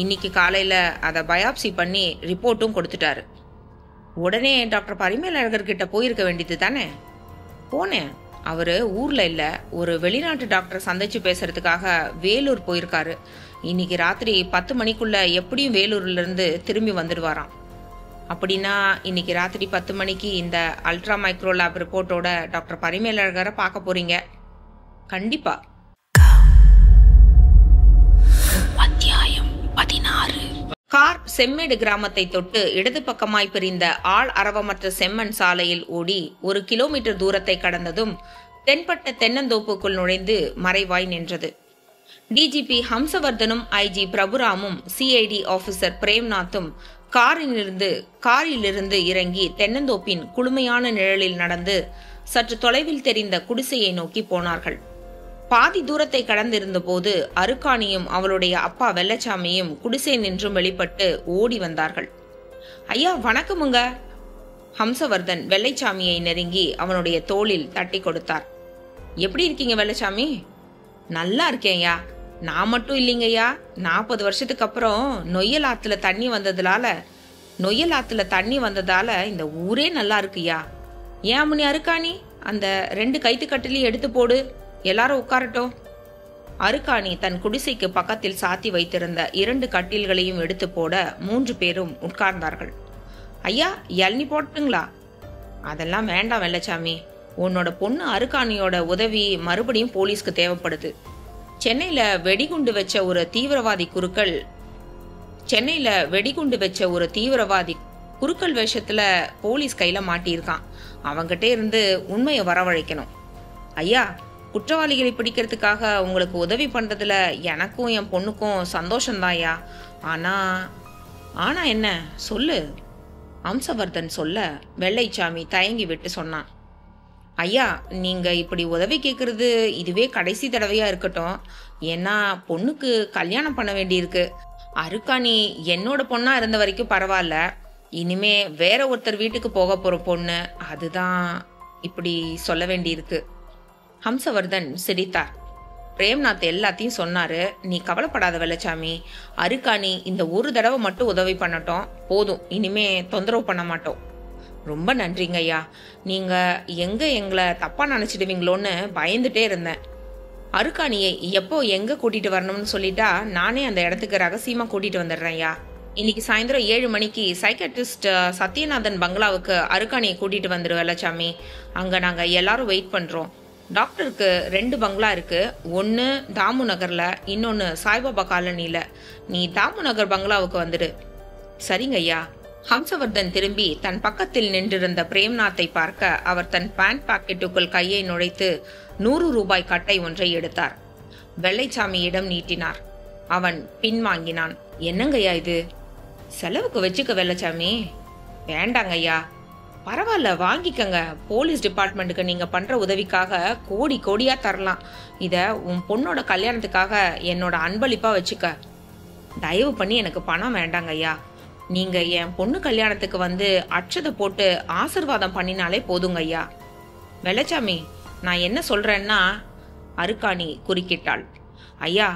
இன்னைக்கு காலையில அதை பயாப்சி பண்ணி ரிப்போர்ட்டும் கொடுத்துட்டாரு. உடனே டாக்டர் பரிமேலழகர் கிட்ட போயிருக்க வேண்டியது தானே? போனேன். அவரு ஊர்ல இல்ல, ஒரு வெளிநாட்டு டாக்டர் சந்திச்சு பேசுறதுக்காக வேலூர் போயிருக்காரு. இன்னைக்கு ராத்திரி 10 மணிக்குள்ள எப்படியும் வேலூர்ல இருந்து திரும்பி வந்துடுவாராம். அப்படின்னா இன்னைக்கு ராத்திரி 10 மணிக்கு இந்த அல்ட்ரா மைக்ரோ லேப் ரிப்போர்ட்டோட டாக்டர் பரிமேலழகரை பார்க்க போறீங்க. கண்டிப்பா. அத்தியாயம் 16. கார் செம்மேடு கிராமத்தை தொட்டு இடது பக்கமாய் பிரிந்த ஆள் அரவமற்ற செம்மண் சாலையில் ஓடி 1 கிலோமீட்டர் தூரத்தை கடந்ததும் தென்பட்ட தென்னந்தோப்புக்குள் நுழைந்து மறைவாய் நின்றது. டிஜிபி ஹம்சவர்தனும் ஐஜி பிரபுராமும் சிஐடி ஆபீசர் பிரேம்நாத்தும் காரிலிருந்து இறங்கி தென்னந்தோப்பின் குளுமையான நிழலில் நடந்து சற்று தொலைவில் தெரிந்த குடிசையை நோக்கி போனார்கள். பாதி தூரத்தை கடந்திருந்த போது அருக்காணியும் அவளுடைய அப்பா வெள்ளச்சாமியும் குடிசை நின்றும் வெளிப்பட்டு ஓடி வந்தார்கள். ஐயா வணக்கமுங்க. ஹம்சவர்தன் வெள்ளைச்சாமியை நெருங்கி அவனுடைய தோளில் தட்டி கொடுத்தார். எப்படி இருக்கீங்க வெள்ளச்சாமி? நல்லா இருக்கேன்யா. நான் மட்டும் இல்லைங்கய்யா, 40 வருஷத்துக்கு அப்புறம் நொய்யல் ஆத்துல தண்ணி வந்ததால இந்த ஊரே நல்லா இருக்குயா. ஏன் அம்மனி அருக்காணி, அந்த 2 கைத்துக்கட்டிலையும் எடுத்து போடு, எல்லாரும் உட்காரட்டும். அருக்காணி தன் குடிசைக்கு பக்கத்தில் சாத்தி வைத்திருந்த 2 கட்டில்களையும் எடுத்து போட 3 பேரும் உட்கார்ந்தார்கள். ஐயா இளநீ போட்டுங்களா? அதெல்லாம் வேண்டாம் வெள்ளச்சாமி, உன்னோட பொண்ணு அருக்காணியோட உதவி மறுபடியும் போலீஸ்க்கு தேவைப்படுது. சென்னையில வெடிகுண்டு வச்ச ஒரு தீவிரவாதி குறுக்கல் வேஷத்துல போலீஸ் கையில மாட்டியிருக்கான். அவங்கிட்ட இருந்து உண்மையை வரவழைக்கணும். ஐயா, குற்றவாளிகளை பிடிக்கிறதுக்காக உங்களுக்கு உதவி பண்றதுல எனக்கும் என் பொண்ணுக்கும் சந்தோஷம்தான்யா. ஆனா என்ன சொல்லு? ஹம்சவர்தன் சொல்ல வெள்ளைச்சாமி தயங்கி விட்டு சொன்னான். ஐயா, நீங்க இப்படி உதவி கேட்கறது இதுவே கடைசி தடவையா இருக்கட்டும். ஏன்னா பொண்ணுக்கு கல்யாணம் பண்ண வேண்டியிருக்கு. அருக்காணி என்னோட பொண்ணா இருந்த வரைக்கும் பரவாயில்ல, இனிமே வேற ஒருத்தர் வீட்டுக்கு போக போற பொண்ணு, அதுதான் இப்படி சொல்ல வேண்டியிருக்கு. ஹம்சவர்தன் சிரித்தார். பிரேம்நாத் எல்லாத்தையும் சொன்னாரு. நீ கவலைப்படாத வெள்ளச்சாமி, அருக்காணி இந்த ஒரு தடவை மட்டும் உதவி பண்ணட்டும், போதும், இனிமே தொந்தரவு பண்ண மாட்டோம். ரொம்ப நன்றிங்க ஐயா. நீங்க எங்க எங்களை தப்பா நினைச்சிடுவீங்களோன்னு பயந்துட்டே இருந்தேன். அருக்காணியை எப்போ எங்க கூட்டிட்டு வரணும்னு சொல்லிட்டா நானே அந்த இடத்துக்கு ரகசியமா கூட்டிட்டு வந்துடுறேன் ஐயா. இன்னைக்கு சாயந்தரம் 7 மணிக்கு சைக்காட்ரிஸ்ட் சத்யநாதன் பங்களாவுக்கு அருக்காணியை கூட்டிட்டு வந்துரு வெள்ளச்சாமி. அங்க நாங்க எல்லாரும் வெயிட் பண்றோம். டாக்டருக்கு 2 பங்களா இருக்கு. ஒன்னு தாமு நகர்ல, இன்னொன்னு சாய்பாபா காலனில. நீ தாமு நகர் பங்களாவுக்கு வந்துடு. சரிங்க ஐயா. ஹம்சவர்தன் திரும்பி தன் பக்கத்தில் நின்றிருந்த பிரேம்நாத்தை பார்க்க அவர் தன் பேண்ட் பாக்கெட்டுக்குள் கையை நுழைத்து 100 ரூபாய் கட்டை ஒன்றை எடுத்தார். வெள்ளைச்சாமியிடம் நீட்டினார். அவன் பின்வாங்கினான். என்னங்கய்யா இது? செலவுக்கு வச்சுக்க வெள்ளச்சாமி. வேண்டாங்க ஐயா. பரவாயில்ல, வாங்கிக்கங்க. போலீஸ் டிபார்ட்மெண்ட்டுக்கு நீங்க பண்ற உதவிக்காக கோடி கோடியா தரலாம். இத உன் பொண்ணோட கல்யாணத்துக்காக என்னோட அன்பளிப்பா வச்சுக்க. தயவு பண்ணி எனக்கு பணம் வேண்டாங்க ஐயா. நீங்க என் பொண்ணு கல்யாணத்துக்கு வந்து அட்சதை போட்டு ஆசிர்வாதம் பண்ணினாலே போதுங்க ஐயா. வெள்ளச்சாமி, நான் என்ன சொல்றேன்னா, அருக்காணி குறுக்கிட்டாள். ஐயா,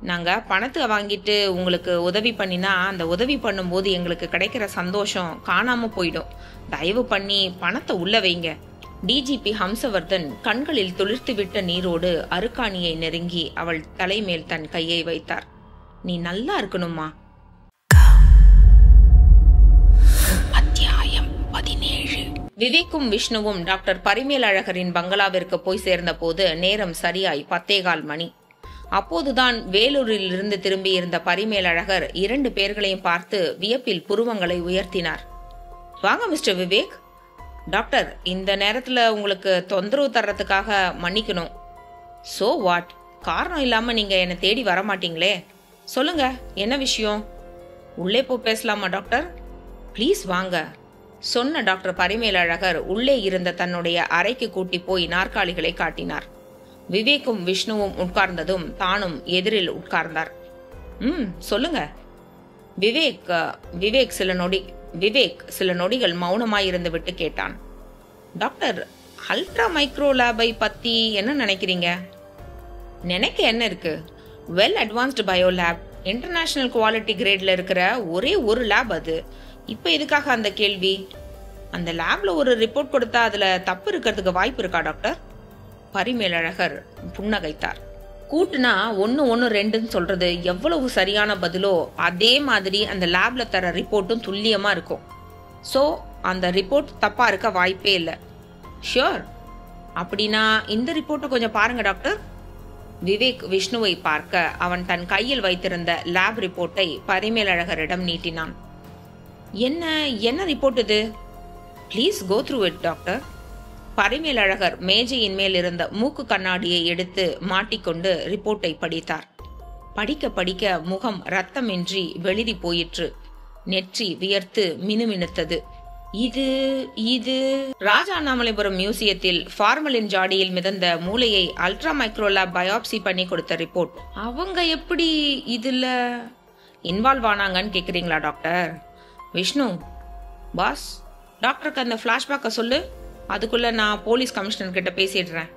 நாங்க பணத்தை வாங்கிட்டு உங்களுக்கு உதவி பண்ணினா அந்த உதவி பண்ணும்போது எங்களுக்கு கிடைக்கிற சந்தோஷம் காணாம போயிடும். தயவு பண்ணி பணத்தை உள்ள வைங்க. டிஜிபி ஹம்சவர்தன் கண்களில் துளிர்த்துவிட்ட நீரோடு அருக்காணியை நெருங்கி அவள் தலைமேல் தன் கையை வைத்தார். நீ நல்லா இருக்கணுமா. அத்தியாயம் 17. விவேக்கும் விஷ்ணுவும் டாக்டர் பரிமேலழகரின் பங்களாவிற்கு போய் சேர்ந்த போது நேரம் சரியாய் 10:15 மணி. அப்போதுதான் வேலூரில் இருந்து திரும்பியிருந்த பரிமேலழகர் 2 பேர்களையும் பார்த்து வியப்பில் புருவங்களை உயர்த்தினார். வாங்க மிஸ்டர் விவேக். டாக்டர், இந்த நேரத்துல உங்களுக்கு தொந்தரவு தர்றதுக்காக மன்னிக்கணும். So what? காரணம் இல்லாம நீங்க என்னை தேடி வர மாட்டீங்களே. சொல்லுங்க, என்ன விஷயம்? உள்ளே போ பேசலாமா டாக்டர்? ப்ளீஸ் வாங்க, சொன்ன டாக்டர் பரிமேலழகர் உள்ளே இருந்த தன்னுடைய அறைக்கு கூட்டி போய் நாற்காலிகளை காட்டினார். விவேக்கும் விஷ்ணுவும் உட்கார்ந்ததும் தானும் எதிரில் உட்கார்ந்தார். சொல்லுங்க. விவேக் சில நொடிகள் மௌனமாயிருந்து விட்டு கேட்டான். டாக்டர், அல்ட்ரா மைக்ரோ லேபை பத்தி என்ன நினைக்கிறீங்க? நினைக்க என்ன இருக்கு? Well advanced bio lab, international quality கிரேட்ல இருக்கிற ஒரே ஒரு லேப் அது. இப்ப எதுக்காக அந்த கேள்வி? அந்த லேப்ல ஒரு ரிப்போர்ட் கொடுத்தா அதுல தப்பு இருக்கிறதுக்கு வாய்ப்பு இருக்கா டாக்டர்? பரிமேலழகர் புன்னகைத்தார். கூட்டுனா 1 1 2ன்னு சொல்றது எவ்வளவு சரியான பதிலோ அதே மாதிரி அந்த லேப்ல தர ரிப்போர்ட்டும் துல்லியமா இருக்கும். சோ அந்த ரிப்போர்ட் தப்பா இருக்க வாய்ப்பே இல்லை. ஷியோர். அப்படின்னா இந்த ரிப்போர்ட்டை கொஞ்சம் பாருங்க டாக்டர். விவேக் விஷ்ணுவை பார்க்க அவன் தன் கையில் வைத்திருந்த லேப் ரிப்போர்ட்டை பரிமேலழகரிடம் நீட்டினான். என்ன ரிப்போர்ட் இது? Please go through it doctor. Parimelazhagar மேஜையின் மேல் இருந்த மூக்கு கண்ணாடியை எடுத்து மாட்டிக்கொண்டு ரிப்போர்ட்டை படித்தார். படிக்க படிக்க முகம் ரத்தமின்றி வெளிரி போயிற்று. நெற்றி வியர்த்து மினுமினுத்தது. இது ராஜாண்ணாமலைபுரம் மியூசியத்தில் ஃபார்மலின் ஜாடியில் மிதந்த மூளையை அல்ட்ரா மைக்ரோலேப் பயாப்சி பண்ணி கொடுத்த ரிப்போர்ட். அவங்க எப்படி இதுல இன்வால்வ் ஆனாங்கன்னு கேக்குறீங்களா டாக்டர்? விஷ்ணு, பாஸ், டாக்டருக்கு அந்த பிளாஷ்பேக்கை சொல்லு. அதுக்குள்ள நான் போலீஸ் கமிஷனர் கிட்ட பேசிடுறேன்.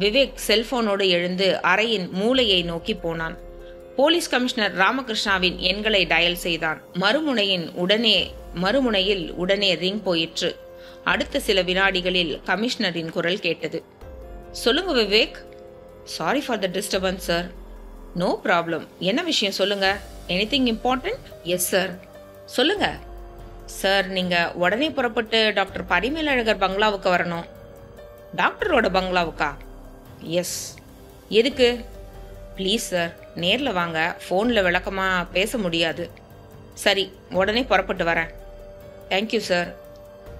விவேக் செல்போனோடு எழுந்து அறையின் மூலையை நோக்கி போனான். போலீஸ் கமிஷனர் ராமகிருஷ்ணாவின் எண்களை டயல் செய்தான். மறுமுனையில் உடனே ரிங் போயிற்று. அடுத்த சில வினாடிகளில் கமிஷனரின் குரல் கேட்டது. சொல்லுங்க Vivek. Sorry for the disturbance sir. No problem. என்ன விஷயம் சொல்லுங்க. Anything important? Yes sir. சொல்லுங்க சார். நீங்க உடனே புறப்பட்டு டாக்டர் பரிமேலழகர் பங்களாவுக்கு வரணும். டாக்டரோட பங்களாவுக்கா? எஸ். எதுக்கு? ப்ளீஸ் சார், நேர்ல வாங்க. ஃபோன்ல விளக்கமா பேச முடியாது. சரி, உடனே புறப்பட்டு வரேன். Thank you sir.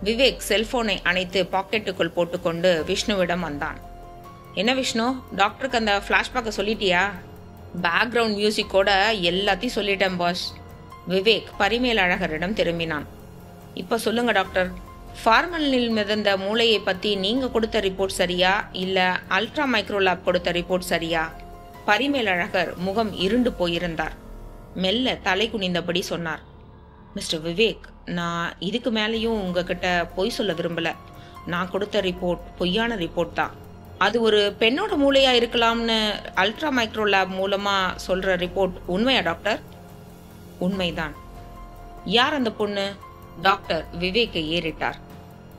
விவேக் செல்போனை அணைத்து பாக்கெட்டுக்குள் போட்டுக்கொண்டு விஷ்ணுவிடம் வந்தான். என்ன விஷ்ணு, டாக்டருக்கு அந்த பிளாஷ்பேக்கை சொல்லிட்டியா? பேக்ரவுண்ட் மியூசிக்கோட எல்லாத்தையும் சொல்லிட்டேன் பாஸ். விவேக் பரிமேலழகரிடம் திரும்பினான். இப்ப சொல்லுங்க டாக்டர், ஃபார்மலினில் மிதந்த மூளையை பத்தி நீங்க கொடுத்த ரிப்போர்ட் சரியா இல்ல அல்ட்ரா மைக்ரோலேப் கொடுத்த ரிப்போர்ட் சரியா? பரிமேலழகர் முகம் இருண்டு போயிருந்தார். மெல்ல தலை குனிந்தபடி சொன்னார். மிஸ்டர் விவேக், நான் இதுக்கு மேலேயும் உங்ககிட்ட பொய் சொல்ல விரும்பல. நான் கொடுத்த ரிப்போர்ட் பொய்யான ரிப்போர்ட் தான். அது ஒரு பெண்ணோட மூளையா இருக்கலாம்னு அல்ட்ரா மைக்ரோ லேப் மூலமா சொல்ற ரிப்போர்ட் உண்மையா டாக்டர்? உண்மைதான். யார் அந்த பொண்ணு? டாக்டர் விவேக்கை ஏறிட்டார்.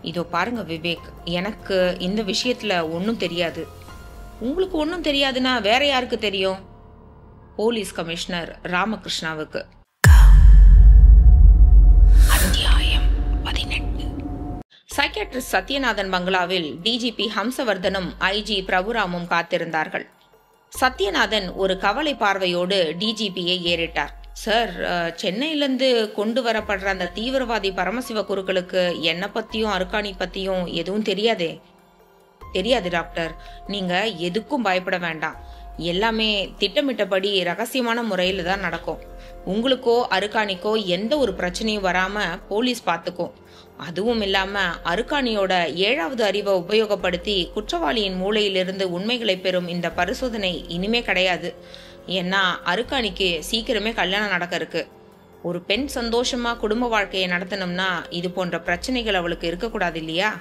இதோ பாருங்க விவேக், எனக்கு இந்த விஷயத்துல ஒன்றும் தெரியாது. உங்களுக்கு ஒன்றும் தெரியாதுன்னா வேற யாருக்கு தெரியும்? போலீஸ் கமிஷனர் ராமகிருஷ்ணாவுக்கு. அத்தியாயம் 18. சைக்கியாட்ரிஸ்ட் சத்யநாதன் பங்களாவில் டிஜிபி ஹம்சவர்தனும் ஐஜி பிரபுராமும் காத்திருந்தார்கள். சத்யநாதன் ஒரு கவலை பார்வையோடு டிஜிபியை ஏறிட்டார். சார், சென்னையிலேருந்து கொண்டு வரப்படுற அந்த தீவிரவாதி பரமசிவ குருக்களுக்கு என்னை பற்றியும் அருக்காணி பற்றியும் எதுவும் தெரியாதே? தெரியாது டாக்டர். நீங்கள் எதுக்கும் பயப்பட வேண்டாம். எல்லாமே திட்டமிட்டபடி ரகசியமான முறையில் தான் நடக்கும். உங்களுக்கோ அருக்காணிக்கோ எந்த ஒரு பிரச்சனையும் வராமல் போலீஸ் பார்த்துக்கும். அதுவும் இல்லாமல் அருக்காணியோட 7வது அறிவை உபயோகப்படுத்தி குற்றவாளியின் மூளையிலிருந்து உண்மைகளை பெறும் இந்த பரிசோதனை இனிமே கிடையாது. ஏன்னா அருக்காணிக்கு சீக்கிரமே கல்யாணம் நடக்க இருக்கு. ஒரு பெண் சந்தோஷமா குடும்ப வாழ்க்கையை நடத்தணும்னா இது போன்ற பிரச்சனைகள் அவளுக்கு இருக்கக்கூடாது இல்லையா?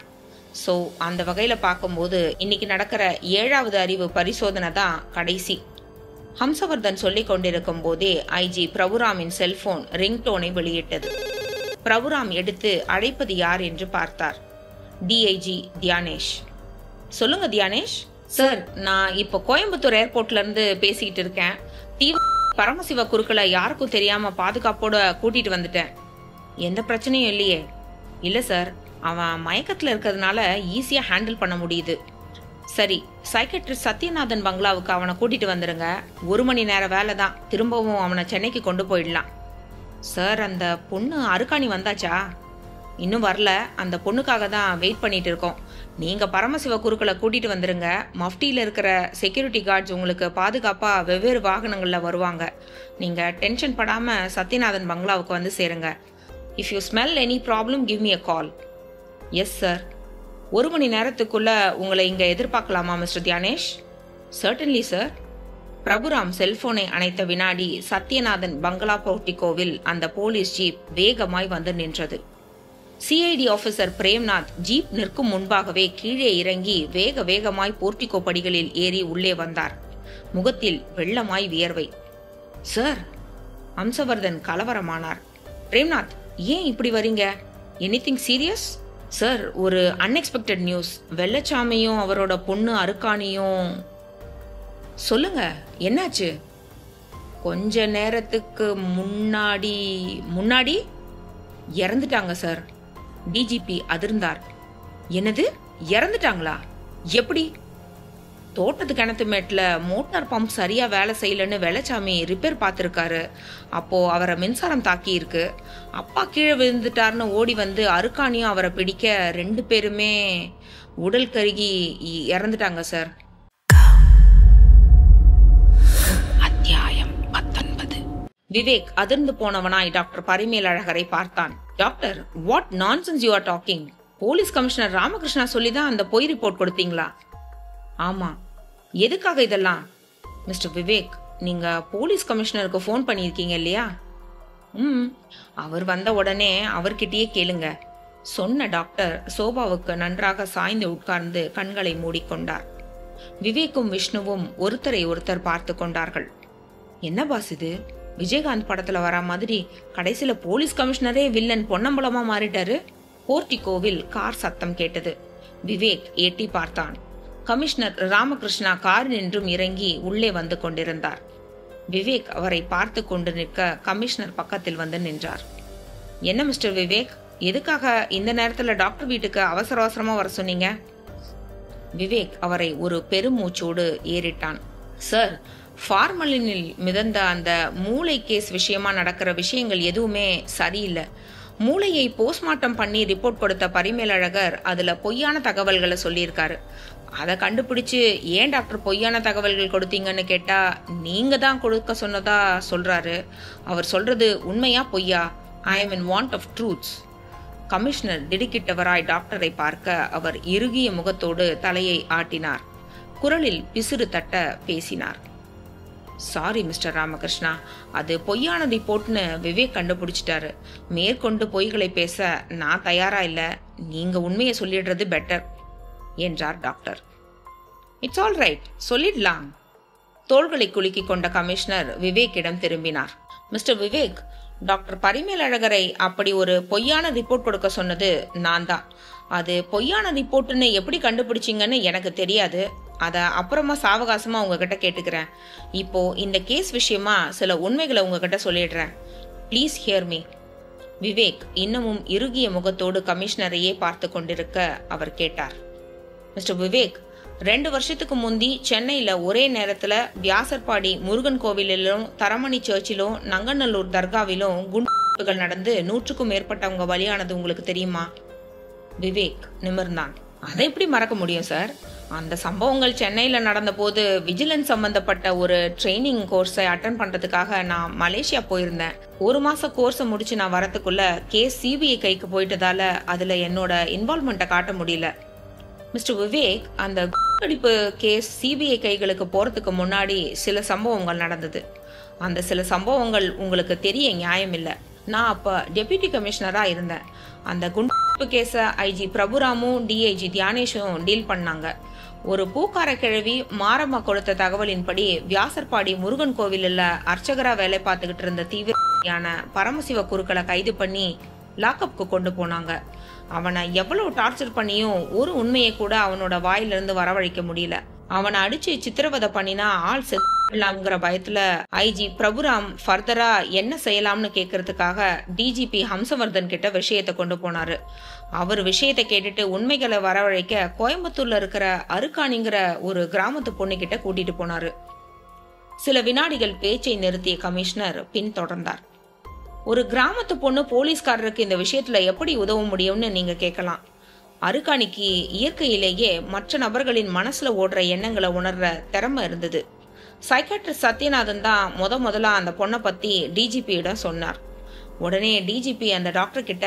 ஸோ அந்த வகையில் பார்க்கும்போது இன்னைக்கு நடக்கிற 7வது அறிவு பரிசோதனை தான் கடைசி. ஹம்சவர்தன் சொல்லிக் கொண்டிருக்கும் போதே ஐஜி பிரபுராமின் செல்போன் ரிங்டோனை வெளியிட்டது. பிரபுராம் எடுத்து அழைப்பது யார் என்று பார்த்தார். டிஐஜி தியானேஷ். சொல்லுங்க தியானேஷ். சார், நான் இப்போ கோயம்புத்தூர் ஏர்போர்ட்ல இருந்து பேசிக்கிட்டு இருக்கேன். பரமசிவ குருக்களை யாருக்கும் தெரியாம பாதுகாப்போட கூட்டிட்டு வந்துட்டேன். எந்த பிரச்சனையும் இல்லையே? இல்ல சார், அவன் மயக்கத்துல இருக்கிறதுனால ஈஸியா ஹேண்டில் பண்ண முடியுது. சரி, சைக்கியாட்ரிஸ்ட் சத்யநாதன் பங்களாவுக்கு அவனை கூட்டிட்டு வந்துருங்க. 1 மணி நேர வேலை தான். திரும்பவும் அவனை சென்னைக்கு கொண்டு போயிடலாம். சார், அந்த பொண்ணு அருக்காணி வந்தாச்சா? இன்னும் வரல. அந்த பொண்ணுக்காக தான் வெயிட் பண்ணிட்டு இருக்கோம். நீங்க பரமசிவ குருக்களை கூட்டிட்டு வந்துருங்க. மஃப்டியில் இருக்கிற செக்யூரிட்டி கார்ட்ஸ் உங்களுக்கு பாதுகாப்பா வெவ்வேறு வாகனங்கள்ல வருவாங்க. நீங்க டென்ஷன் படாம சத்யநாதன் பங்களாவுக்கு வந்து சேருங்க. If you smell any problem give me a call. Yes sir. 1 மணி நேரத்துக்குள்ள உங்களை இங்க எதிர்பார்க்கலாமா mister Dhyanesh? Certainly sir. Prabhuram செல்போனை அணைத்த வினாடி சத்யநாதன் பங்களா போர்ட்டிகோவில் அந்த போலீஸ் ஜீப் வேகமாய் வந்து நின்றது. சிஐடி ஆபீசர் பிரேம்நாத் ஜீப் நிற்கும் முன்பாகவே கீழே இறங்கி வேக வேகமாய் போர்ட்டிகோ படிகளில் ஏறி உள்ளே வந்தார். முகத்தில் வெள்ளமாய் வியர்வை. சார், ஹம்சவர்தன் கலவரமானார். பிரேம்நாத், ஏன் இப்படி வரீங்க? Anything serious? சார், ஒரு அன்எக்ஸ்பெக்டட் நியூஸ். வெள்ளச்சாமியும் அவரோட பொண்ணு அருக்காணியும். சொல்லுங்க, என்னாச்சு? கொஞ்ச நேரத்துக்கு முன்னாடி இறந்துட்டாங்க சார். டிஜிபி அதிர்ந்தார். என்னது, இறந்துட்டாங்களா? எப்படி? தோட்டத்து கிணத்து மேட்ல மோட்டார் பம்ப் சரியா வேலை செய்யலன்னு வெள்ளச்சாமி ரிப்பேர் பார்த்துருக்காரு. அப்போ அவரை மின்சாரம் தாக்கி இருக்கு. அப்பா கீழே விழுந்துட்டாருன்னு ஓடி வந்து அருக்காணியும் அவரை பிடிக்க 2 பேருமே உடல் கருகி இறந்துட்டாங்க சார். அத்தியாயம் 19. விவேக் அதிர்ந்து போனவனாய் டாக்டர் பரிமேலழகரை பார்த்தான். Doctor, what nonsense you are talking? Police commissioner Ramakrishna சொல்லிதான் அந்த பொய் ரிப்போர்ட் கொடுத்தீங்களா? ஆமா. எதுக்காக இதெல்லாம்? மிஸ்டர் விவேக், நீங்க போலீஸ் கமிஷனருக்கு ஃபோன் பண்ணியிருக்கீங்க இல்லையா? அவர் வந்த உடனே அவர்கிட்டயே கேளுங்க, சொன்ன டாக்டர் சோபாவுக்கு நன்றாக சாய்ந்து உட்கார்ந்து கண்களை மூடிக்கொண்டார். விவேக்கும் விஷ்ணுவும் ஒருத்தரை ஒருத்தர் பார்த்து கொண்டார்கள். என்ன பாஸ் இது? விஜயகாந்த் படத்துல வரா மாதிரி கடைசியில போலீஸ் கமிஷனரே வில்லன் பொன்னம்பலமா மாறிட்டாரு. போர்ட்டிகோவில் கார் சத்தம் கேட்டது. விவேக் எட்டி பார்த்தான். கமிஷனர் ராமகிருஷ்ணா கார் நின்றும் இறங்கி உள்ளே வந்து கொண்டிருந்தார். விவேக் அவரை பார்த்து கொண்டு நிற்க கமிஷனர் பக்கத்தில் வந்து நின்றார். என்ன மிஸ்டர் விவேக், எதுக்காக இந்த நேரத்துல டாக்டர் வீட்டுக்கு அவசர அவசரமா வர சொன்னீங்க? விவேக் அவரை ஒரு பெருமூச்சோடு ஏறிட்டான். சார், ஃபார்மலினில் மிதந்த அந்த மூளை கேஸ் விஷயமா நடக்கிற விஷயங்கள் எதுவுமே சரியில்லை. மூளையை போஸ்ட்மார்ட்டம் பண்ணி ரிப்போர்ட் கொடுத்த பரிமேலழகர் அதுல பொய்யான தகவல்களை சொல்லியிருக்காரு. அதை கண்டுபிடிச்சு ஏன் டாக்டர் பொய்யான தகவல்கள் கொடுத்தீங்கன்னு கேட்டா நீங்க தான் கொடுக்க சொன்னதா சொல்றாரு. அவர் சொல்றது உண்மையா பொய்யா? I am in want of truths. Commissioner திடுக்கிட்டவராய் டாக்டரை பார்க்க அவர் இறுகிய முகத்தோடு தலையை ஆட்டினார். குரலில் பிசிறு தட்ட பேசினார். சாரி மிஸ்டர் ராமகிருஷ்ணா, அது பொய்யான ரிப்போர்ட்னு விவேக் கண்டுபிடிச்சிட்டாரு. மேற்கொண்டு பொய்களை பேச நான் தயாரா இல்லை. நீங்க உண்மையை சொல்லிடுறது பெட்டர் என்றார் டாக்டர். இட்ஸ் ஆல் ரைட், சொல்லிடலாம். தோள்களை குலுக்கிக் கொண்ட கமிஷனர் விவேக்கிடம் திரும்பினார். மிஸ்டர் விவேக், டாக்டர் பரிமேலழகரை அப்படி ஒரு பொய்யான ரிப்போர்ட் கொடுக்க சொன்னது நான் தான். அது பொய்யான ரிப்போர்ட்னு எப்படி கண்டுபிடிச்சிங்கன்னு எனக்கு தெரியாது. அதை அப்புறமா சாவகாசமா உங்ககிட்ட கேட்டுக்கிறேன். இப்போ இந்த கேஸ் விஷயமா சில உண்மைகளை உங்ககிட்ட சொல்லிடுறேன். Please hear me. விவேக் இன்னமும் இறுகிய முகத்தோடு கமிஷனரையே பார்த்து கொண்டிருக்க அவர் கேட்டார். மிஸ்டர் விவேக், 2 வருஷத்துக்கு முந்தி சென்னையில ஒரே நேரத்துல வியாசர்பாடி முருகன் கோவிலிலும், தரமணி சர்ச்சிலும், நங்கநல்லூர் தர்காவிலும் குண்டுகள் நடந்து 100க்கும் மேற்பட்டவங்க பலியானது உங்களுக்கு தெரியுமா? விவேக் நிமிர்ந்தான். அதை எப்படி மறக்க முடியும் சார்? அந்த சம்பவங்கள் சென்னையில நடந்த போது விஜிலன்ஸ் சம்பந்தப்பட்ட ஒரு ட்ரைனிங் கோர்ஸை அட்டன் பண்றதுக்காக நான் மலேசியா போயிருந்தேன். 1 மாச கோர்ஸை முடிச்சு நான் வரத்துக்குள்ள கேஸ் சிபிஐ கைக்கு போயிட்டதால அதுல என்னோட இன்வால்வ்மெண்ட்டை காட்ட முடியல. மிஸ்டர் விவேக், அந்த குண்டுவெடிப்பு கேஸ் சிபிஐ கைகளுக்கு போறதுக்கு முன்னாடி சில சம்பவங்கள் நடந்தது. அந்த சில சம்பவங்கள் உங்களுக்கு தெரிய நியாயம் இல்லை. நான் அப்ப டெப்யூட்டி கமிஷனரா இருந்தேன். அந்த குண்டுவெடிப்பு கேஸை ஐஜி பிரபுராமும் டிஐஜி தியானேஷும் டீல் பண்ணாங்க. ஒரு பூக்கார கிழவி மாரம்மா கொடுத்த தகவலின்படி வியாசர்பாடி முருகன் கோவிலில் அர்ச்சகரா வேலை பார்த்துக்கிட்டு இருந்த தீவிரமான பரமசிவ குருக்களை கைது பண்ணி லாக்அப்க்கு கொண்டு போனாங்க. அவனை எவ்வளவு டார்ச்சர் பண்ணியும் ஒரு உண்மையை கூட அவனோட வாயிலிருந்து வரவழைக்க முடியல. அவனை அடிச்சு சித்திரவதை பண்ணினா ஆள் செத்துலாம்ங்கிற பயத்துல ஐஜி பிரபுராம் ஃபர்தரா என்ன செய்யலாம்னு கேட்கறதுக்காக டிஜிபி ஹம்சவர்தன் கிட்ட விஷயத்தை கொண்டு போனாரு. அவர் விஷயத்தை கேட்டுட்டு உண்மைகளை வரவழைக்க கோயம்புத்தூர்ல இருக்கிற அருக்காணிங்கிற ஒரு கிராமத்து பொண்ணு கிட்ட கூட்டிட்டு போனாரு. சில வினாடிகள் பேச்சை நிறுத்திய கமிஷனர் பின் தொடர்ந்தார். ஒரு கிராமத்து பொண்ணு போலீஸ்காரருக்கு இந்த விஷயத்துல எப்படி உதவ முடியும்னு நீங்க கேட்கலாம். அருக்காணிக்கு இயற்கையிலேயே மற்ற நபர்களின் மனசுல ஓடுற எண்ணங்களை உணர்ற திறமை இருந்தது. சைக்காட்ரிஸ்ட் சத்யநாதன் தான் முதலா அந்த பொண்ணை பத்தி டிஜிபியிடம் சொன்னார். உடனே டிஜிபி அந்த டாக்டர் கிட்ட,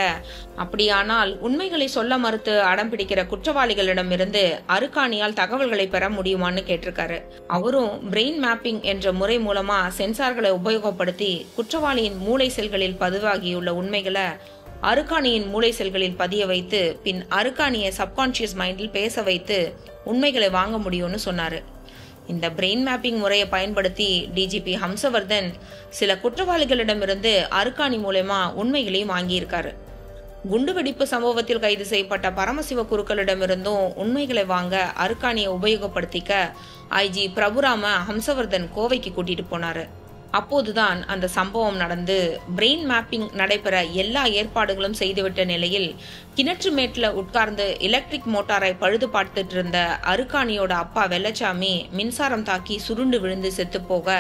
அப்படியானால் உண்மைகளை சொல்ல மறுத்து அடம் பிடிக்கிற குற்றவாளிகளிடம் இருந்து அருக்காணியால் தகவல்களை பெற முடியுமான்னு கேட்டிருக்காரு. அவரும் பிரெயின் மேப்பிங் என்ற முறை மூலமா சென்சார்களை உபயோகப்படுத்தி குற்றவாளியின் மூளை செல்களில் பதிவாகியுள்ள உண்மைகளை அருக்காணியின் மூளை செல்களில் பதிய வைத்து பின் அருக்காணியை சப்கான்சியஸ் மைண்டில் பேச வைத்து உண்மைகளை வாங்க முடியும்னு சொன்னாரு. இந்த பிரெயின் மேப்பிங் முறையை பயன்படுத்தி டிஜிபி ஹம்சவர்தன் சில குற்றவாளிகளிடமிருந்து அருக்காணி மூலமா உண்மைகளையும் வாங்கியிருக்காரு. குண்டுவெடிப்பு சம்பவத்தில் கைது செய்யப்பட்ட பரமசிவ குருக்களிடமிருந்தும் உண்மைகளை வாங்க அருக்காணியை உபயோகப்படுத்திக்க ஐஜி பிரபுராம ஹம்சவர்தன் கோவைக்கு கூட்டிட்டு போனாரு. அப்போதுதான் அந்த சம்பவம் நடந்து பிரெயின் மேப்பிங் நடைபெற எல்லா ஏற்பாடுகளும் செய்துவிட்ட நிலையில் கிணற்று மேட்ல உட்கார்ந்து எலக்ட்ரிக் மோட்டாரை பழுது பார்த்துட்டு இருந்த அருக்காணியோட அப்பா வெள்ளச்சாமி மின்சாரம் தாக்கி சுருண்டு விழுந்து செத்து போக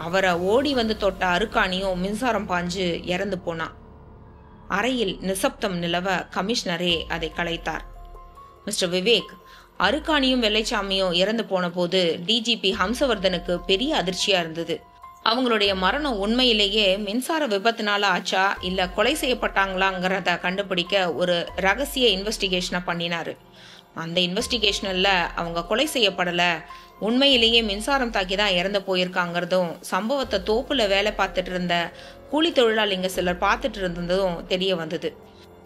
அவரை ஓடி வந்து தொட்ட அருக்காணியும் மின்சாரம் பாஞ்சு இறந்து போனான். அறையில் நிசப்தம் நிலவ கமிஷனரே அதை கலைத்தார். மிஸ்டர் விவேக், அருக்காணியும் வெள்ளைச்சாமியும் இறந்து போன போது டிஜிபி ஹம்சவர்தனுக்கு பெரிய அதிர்ச்சியா இருந்தது. அவங்களுடைய மரணம் உண்மையிலேயே மின்சார விபத்துனால ஆச்சா இல்ல கொலை செய்யப்பட்டாங்களாங்கிறத கண்டுபிடிக்க ஒரு ரகசிய இன்வெஸ்டிகேஷனை பண்ணினாரு. அந்த இன்வெஸ்டிகேஷன்ல அவங்க கொலை செய்யப்படல, உண்மையிலேயே மின்சாரம் தாக்கி தான் இறந்து போயிருக்காங்கிறதும் சம்பவத்தை தோப்புல வேலை பார்த்துட்டு இருந்த கூலி தொழிலாளிங்க சிலர் பார்த்துட்டு இருந்ததும் தெரிய வந்தது.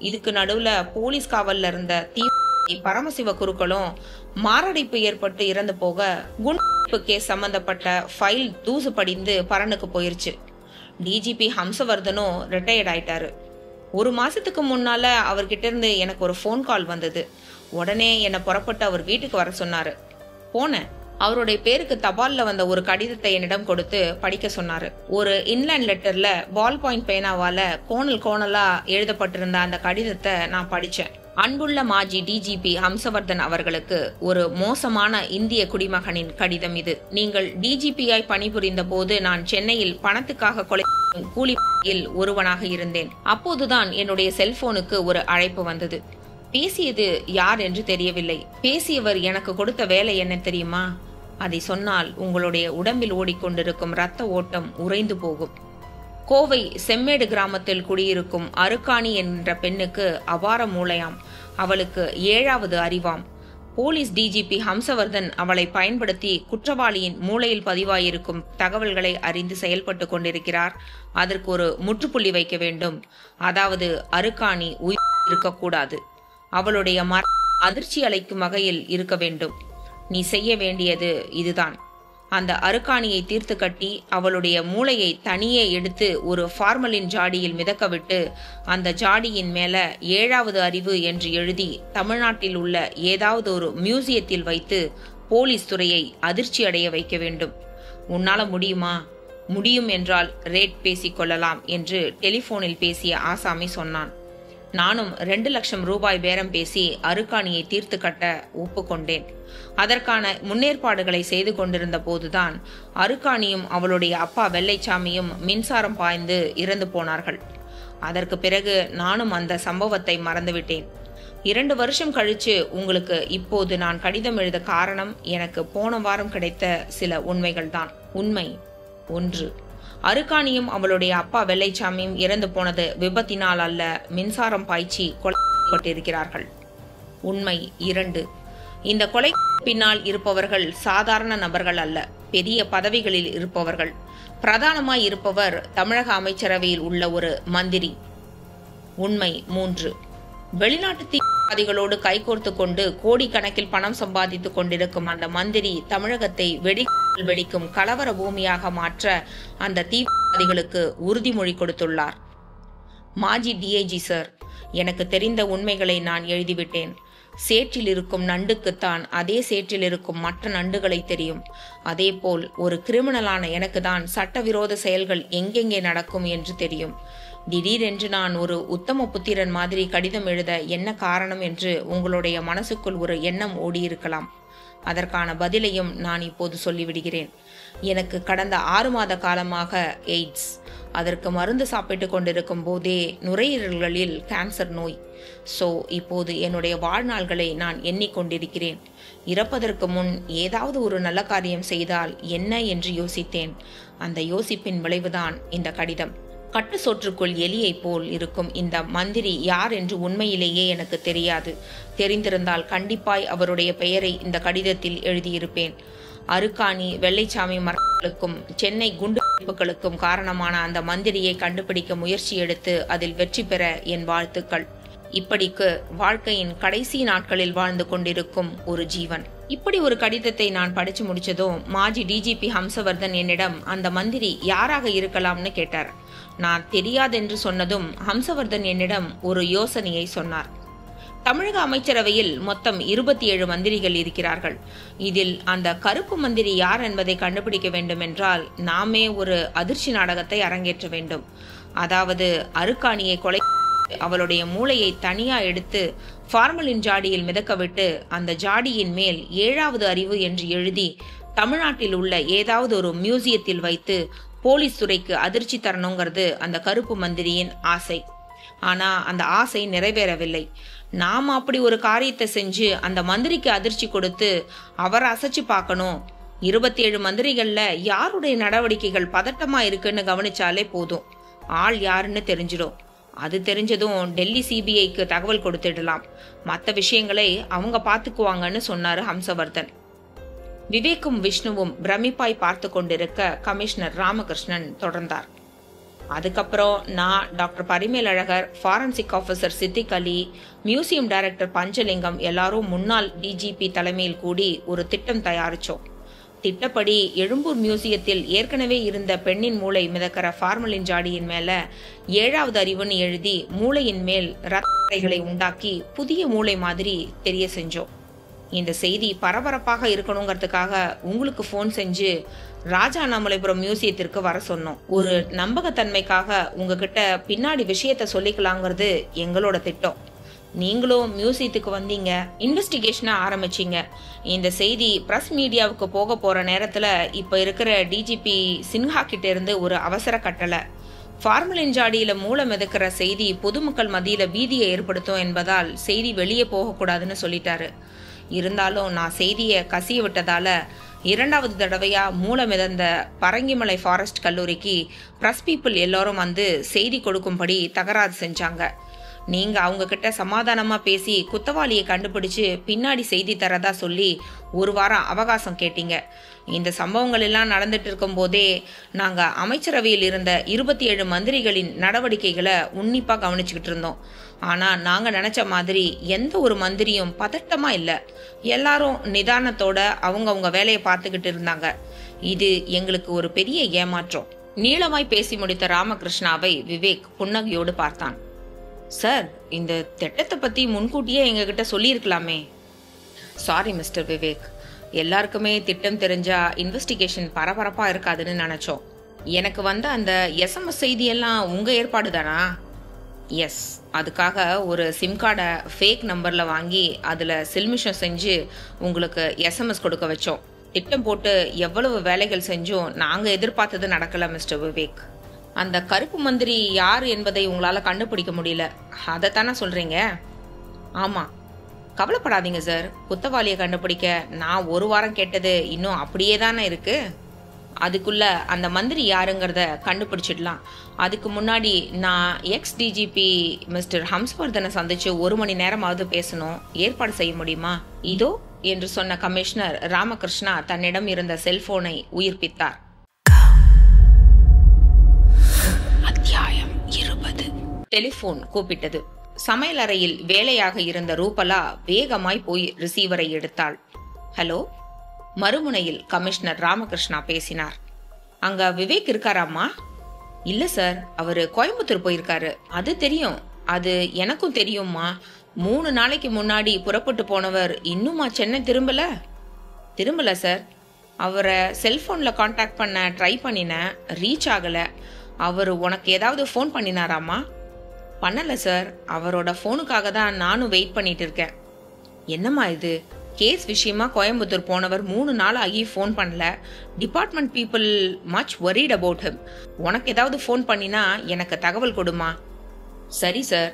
இதுக்கு நடுவுல போலீஸ் காவல்ல இருந்த பரமசிவ குருக்களும் மாரடைப்பு ஏற்பட்டு இறந்து போக குண்டுவெடிப்பு கேஸ் சம்பந்தப்பட்ட ஃபைல் தூசு படிந்து பரனுக்கு போயிருச்சு. டிஜிபி ஹம்சவர்தனும் ரிட்டையர்ட் ஆயிட்டாரு. 1 மாசத்துக்கு முன்னால அவர்கிட்ட இருந்து எனக்கு ஒரு ஃபோன் கால் வந்தது. உடனே என்னை புறப்பட்டு அவர் வீட்டுக்கு வர சொன்னாரு. போனேன். அவருடைய பேருக்கு தபால்ல வந்த ஒரு கடிதத்தை என்னிடம் கொடுத்து படிக்க சொன்னாரு. ஒரு இன்லேண்ட் லெட்டர்ல பால் பாயிண்ட் பேனாவால கோணலா எழுதப்பட்டிருந்த அந்த கடிதத்தை நான் படிச்சேன். அன்புள்ள மாஜி டிஜிபி ஹம்சவர்தன் அவர்களுக்கு ஒரு மோசமான இந்திய குடிமகனின் கடிதம் இது. நீங்கள் டிஜிபியாய் பணிபுரிந்த போது நான் சென்னையில் பணத்துக்காக கொலை கூலியில் ஒருவனாக இருந்தேன். அப்போதுதான் என்னுடைய செல்போனுக்கு ஒரு அழைப்பு வந்தது. பேசியது யார் என்று தெரியவில்லை. பேசியவர் எனக்கு கொடுத்த வேலை என்ன தெரியுமா? அதை சொன்னால் உங்களுடைய உடம்பில் ஓடிக்கொண்டிருக்கும் இரத்த ஓட்டம் உறைந்து போகும். கோவை செம்மேடு கிராமத்தில் குடியிருக்கும் அருக்காணி என்ற பெண்ணுக்கு அபார மூளையாம். அவளுக்கு 7வது அறிவாம். போலீஸ் டிஜிபி ஹம்சவர்தன் அவளை பயன்படுத்தி குற்றவாளியின் மூளையில் பதிவாயிருக்கும் தகவல்களை அறிந்து செயல்பட்டு கொண்டிருக்கிறார். அதற்கு ஒரு முற்றுப்புள்ளி வைக்க வேண்டும். அதாவது அருக்காணி உயிர் இருக்கக்கூடாது. அவளுடைய அதிர்ச்சி அளிக்கும் வகையில் இருக்க வேண்டும். நீ செய்ய வேண்டியது இதுதான். அந்த அருக்காணியை தீர்த்து கட்டி அவளுடைய மூளையை தனியே எடுத்து ஒரு ஃபார்மலின் ஜாடியில் மிதக்கவிட்டு அந்த ஜாடியின் மேல 7வது அறிவு என்று எழுதி தமிழ்நாட்டில் உள்ள ஏதாவது ஒரு மியூசியத்தில் வைத்து போலீஸ் துறையை அதிர்ச்சி அடைய வைக்க வேண்டும். உன்னால முடியுமா? முடியும் என்றால் ரேட் பேசிக் கொள்ளலாம் என்று டெலிபோனில் பேசிய ஆசாமி சொன்னான். நானும் 2 லட்சம் ரூபாய் பேரம் பேசி அருக்காணியை தீர்த்து கட்ட ஒப்புக்கொண்டேன். அதற்கான முன்னேற்பாடுகளை செய்து கொண்டிருந்த போதுதான் அருக்காணியும் அவளுடைய அப்பா வெள்ளைச்சாமியும் மின்சாரம் பாய்ந்து இறந்து போனார்கள். அதற்கு பிறகு நானும் அந்த சம்பவத்தை மறந்துவிட்டேன். 2 வருஷம் கழிச்சு உங்களுக்கு இப்போது நான் கடிதம் எழுத காரணம் எனக்கு போன வாரம் கிடைத்த சில உண்மைகள் தான். உண்மை 1, அருக்காணியும் அவளுடைய அப்பா வெள்ளைச்சாமியும் இறந்து போனது விபத்தினால் அல்ல, மின்சாரம் பாய்ச்சி கொலைப்பட்டிருக்கிறார்கள். உண்மை 2, இந்த கொலை பின்னால் இருப்பவர்கள் சாதாரண நபர்கள் அல்ல, பெரிய பதவிகளில் இருப்பவர்கள். பிரதானமாய் இருப்பவர் தமிழக அமைச்சரவையில் உள்ள ஒரு மந்திரி. உண்மை 3, வெளிநாட்டு தீவிரவாதிகளோடு கைகோர்த்து கொண்டு கோடிக்கணக்கில் பணம் சம்பாதித்துக் கொண்டிருக்கும் அந்த மந்திரி தமிழகத்தை வெடிக்கும் கலவர பூமியாக மாற்ற அந்த தீவிரவாதிகளுக்கு உறுதிமொழி கொடுத்துள்ளார். மாஜி டிஐஜி சார், எனக்கு தெரிந்த உண்மைகளை நான் எழுதிவிட்டேன். சேற்றில் இருக்கும் நண்டுக்குத்தான் அதே சேற்றில் இருக்கும் மற்ற நண்டுகளை தெரியும். அதேபோல் ஒரு கிரிமினலான எனக்கு தான் சட்டவிரோத செயல்கள் எங்கெங்கே நடக்கும் என்று தெரியும். திடீரென்று நான் ஒரு உத்தம புத்திரன் மாதிரி கடிதம் எழுத என்ன காரணம் என்று உங்களுடைய மனசுக்குள் ஒரு எண்ணம் ஓடியிருக்கலாம். அதற்கான பதிலையும் நான் இப்போது சொல்லிவிடுகிறேன். எனக்கு கடந்த 6 மாத காலமாக எய்ட்ஸ். அதற்கு மருந்து சாப்பிட்டு கொண்டிருக்கும் போதே நுரையீரல்களில் கேன்சர் நோய். இப்போது என்னுடைய வாழ்நாள்களை நான் எண்ணிக்கொண்டிருக்கிறேன். இறப்பதற்கு முன் ஏதாவது ஒரு நல்ல காரியம் செய்தால் என்ன என்று யோசித்தேன். அந்த யோசிப்பின் விளைவுதான் இந்த கடிதம். கட்டு சோற்றுக்குள் எலியை போல் இருக்கும் இந்த மந்திரி யார் என்று உண்மையிலேயே எனக்கு தெரியாது. தெரிந்திருந்தால் கண்டிப்பாய் அவருடைய பெயரை இந்த கடிதத்தில் எழுதியிருப்பேன். அருக்காணி வெள்ளைச்சாமி மரணங்களுக்கும் சென்னை குண்டு வெடிப்புகளுக்கும் காரணமான அந்த மந்திரியை கண்டுபிடிக்க முயற்சி எடுத்து அதில் வெற்றி பெற என் வாழ்த்துக்கள். இப்படிக்கு வாழ்க்கையின் கடைசி நாட்களில் வாழ்ந்து கொண்டிருக்கும் ஒரு ஜீவன். இப்படி ஒரு கடிதத்தை நான் படிச்சு முடிச்சதும் மாஜி டிஜிபி ஹம்சவர்தன் என்னிடம் அந்த மந்திரி யாராக இருக்கலாம்னு கேட்டார். நான் தெரியாதென்று சொன்னதும் ஹம்சவர்தன் என்னிடம் ஒரு யோசனையை சொன்னார். தமிழக அமைச்சரவையில் மொத்தம் 27 மந்திரிகள் இருக்கிறார்கள். இதில் அந்த கருப்பு மந்திரி யார் என்பதை கண்டுபிடிக்க வேண்டும் என்றால் நாமே ஒரு அதிர்ச்சி நாடகத்தை அரங்கேற்ற வேண்டும். அதாவது அருக்காணியை கொலை, அவளுடைய மூளையை தனியா எடுத்து ஃபார்மலின் ஜாடியில் மிதக்கவிட்டு அந்த ஜாடியின் மேல் 7வது அறிவு என்று எழுதி தமிழ்நாட்டில் உள்ள ஏதாவது ஒரு மியூசியத்தில் வைத்து போலீஸ் துறைக்கு அதிர்ச்சி தரணுங்கிறது அந்த கருப்பு மந்திரியின் ஆசை. ஆனா அந்த ஆசை நிறைவேறவில்லை. நாம அப்படி ஒரு காரியத்தை செஞ்சு அந்த மந்திரிக்கு அதிர்ச்சி கொடுத்து அவரை அசைச்சு பார்க்கணும். 27 மந்திரிகள்ல யாருடைய நடவடிக்கைகள் பதட்டமா இருக்குன்னு கவனிச்சாலே போதும், ஆள் யாருன்னு தெரிஞ்சிடும். அது தெரிஞ்சதும் டெல்லி சிபிஐக்கு தகவல் கொடுத்துடலாம். மற்ற விஷயங்களை அவங்க பார்த்துக்குவாங்கன்னு சொன்னாரு ஹம்சவர்தன். விவேக்கும் விஷ்ணுவும் பிரமிப்பாய் பார்த்து கொண்டிருக்க கமிஷனர் ராமகிருஷ்ணன் தொடர்ந்தார். அதுக்கப்புறம் நான், doctor Parimelazhagar, forensic officer Siddiq Ali, museum director Panchalingam எல்லாரும் முன்னாள் டிஜிபி தலைமையில் கூடி ஒரு திட்டம் தயாரிச்சோம். திட்டப்படி எழும்பூர் மியூசியத்தில் ஏற்கனவே இருந்த பெண்ணின் மூளை மிதக்கிற ஃபார்மலின் ஜாடியின் மேல 7வது அறிவுன்னு எழுதி மூளையின் மேல் ரத்தங்களை உண்டாக்கி புதிய மூளை மாதிரி தெரிய செஞ்சோம். இந்த செய்தி பரபரப்பாக இருக்கணுங்கிறதுக்காக உங்களுக்கு போன் செஞ்சு ராஜாண்ணாமலைபுரம் மியூசியத்திற்கு வர சொன்னோம். ஒரு நம்பகத்தன்மைக்காக உங்ககிட்ட பின்னாடி விஷயத்த சொல்லிக்கலாங்கிறது எங்களோட திட்டம். நீங்களும் மியூசியத்துக்கு வந்தீங்க, இன்வெஸ்டிகேஷனை ஆரம்பிச்சிங்க. இந்த செய்தி பிரஸ் மீடியாவுக்கு போக போற நேரத்துல இப்ப இருக்கிற டிஜிபி சின்ஹா கிட்ட இருந்து ஒரு அவசர கட்டளை. ஃபார்மலின் ஜாடியில மூளை மிதக்கிற செய்தி பொதுமக்கள் மத்தியில பீதியை ஏற்படுத்தும் என்பதால் செய்தி வெளியே போகக்கூடாதுன்னு சொல்லிட்டாரு. இருந்தாலும் நான் செய்தியை கசிய விட்டதால 2வது தடவையா மூளை மிதந்த பரங்கிமலை ஃபாரஸ்ட் கல்லூரிக்கு பிரஸ் பீப்புள் எல்லாரும் வந்து செய்தி கொடுக்கும்படி தகராறு செஞ்சாங்க. நீங்க அவங்க கிட்ட சமாதானமா பேசி குத்தவாளியை கண்டுபிடிச்சு பின்னாடி செய்தி தரதா சொல்லி ஒரு வாரம் அவகாசம் கேட்டீங்க. இந்த சம்பவங்கள் எல்லாம் நடந்துட்டு இருக்கும் போதே நாங்க அமைச்சரவையில் இருந்த 27 மந்திரிகளின் நடவடிக்கைகளை உன்னிப்பா கவனிச்சுக்கிட்டு இருந்தோம். ஆனா நாங்க நினைச்ச மாதிரி எந்த ஒரு மந்திரியும் பதட்டமா இல்ல. எல்லாரும் நிதானத்தோட அவங்கவுங்க வேலையை பார்த்துக்கிட்டு இருந்தாங்க. இது எங்களுக்கு ஒரு பெரிய ஏமாற்றம். நீளமாய் பேசி முடித்த ராமகிருஷ்ணாவை விவேக் புன்னகையோடு பார்த்தான். சார், இந்த திட்டத்தை பத்தி முன்கூட்டியே எங்ககிட்ட சொல்லியிருக்கலாமே. சாரி மிஸ்டர் விவேக், எல்லாருக்குமே திட்டம் தெரிஞ்சா இன்வெஸ்டிகேஷன் பரபரப்பா இருக்காதுன்னு நினைச்சோம். எனக்கு வந்த அந்த SMS செய்தியெல்லாம் உங்க ஏற்பாடு தானா? எஸ், அதுக்காக ஒரு சிம் கார்டை ஃபேக் நம்பர்ல வாங்கி அதுல சில்மிஷம் செஞ்சு உங்களுக்கு SMS கொடுக்க வச்சோம். திட்டம் போட்டு எவ்வளவு வேலைகள் செஞ்சும் நாங்க எதிர்பார்த்தது நடக்கல மிஸ்டர் விவேக். அந்த கருப்பு மந்திரி யார் என்பதை உங்களால கண்டுபிடிக்க முடியல, அதைத்தானே சொல்றீங்க? ஆமா, கவலைப்படாதீங்க சார். குத்தவாளியை கண்டுபிடிக்க நான் ஒரு வாரம் கேட்டது இன்னும் அப்படியே தானே இருக்கு. அதுக்குள்ள அந்த மந்திரி யாருங்கிறத கண்டுபிடிச்சிடலாம். அதுக்கு முன்னாடி நான் XDGP மிஸ்டர் ஹம்ஸ்வர்தனை சந்திச்சு 1 மணி நேரமாவது பேசணும். ஏற்பாடு செய்ய முடியுமா? இதோ என்று சொன்ன கமிஷனர் ராமகிருஷ்ணா தன்னிடம் இருந்த செல்போனை உயிர்ப்பித்தார். அத்தியாயம் 20. டெலிபோன் கூப்பிட்டது. சமையலறையில் வேலையாக இருந்த ரூபலா வேகமாய் போய் ரிசீவரை எடுத்தாள். ஹலோ. மறுமுனையில் கமிஷனர் ராமகிருஷ்ணா பேசினார். அங்க விவேக் இருக்காராமா? இல்ல சார், அவரு கோயம்புத்தூர் போயிருக்காரு. அது தெரியும், அது எனக்கும் தெரியும்மா. 3 நாளைக்கு முன்னாடி புறப்பட்டு போனவர் இன்னுமா சென்னை திரும்பல சார். அவரை செல்போன்ல கான்டாக்ட் பண்ண ட்ரை பண்ணினேன், ரீச் ஆகல. அவரு உனக்கு ஏதாவது ஃபோன் பண்ணினாராமா? பண்ணல சார். அவரோட ஃபோனுக்காக தான் நானும் வெயிட் பண்ணிட்டு இருக்கேன். என்னம்மா இது? கேஸ் விஷயமா கோயம்புத்தூர் போனவர் 3 நாள் ஆகி ஃபோன் பண்ணல. Department people much worried about him. உனக்கு ஏதாவது ஃபோன் பண்ணினா எனக்கு தகவல் கொடுமா? சரி சார்.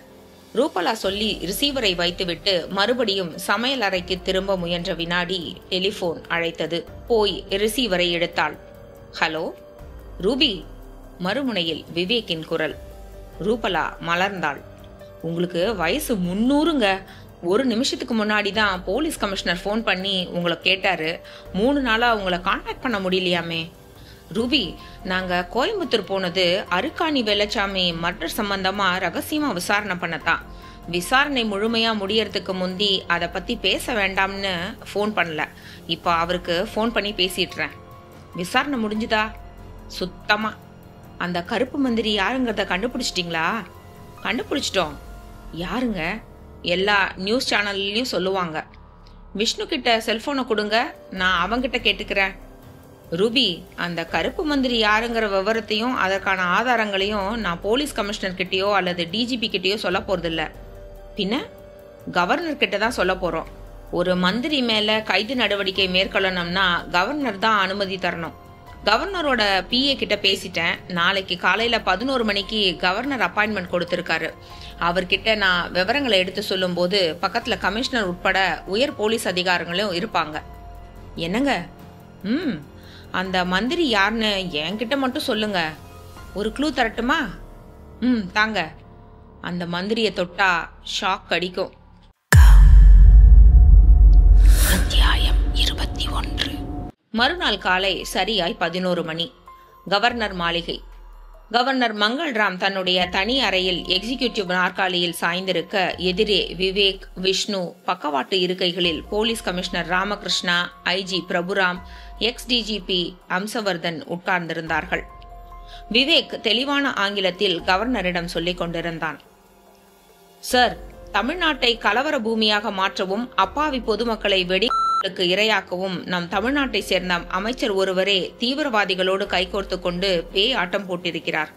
ரூபலா சொல்லி ரிசீவரை வைத்துவிட்டு மறுபடியும் சமையல் அறைக்கு திரும்ப முயன்ற வினாடி டெலிபோன் அழைத்தது. போய் ரிசீவரை எடுத்தாள். Hello Ruby. மறுமுனையில் விவேக்கின் குரல். ரூபலா மலர்ந்தாள். உங்களுக்கு வயசு 300ங்க. 1 நிமிஷத்துக்கு முன்னாடி தான் போலீஸ் கமிஷனர் ஃபோன் பண்ணி உங்களை கேட்டாரு. 3 நாளா உங்களை கான்டாக்ட் பண்ண முடியலையாமே. ரூபி, நாங்க கோயம்புத்தூர் போனது அருக்காணி வெள்ளச்சாமி மர்டர் சம்பந்தமா ரகசியமா விசாரணை பண்ணத்தான். விசாரணை முழுமையா முடியறதுக்கு முந்தி அதை பத்தி பேச வேண்டாம்னு ஃபோன் பண்ணல. இப்போ அவருக்கு ஃபோன் பண்ணி பேசிடுறேன். விசாரணை முடிஞ்சுதா? சுத்தமா. அந்த கருப்பு மந்திரி யாருங்கிறத கண்டுபிடிச்சிட்டீங்களா? கண்டுபிடிச்சிட்டோம். யாருங்க? எல்லா நியூஸ் சேனல்லையும் சொல்லுவாங்க. விஷ்ணு கிட்ட செல்போனை கொடுங்க, நான் அவங்கிட்ட கேட்டுக்கிறேன். ரூபி, அந்த கருப்பு மந்திரி யாருங்கிற விவரத்தையும் அதற்கான ஆதாரங்களையும் நான் போலீஸ் கமிஷனர் கிட்டயோ அல்லது DGP கிட்டயோ சொல்ல போறதில்ல. பின்ன கவர்னர் கிட்ட தான் சொல்ல போறோம். ஒரு மந்திரி மேல கைது நடவடிக்கை மேற்கொள்ளணும்னா கவர்னர் தான் அனுமதி தரணும். கவர்னரோட PA கிட்ட பேசிட்டேன். நாளைக்கு காலையில 11 மணிக்கு கவர்னர் அப்பாயின்மெண்ட் கொடுத்திருக்காரு. அவர்கிட்ட நான் விவரங்களை எடுத்து சொல்லும் போது பக்கத்துல கமிஷனர் உட்பட உயர் போலீஸ் அதிகாரிகளும் இருப்பாங்க. என்னங்க? அந்த மந்திரி யாருன்னு என்கிட்ட மட்டும் சொல்லுங்க. ஒரு க்ளூ தரட்டுமா? தாங்க. அந்த மந்திரிய தொட்டா ஷாக் அடிக்கும். அத்தியாயம் 21. மறுநாள் காலை சரியாய் 11 மணி. கவர்னர் மாளிகை. கவர்னர் மங்கள்ராம் தன்னுடைய தனி அறையில் எக்ஸிகியூட்டிவ் நாற்காலியில் சாய்ந்திருக்க எதிரே விவேக், விஷ்ணு, பக்கவாட்டு இருக்கைகளில் police commissioner Ramakrishna, IG Prabhuram, XDGP Hamsavardhan உட்கார்ந்திருந்தார்கள். விவேக் தெளிவான ஆங்கிலத்தில் கவர்னரிடம் சொல்லிக் கொண்டிருந்தான். சார், தமிழ்நாட்டை கலவர பூமியாக மாற்றவும் அப்பாவி பொதுமக்களை வெடிகளுக்கு இரையாக்கவும் நம் தமிழ்நாட்டை சேர்ந்த அமைச்சர் ஒருவரே தீவிரவாதிகளோடு கைகோர்த்து கொண்டு பேய் ஆட்டம் போட்டிருக்கிறார்.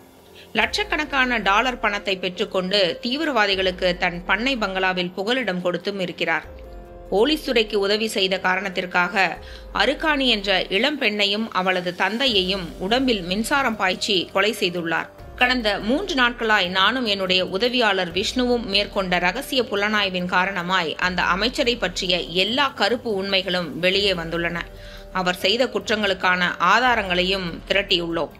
லட்சக்கணக்கான டாலர் பணத்தை பெற்றுக்கொண்டு தீவிரவாதிகளுக்கு தன் பண்ணை பங்களாவில் புகலிடம் கொடுத்தும் இருக்கிறார். போலீஸ் துறைக்கு உதவி செய்த காரணத்திற்காக அருக்காணி என்ற இளம் பெண்ணையும் அவளது தந்தையையும் உடம்பில் மின்சாரம் பாய்ச்சி கொலை செய்துள்ளார். கடந்த 3 நாட்களாய் நானும் என்னுடைய உதவியாளர் விஷ்ணுவும் மேற்கொண்ட ரகசிய புலனாய்வின் காரணமாய் அந்த அமைச்சரை பற்றிய எல்லா கருப்பு உண்மைகளும் வெளியே வந்துள்ளன. அவர் செய்த குற்றங்களுக்கான ஆதாரங்களையும் திரட்டியுள்ளோம்.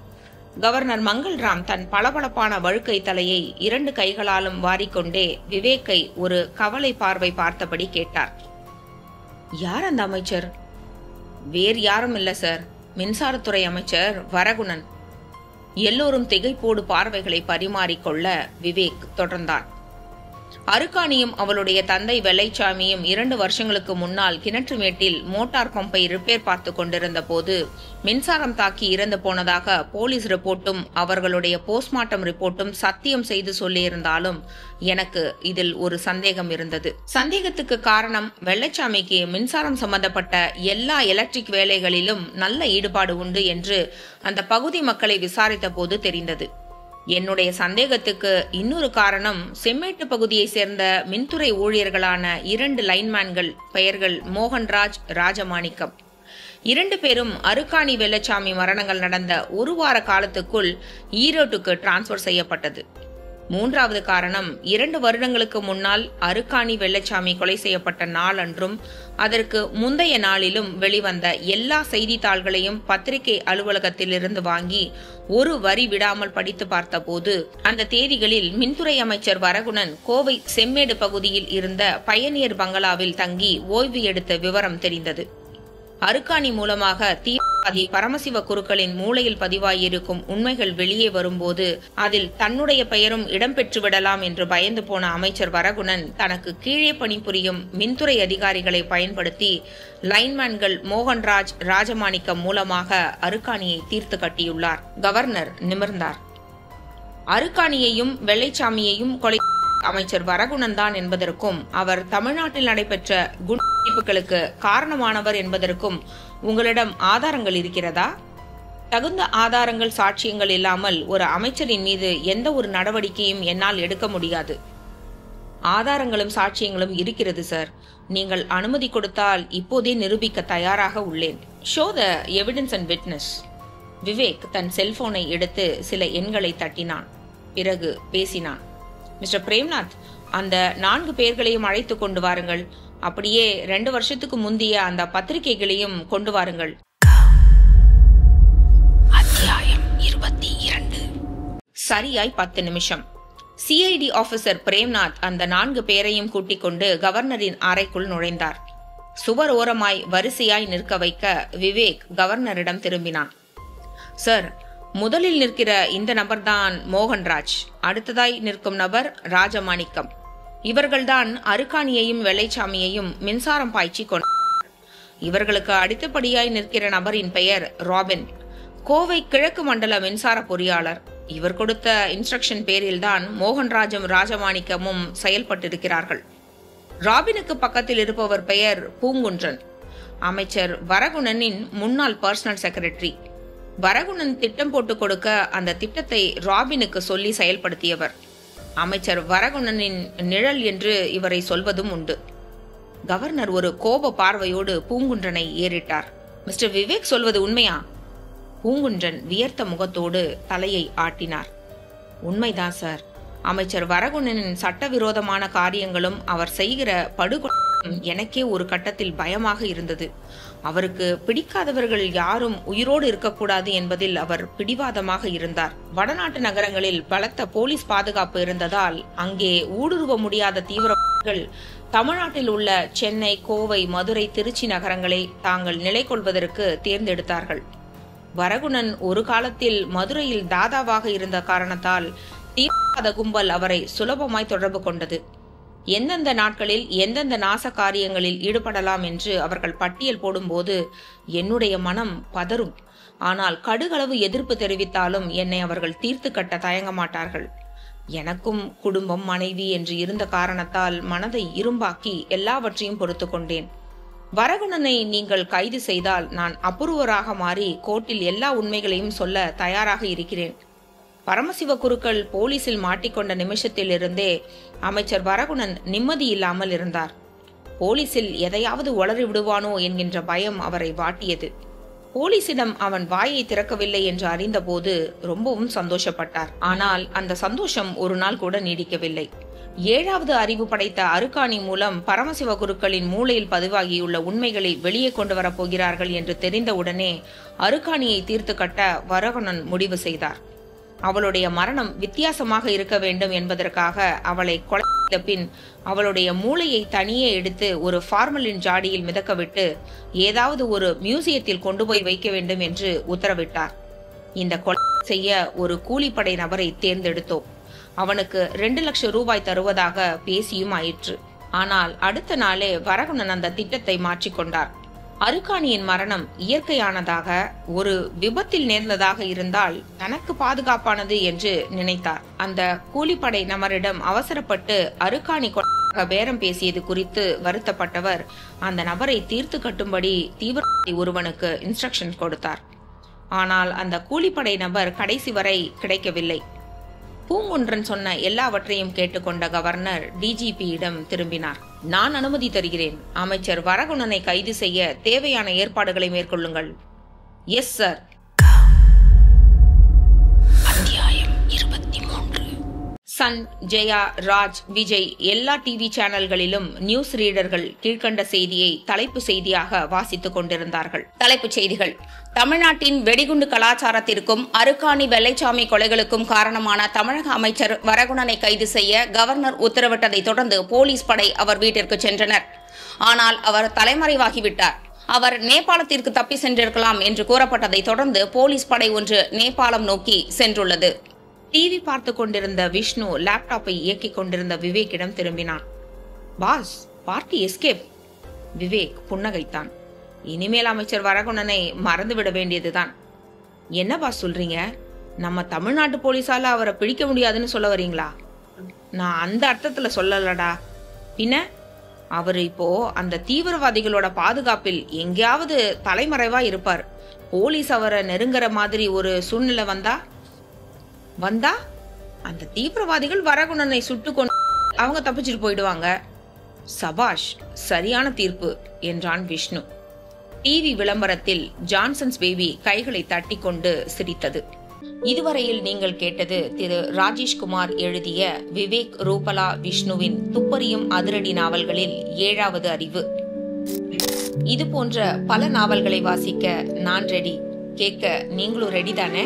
கவர்னர் மங்கள்ராம் தன் பளபளப்பான வழுக்கை தலையை 2 கைகளாலும் வாரிக்கொண்டே விவேக்கை ஒரு கவலை பார்வை பார்த்தபடி கேட்டார். யார் அந்த அமைச்சர்? வேறு யாரும் இல்ல சார், மின்சாரத்துறை அமைச்சர் வரகுணன். எல்லோரும் திகைப்போடு பார்வைகளை பரிமாறிக்கொள்ள விவேக் தொடர்ந்தான். அருக்காணியும் அவளுடைய தந்தை வெள்ளைச்சாமியும் 2 வருஷங்களுக்கு முன்னால் கிணற்றுமேட்டில் மோட்டார் பம்பை ரிப்பேர் பார்த்து கொண்டிருந்த போது மின்சாரம் தாக்கி இறந்து போனதாக போலீஸ் ரிப்போர்ட்டும் அவர்களுடைய போஸ்ட்மார்ட்டம் ரிப்போர்ட்டும் சத்தியம் செய்து சொல்லியிருந்தாலும் எனக்கு இதில் ஒரு சந்தேகம் இருந்தது. சந்தேகத்துக்கு காரணம், வெள்ளைச்சாமிக்கு மின்சாரம் சம்பந்தப்பட்ட எல்லா எலக்ட்ரிக் வேலைகளிலும் நல்ல ஈடுபாடு உண்டு என்று அந்த பகுதி மக்களை விசாரித்த போது தெரிந்தது. என்னுடைய சந்தேகத்துக்கு இன்னொரு காரணம், செம்மேட்டு பகுதியை சேர்ந்த மின்துறை ஊழியர்களான 2 லைன்மேன்கள் பெயர்கள் மோகன்ராஜ், ராஜமாணிக்கம். 2 பேரும் அருக்காணி வெள்ளச்சாமி மரணங்கள் நடந்த 1 வார காலத்துக்குள் ஈரோட்டுக்கு டிரான்ஸ்பர் செய்யப்பட்டது. 3வது காரணம், 2 வருடங்களுக்கு முன்னால் அருக்காணி வெள்ளச்சாமி கொலை செய்யப்பட்ட நாள் அன்றும் அதற்கு முந்தைய நாளிலும் வெளிவந்த எல்லா செய்தித்தாள்களையும் பத்திரிகை அலுவலகத்திலிருந்து வாங்கி ஒரு வரி விடாமல் படித்து பார்த்தபோது அந்த தேதிகளில் மின்துறை அமைச்சர் வரகுணன் கோவை செம்மேடு பகுதியில் இருந்த பயனியர் பங்களாவில் தங்கி ஓய்வு எடுத்த விவரம் தெரிந்தது. அருக்காணி மூலமாக தீவிரவாதி பரமசிவ குருக்களின் மூளையில் பதிவாயிருக்கும் உண்மைகள் வெளியே வரும்போது அதில் தன்னுடைய பெயரும் இடம்பெற்று விடலாம் என்று பயந்து போன அமைச்சர் வரகுணன் தனக்கு கீழே பணிபுரியும் மின்துறை அதிகாரிகளை பயன்படுத்தி லைன்மேன்கள் மோகன்ராஜ், ராஜமாணிக்கம் மூலமாக அருக்காணியை தீர்த்து கட்டியுள்ளார். கவர்னர் நிமிர்ந்தார். அருக்காணியையும் வெள்ளைச்சாமியையும் கொலை அமைச்சர் வரகுணன் தான் என்பதற்கும் அவர் தமிழ்நாட்டில் நடைபெற்ற குண்டுவெடிப்புகளுக்கு காரணமானவர் என்பதற்கும் உங்களிடம் ஆதாரங்கள் இருக்கிறதா? தகுந்த ஆதாரங்கள், சாட்சியங்கள் இல்லாமல் ஒரு அமைச்சரின் மீது எந்த ஒரு நடவடிக்கையும் என்னால் எடுக்க முடியாது. ஆதாரங்களும் சாட்சியங்களும் இருக்கிறது சார். நீங்கள் அனுமதி கொடுத்தால் இப்போதே நிரூபிக்க தயாராக உள்ளேன். Show the evidence and witness. Vivek தன் செல்போனை எடுத்து சில எண்களை தட்டினான். பிறகு பேசினான். மிஸ்டர் பிரேம்நாத், அந்த 4 பேர்களையும் அழைத்து கொண்டு வாருங்கள். அப்படியே 2 வருஷத்துக்கு முந்தைய அந்த பத்திரிகைகளையும் கொண்டு வாருங்கள். அத்தியாயம் 22. சரியாய் 10 நிமிஷம். சிஐடி ஆபீசர் பிரேம்நாத் அந்த 4 பேரையும் கூட்டிக் கொண்டு கவர்னரின் அறைக்குள் நுழைந்தார். சுவர் ஓரமாய் வரிசையாய் நிற்க வைக்க விவேக் கவர்னரிடம் திரும்பினான். சார், முதலில் நிற்கிற இந்த நபர்தான் மோகன்ராஜ், அடுத்ததாய் நிற்கும் நபர் ராஜமாணிக்கம். இவர்கள்தான் அருக்காணியையும் வெள்ளைச்சாமியையும் மின்சாரம் பாய்ச்சி கொண்டார். இவர்களுக்கு அடுத்தபடியாய் நிற்கிற நபரின் பெயர் ராபின், கோவை கிழக்கு மண்டல மின்சார பொறியாளர். இவர் கொடுத்த இன்ஸ்ட்ரக்ஷன் பேரில்தான் மோகன்ராஜும் ராஜமாணிக்கமும் செயல்பட்டிருக்கிறார்கள். ராபினுக்கு பக்கத்தில் இருப்பவர் பெயர் பூங்குன்றன், அமைச்சர் வரகுணனின் முன்னாள் பர்சனல் செக்ரட்டரி. வரகுணன் திட்டம் போட்டு கொடுக்க அந்த திட்டத்தை ராபினுக்கு சொல்லி செயல்படுத்தியவர். அமைச்சர் வரகுணனின் நிழல் என்று இவரை சொல்வதும் உண்டு. கவர்னர் ஒரு கோப பார்வையோடு பூங்குன்றனை ஏறிட்டார். மிஸ்டர் விவேக் சொல்வது உண்மையா? பூங்குன்றன் வியர்த்த முகத்தோடு தலையை ஆட்டினார். உண்மைதான் சார். அமைச்சர் வரகுணனின் சட்டவிரோதமான காரியங்களும் அவர் செய்கிற படுகொலையும் எனக்கே ஒரு கட்டத்தில் பயமாக இருந்தது. அவருக்கு பிடிக்காதவர்கள் யாரும் உயிரோடு இருக்கக்கூடாது என்பதில் அவர் பிடிவாதமாக இருந்தார். வடநாட்டு நகரங்களில் பலத்த போலீஸ் பாதுகாப்பு இருந்ததால் அங்கே ஊடுருவ முடியாத தீவிரவாதிகள் தமிழ்நாட்டில் உள்ள சென்னை, கோவை, மதுரை, திருச்சி நகரங்களை தாங்கள் நிலை கொள்வதற்கு தேர்ந்தெடுத்தார்கள். வரகுணன் ஒரு காலத்தில் மதுரையில் தாதாவாக இருந்த காரணத்தால் தீவிரவாத கும்பல் அவரை சுலபமாய் தொடர்பு கொண்டது. எந்தெந்த நாட்களில் எந்தெந்த நாச காரியங்களில் ஈடுபடலாம் என்று அவர்கள் பட்டியல் போடும்போது என்னுடைய மனம் பதறும். ஆனால் கடுகளவு எதிர்ப்பு தெரிவித்தாலும் என்னை அவர்கள் தீர்த்து கட்ட தயங்க மாட்டார்கள். எனக்கும் குடும்பம், மனைவி என்று இருந்த காரணத்தால் மனதை இரும்பாக்கி எல்லாவற்றையும் பொறுத்து கொண்டேன். வரகுணனை நீங்கள் கைது செய்தால் நான் அபூர்வராக மாறி கோர்ட்டில் எல்லா உண்மைகளையும் சொல்ல தயாராக இருக்கிறேன். பரமசிவ குருக்கள் போலீசில் மாட்டிக்கொண்ட நிமிஷத்திலிருந்தே அமைச்சர் வரகுணன் நிம்மதி இல்லாமல் இருந்தார். போலீசில் எதையாவது உளறி விடுவானோ என்கின்ற பயம் அவரை வாட்டியது. போலீசிடம் அவன் வாயை திறக்கவில்லை என்று அறிந்தபோது ரொம்பவும் சந்தோஷப்பட்டார். ஆனால் அந்த சந்தோஷம் ஒரு நாள் கூட நீடிக்கவில்லை. ஏழாவது அறிவு படைத்த அருக்காணி மூலம் பரமசிவ குருக்களின் மூளையில் பதிவாகியுள்ள உண்மைகளை வெளியே கொண்டு வரப்போகிறார்கள் என்று தெரிந்தவுடனே அருக்காணியை தீர்த்து கட்ட வரகுணன் முடிவு செய்தார். அவளுடைய மரணம் வித்தியாசமாக இருக்க வேண்டும் என்பதற்காக அவளை கொலை செய்த பின் அவளுடைய மூளையை தனியே எடுத்து ஒரு ஃபார்மலின் ஜாடியில் மிதக்கவிட்டு ஏதாவது ஒரு மியூசியத்தில் கொண்டு போய் வைக்க வேண்டும் என்று உத்தரவிட்டார். இந்த கொலை செய்ய ஒரு கூலிப்படை நபரை தேர்ந்தெடுத்தோம். அவனுக்கு 2 லட்சம் ரூபாய் தருவதாக பேசியும் ஆயிற்று. ஆனால் அடுத்த நாளே வரகுணன் அந்த திட்டத்தை மாற்றிக்கொண்டார். அருக்காணியின் மரணம் இயற்கையானதாக, ஒரு விபத்தில் நேர்ந்ததாக இருந்தால் தனக்கு பாதுகாப்பானது என்று நினைத்தார். அந்த கூலிப்படை நபரிடம் அவசரப்பட்டு அருக்காணி பேரம் பேசியது குறித்து வருத்தப்பட்டவர் அந்த நபரை தீர்த்து கட்டும்படி தீவிரவாதி ஒருவனுக்கு இன்ஸ்ட்ரக்ஷன் கொடுத்தார். ஆனால் அந்த கூலிப்படை நபர் கடைசி வரை கிடைக்கவில்லை. பூங்குன்றன் சொன்ன எல்லாவற்றையும் கேட்டுக்கொண்ட கவர்னர் டிஜிபியிடம் திரும்பினார். நான் அனுமதி தருகிறேன். அமைச்சர் வரகுணனை கைது செய்ய தேவையான ஏற்பாடுகளை மேற்கொள்ளுங்கள். Yes sir. அத்தியாயம் 23. சன், ஜெயா, ராஜ், விஜய் எல்லா டிவி சேனல்களிலும் நியூஸ் ரீடர்கள் கீழ்கண்ட செய்தியை தலைப்பு செய்தியாக வாசித்துக் கொண்டிருந்தார்கள். தலைப்புச் செய்திகள்: தமிழ்நாட்டின் வெடிகுண்டு கலாச்சாரத்திற்கும் அருக்காணி வெள்ளைச்சாமி கொலைகளுக்கும் காரணமான தமிழக அமைச்சர் வரகுணனை கைது செய்ய கவர்னர் உத்தரவிட்டதை தொடர்ந்து போலீஸ் படை அவர் வீட்டிற்கு சென்றனர். ஆனால் அவர் தலைமறைவாகிவிட்டார். அவர் நேபாளத்திற்கு தப்பி சென்றிருக்கலாம் என்று கூறப்பட்டதை தொடர்ந்து போலீஸ் படை ஒன்று நேபாளம் நோக்கி சென்றுள்ளது. டிவி பார்த்து கொண்டிருந்த விஷ்ணு லேப்டாப்பை இயக்கிக் கொண்டிருந்த விவேக்கிடம் திரும்பினான். Boss, party escape. விவேக் புன்னகைத்தான். இனிமேல் அமைச்சர் வரகுணனை மறந்துவிட வேண்டியதுதான். என்ன பாஸ் சொல்றீங்க? நம்ம தமிழ்நாட்டு போலீஸால அவரை பிடிக்க முடியாதுன்னு சொல்ல வரீங்களா? நான் அந்த அர்த்தத்துல சொல்லலடா. பின்ன அவர் இப்போ அந்த தீவிரவாதிகளோட பாதுகாப்பில் எங்கேயாவது தலைமறைவா இருப்பார். போலீஸ் அவரை நெருங்குற மாதிரி ஒரு சூழ்நிலை வந்தா அந்த தீவிரவாதிகள் வரகுணனை சுட்டு கொண்டு அவங்க தப்பிச்சுட்டு போயிடுவாங்க. சபாஷ், சரியான தீர்ப்பு என்றான் விஷ்ணு. டிவி விளம்பரத்தில் ஜான்சன்ஸ் பேபி கைகளை தட்டி கொண்டு சிரித்தது. இதுவரையில் நீங்கள் கேட்டது திரு ராஜேஷ்குமார் எழுதிய விவேக் ரூபலா விஷ்ணுவின் துப்பறியும் அதிரடி நாவல்களில் 7வது அறிவு. இது போன்ற பல நாவல்களை வாசிக்க நான் ரெடி. கேட்க நீங்களும் ரெடி தானே?